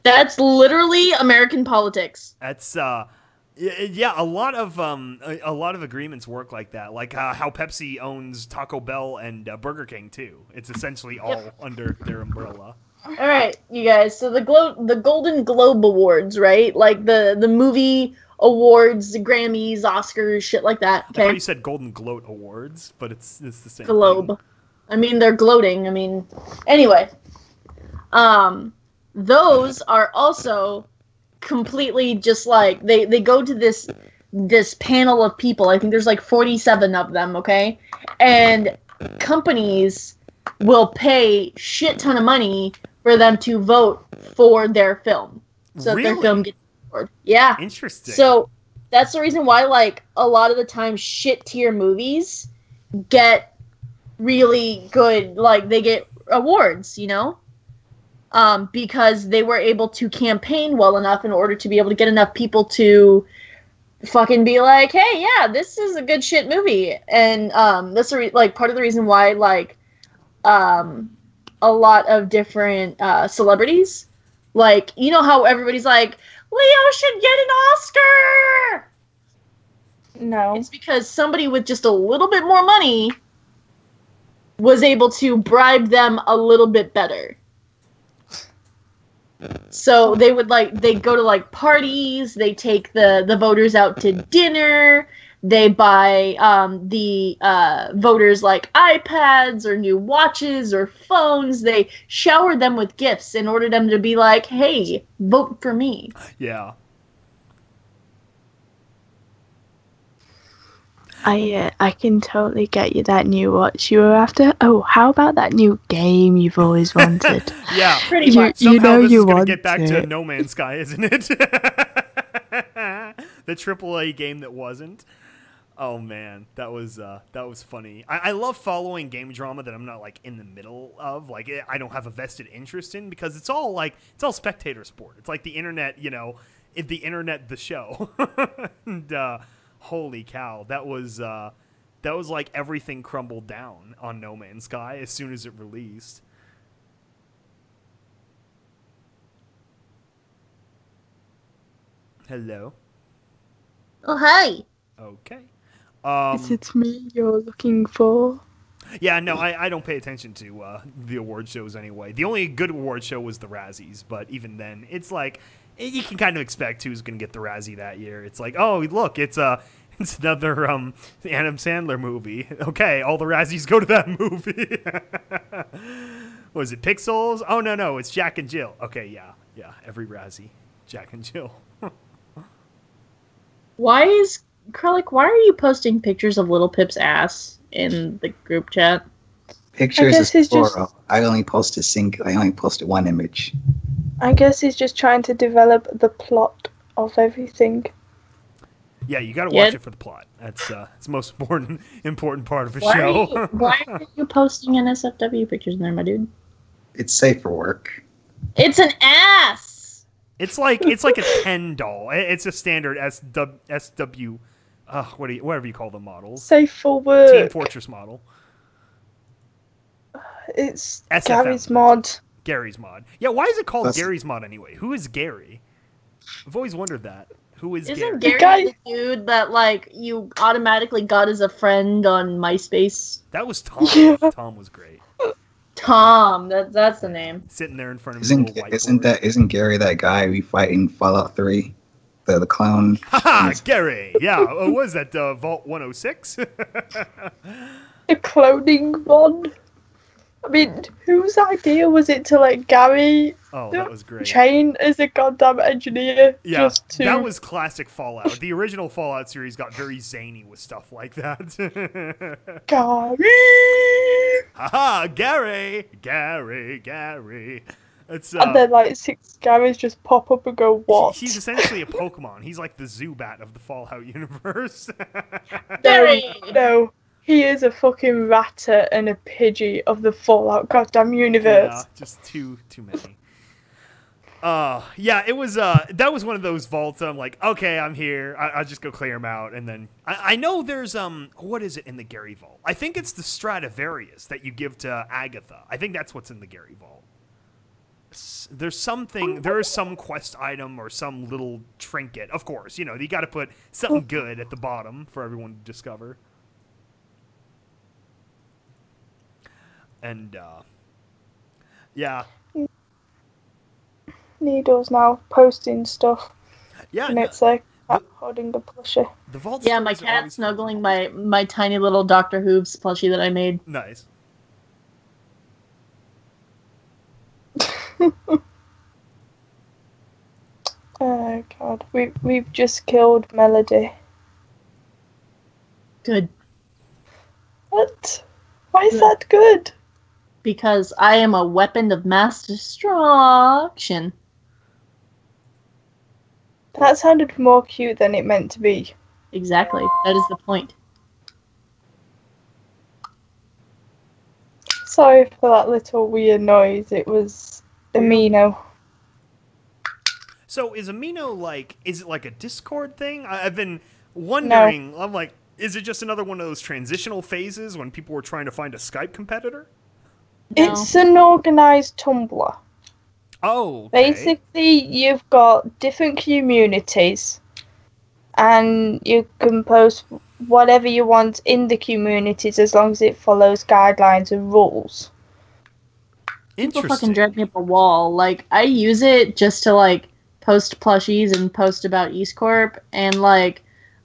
Speaker 5: That's literally American politics.
Speaker 1: That's yeah, a lot of agreements work like that. Like how Pepsi owns Taco Bell and Burger King too. It's essentially all under their umbrella.
Speaker 5: All right, you guys. So the Golden Globe Awards, right? Like the movie awards, the Grammys, Oscars, shit like that. Okay.
Speaker 1: I thought you said Golden Gloat Awards, but it's the same
Speaker 5: Globe.
Speaker 1: thing.
Speaker 5: I mean, they're gloating. I mean, anyway. Those are also completely just like they go to this panel of people. I think there's like 47 of them. Okay, and companies will pay shit ton of money for them to vote for their film, so that their film gets awarded. Yeah,
Speaker 1: interesting.
Speaker 5: So that's the reason why, like, a lot of the time, shit tier movies get really good. Like, they get awards, you know, because they were able to campaign well enough in order to be able to get enough people to fucking be like, hey, yeah, this is a good shit movie, and that's like part of the reason why, like, a lot of different celebrities, like, you know how everybody's like, Leo should get an Oscar.
Speaker 4: No,
Speaker 5: it's because somebody with just a little bit more money was able to bribe them a little bit better. So they go to like parties, they take the voters out to dinner, they buy the voters like iPads or new watches or phones. They shower them with gifts in order them to be like, hey, vote for me.
Speaker 1: Yeah.
Speaker 4: I can totally get you that new watch you were after. Oh, how about that new game you've always wanted?
Speaker 1: Yeah,
Speaker 5: pretty much.
Speaker 1: Somehow
Speaker 4: you know
Speaker 1: this
Speaker 4: you
Speaker 1: is gonna
Speaker 4: want
Speaker 1: get back
Speaker 4: it.
Speaker 1: to No Man's Sky, isn't it? The AAA game that wasn't. Oh man, that was funny. I love following game drama that I'm not like in the middle of, like I don't have a vested interest in, because it's all spectator sport. It's like the internet, you know, the show. And holy cow, that was like everything crumbled down on No Man's Sky as soon as it released. Hello.
Speaker 5: Oh, hi.
Speaker 1: Okay.
Speaker 4: Is it me you're looking for?
Speaker 1: Yeah, no, I don't pay attention to the award shows anyway. The only good award show was the Razzies, but even then, it's like, you can kind of expect who's going to get the Razzie that year. It's like, oh, look, it's another Adam Sandler movie. Okay, all the Razzies go to that movie. Was it Pixels? Oh, no, it's Jack and Jill. Okay, yeah, every Razzie, Jack and Jill.
Speaker 5: Why is Kralik, why are you posting pictures of Little Pip's ass in the group chat?
Speaker 3: Pictures is plural. I only posted one image.
Speaker 4: I guess he's just trying to develop the plot of everything.
Speaker 1: Yeah, you gotta watch it for the plot. That's it's the most important part of a show.
Speaker 5: Why are you posting NSFW pictures in there, my dude?
Speaker 3: It's safe for work.
Speaker 5: It's an ass!
Speaker 1: It's like a Ken doll. It's a standard SW, whatever you call the models.
Speaker 4: Safe for work.
Speaker 1: Team Fortress model.
Speaker 4: It's
Speaker 1: SFM.
Speaker 4: Gary's mod.
Speaker 1: Gary's mod. Yeah, why is it called Gary's mod anyway? Who is Gary? I've always wondered that. Who is Gary?
Speaker 5: Isn't Gary the dude that, like, you automatically got as a friend on MySpace?
Speaker 1: That was Tom.
Speaker 4: Yeah.
Speaker 1: Tom was great.
Speaker 5: Tom, that's the name.
Speaker 1: Sitting there in front of his little whiteboard.
Speaker 3: Isn't Gary that guy we fight in Fallout 3? The clone?
Speaker 1: Haha, Gary! Yeah, what was that, Vault 106?
Speaker 4: The cloning mod. I mean, whose idea was it to let Gary
Speaker 1: that was great.
Speaker 4: train as a goddamn engineer?
Speaker 1: Yeah, that was classic Fallout. The original Fallout series got very zany with stuff like that.
Speaker 4: Gary!
Speaker 1: Haha, Gary! It's,
Speaker 4: and then, like, 6 Garys just pop up and go, what?
Speaker 1: He's essentially a Pokemon. He's like the Zubat of the Fallout universe.
Speaker 4: No. He is a fucking ratter and a Pidgey of the Fallout goddamn universe.
Speaker 1: Yeah, just too many. Yeah, it was, that was one of those vaults. I'm like, okay, I'm here. I'll just go clear them out. And then, I know there's, what is it in the Gary Vault? I think it's the Stradivarius that you give to Agatha. I think that's what's in the Gary Vault. There is some quest item or some little trinket. Of course, you got to put something good at the bottom for everyone to discover. And, yeah.
Speaker 4: Needles now posting stuff.
Speaker 1: Yeah.
Speaker 4: And it's like holding the plushie.
Speaker 1: The vault.
Speaker 5: Yeah, my cat's snuggling my tiny little Dr. Hooves plushie that I made.
Speaker 1: Nice.
Speaker 4: Oh god, we've just killed Melody.
Speaker 5: Good.
Speaker 4: What? Why is that good?
Speaker 5: Because I am a weapon of mass destruction.
Speaker 4: That sounded more cute than it meant to be.
Speaker 5: Exactly. That is the point.
Speaker 4: Sorry for that little weird noise. It was Amino.
Speaker 1: So is Amino is it like a Discord thing? I've been wondering. No. I'm like, is it just another one of those transitional phases when people were trying to find a Skype competitor?
Speaker 4: No. It's an organized Tumblr.
Speaker 1: Oh, okay.
Speaker 4: Basically, you've got different communities, and you can post whatever you want in the communities as long as it follows guidelines and rules.
Speaker 5: People fucking drag me up a wall. Like, I use it just to, post plushies and post about EAST Corp, and,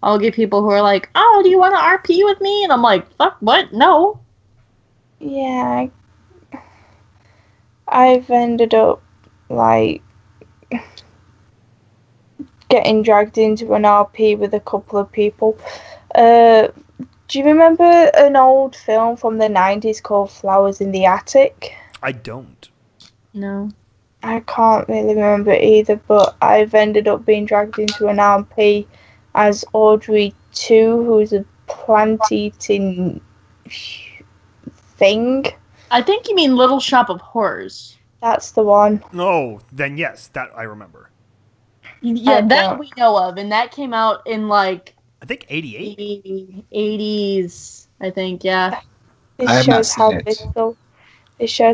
Speaker 5: I'll get people who are like, oh, do you want to RP with me? And I'm like, fuck, what? No.
Speaker 4: Yeah, I've ended up, getting dragged into an RP with a couple of people. Do you remember an old film from the 90s called Flowers in the Attic?
Speaker 1: I don't.
Speaker 5: No.
Speaker 4: I can't really remember either, but I've ended up being dragged into an RP as Audrey 2, who's a plant-eating thing.
Speaker 5: I think you mean Little Shop of Horrors.
Speaker 4: That's the one.
Speaker 1: Oh, then yes, that I remember.
Speaker 5: Yeah, that we know of, and that came out in
Speaker 1: I think 88.
Speaker 5: 80s, I think, yeah.
Speaker 4: It shows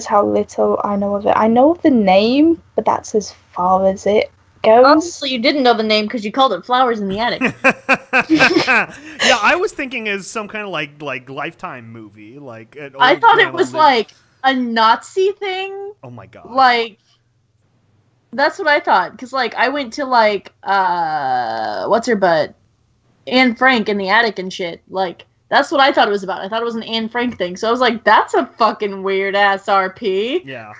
Speaker 4: how little I know of it. I know of the name, but that's as far as it goes.
Speaker 5: Obviously, you didn't know the name because you called it Flowers in the Attic.
Speaker 1: Yeah, I was thinking as some kind of like Lifetime movie,
Speaker 5: I thought it was a Nazi thing.
Speaker 1: Oh my god!
Speaker 5: That's what I thought, because I went to what's her butt, Anne Frank in the attic and shit. That's what I thought it was about. I thought it was an Anne Frank thing. So I was like, that's a fucking weird ass RP.
Speaker 1: Yeah.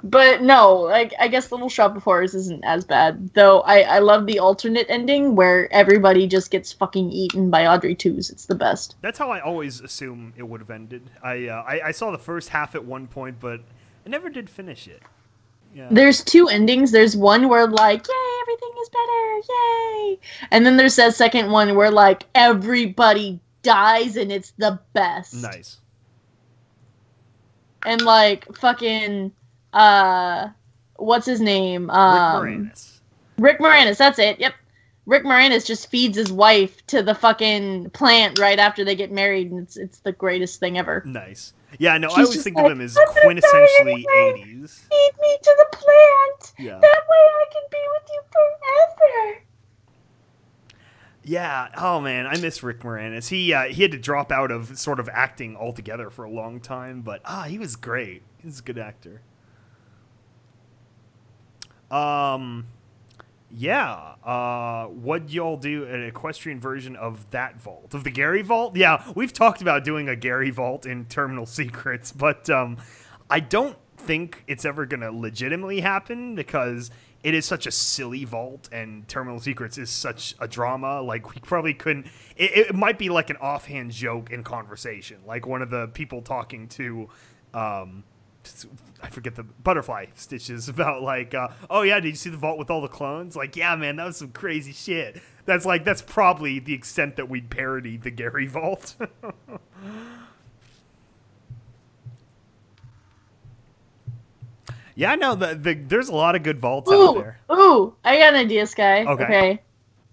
Speaker 5: But no, like I guess Little Shop of Horrors isn't as bad. Though I love the alternate ending where everybody just gets fucking eaten by Audrey 2s. It's the best.
Speaker 1: That's how I always assume it would have ended. I saw the first half at one point, but I never did finish it. Yeah.
Speaker 5: There's two endings. There's one where like, yay, everything is better, yay! And then there's that second one where like everybody dies and it's the best.
Speaker 1: Nice.
Speaker 5: And like fucking what's his name? Rick Moranis, that's it. Yep. Rick Moranis just feeds his wife to the fucking plant right after they get married, and it's the greatest thing ever.
Speaker 1: Nice. Yeah, no,
Speaker 5: She's
Speaker 1: I always think of him as quintessentially 80s.
Speaker 5: Feed me to the plant.
Speaker 1: Yeah.
Speaker 5: That way I can be with you forever.
Speaker 1: Yeah. Oh man, I miss Rick Moranis. He had to drop out of sort of acting altogether for a long time, but he was great. He was a good actor. Yeah. What'd y'all do an equestrian version of that vault? Of the Gary Vault? Yeah, we've talked about doing a Gary Vault in Terminal Secrets, but I don't think it's ever gonna legitimately happen because it is such a silly vault and Terminal Secrets is such a drama. Like, we probably couldn't... It might be like an offhand joke in conversation. Like one of the people talking to... I forget the butterfly stitches about like, oh yeah, did you see the vault with all the clones? Like, yeah, man, that was some crazy shit. That's probably the extent that we'd parody the Gary Vault. Yeah, no, there's a lot of good vaults out there.
Speaker 5: Ooh, I got an idea, Sky. Okay.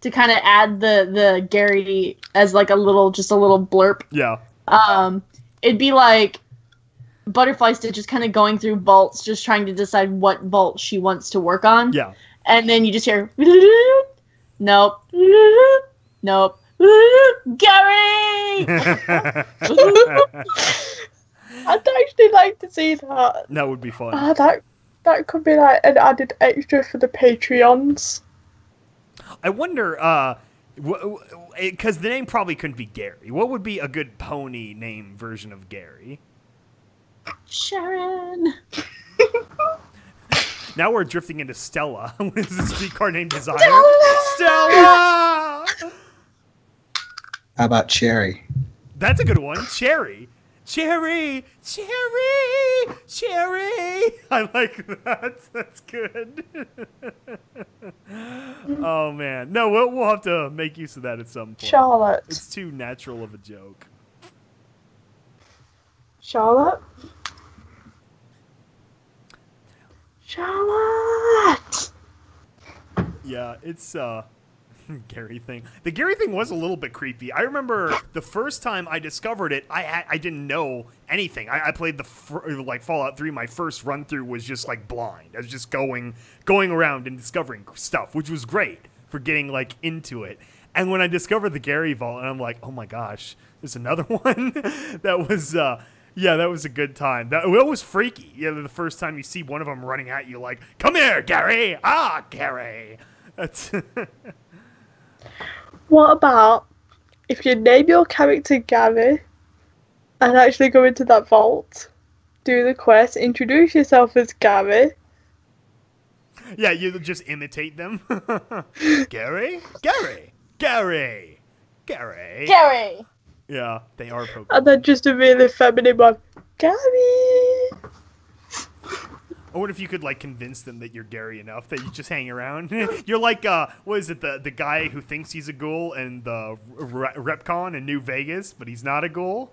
Speaker 5: To kind of add the Gary as like just a little blurb.
Speaker 1: Yeah.
Speaker 5: It'd be like Butterfly Stitch is kind of going through vaults, just trying to decide what vault she wants to work on.
Speaker 1: Yeah.
Speaker 5: And then you just hear, nope, nope, Gary!
Speaker 4: I'd actually like to see that.
Speaker 1: That would be fun.
Speaker 4: That could be like an added extra for the Patreons.
Speaker 1: I wonder, because the name probably couldn't be Gary. What would be a good pony name version of Gary?
Speaker 5: Sharon.
Speaker 1: Now we're drifting into Stella. What is the streetcar named Desire? Stella!
Speaker 3: How about Cherry?
Speaker 1: That's a good one. Cherry. Cherry! Cherry! Cherry! I like that. That's good. Oh, man. No, we'll have to make use of that at some point.
Speaker 4: Charlotte.
Speaker 1: It's too natural of a joke.
Speaker 4: Charlotte? Charlotte!
Speaker 1: Yeah, it's Gary thing. The Gary thing was a little bit creepy. I remember the first time I discovered it, I didn't know anything. I played like Fallout 3. My first run through was just like blind. I was just going around and discovering stuff, which was great for getting like into it. And when I discovered the Gary Vault, and I'm like, oh my gosh, there's another one. That was yeah, that was a good time. That was freaky. Yeah, the first time you see one of them running at you, like, come here, Gary. Ah, Gary. That's.
Speaker 4: What about if you name your character Gary and actually go into that vault, do the quest, introduce yourself as Gary?
Speaker 1: Yeah, you just imitate them. Gary? Gary! Gary! Gary!
Speaker 5: Gary!
Speaker 1: Yeah, they are Pokemon.
Speaker 4: And then just a really feminine one, Gary!
Speaker 1: I wonder if you could like convince them that you're Gary enough that you just hang around. You're like, what is it, the guy who thinks he's a ghoul and the Repcon in New Vegas, but he's not a ghoul?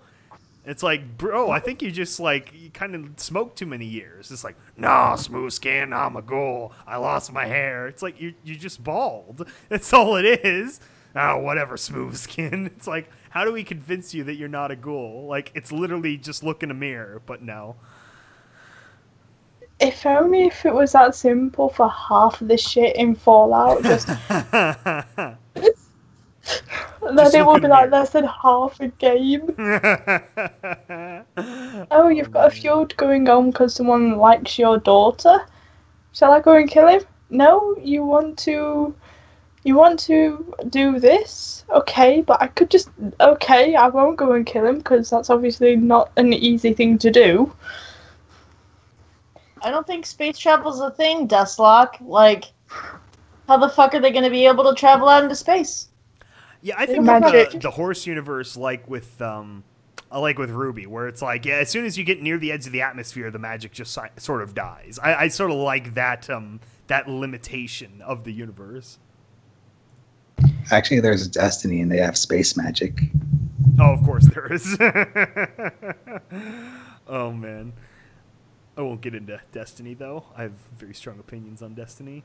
Speaker 1: It's like, bro, I think you just like, you kind of smoked too many years. It's like, nah, smooth skin, I'm a ghoul. I lost my hair. It's like, you're just bald. That's all it is. Oh, whatever, smooth skin. It's like, how do we convince you that you're not a ghoul? Like, it's literally just look in a mirror, but no.
Speaker 4: If only if it was that simple for half of the shit in Fallout, just... then it would be like less than half a game. Oh, you've got a feud going on because someone likes your daughter. Shall I go and kill him? No, you want to do this? Okay, but I could just... Okay, I won't go and kill him because that's obviously not an easy thing to do.
Speaker 5: I don't think space travel's a thing, Dustlock. Like, how the fuck are they going to be able to travel out into space?
Speaker 1: Yeah, I think the horse universe, like with Ruby, where it's like, yeah, as soon as you get near the edge of the atmosphere, the magic just sort of dies. I sort of like that that limitation of the universe.
Speaker 3: Actually, there's Destiny, and they have space magic.
Speaker 1: Oh, of course there is. Oh, man. I won't get into Destiny, though. I have very strong opinions on Destiny.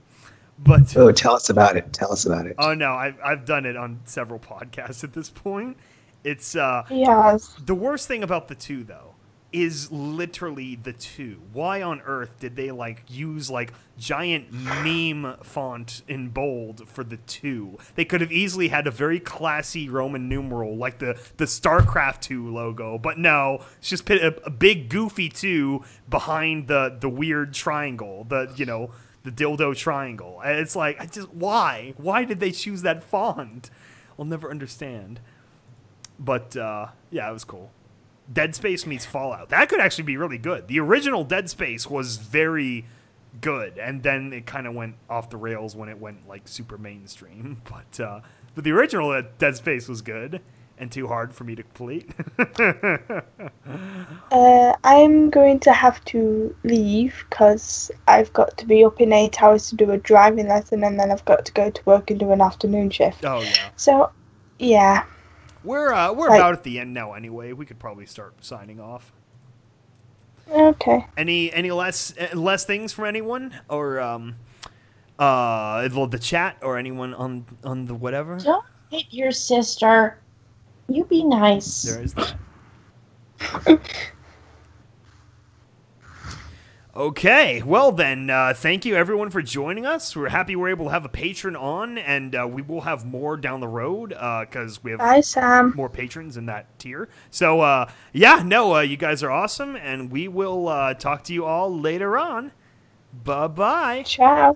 Speaker 1: But
Speaker 3: tell us about it. Tell us about it.
Speaker 1: Oh, no, I've done it on several podcasts at this point. It's
Speaker 4: yes.
Speaker 1: The worst thing about the 2, though, is literally the 2. Why on earth did they use giant meme font in bold for the 2? They could have easily had a very classy Roman numeral like the StarCraft 2 logo, but no, it's just a big goofy 2 behind the weird triangle, the dildo triangle. And it's like, why did they choose that font? I'll never understand. But yeah, it was cool. Dead Space meets Fallout. That could actually be really good. The original Dead Space was very good, and then it kind of went off the rails when it went super mainstream. But the original Dead Space was good and too hard for me to complete.
Speaker 4: I'm going to have to leave because I've got to be up in 8 hours to do a driving lesson, and then I've got to go to work and do an afternoon shift.
Speaker 1: Oh yeah.
Speaker 4: So, yeah.
Speaker 1: We're about at the end now anyway. We could probably start signing off.
Speaker 4: Okay.
Speaker 1: Any less things from anyone, or the chat, or anyone on the whatever?
Speaker 5: Don't hit your sister. You be nice.
Speaker 1: There is that. Okay, well then, thank you everyone for joining us. We're happy we're able to have a patron on, and we will have more down the road, because we have more patrons in that tier. So, you guys are awesome, and we will talk to you all later on. Bye-bye.
Speaker 4: Ciao.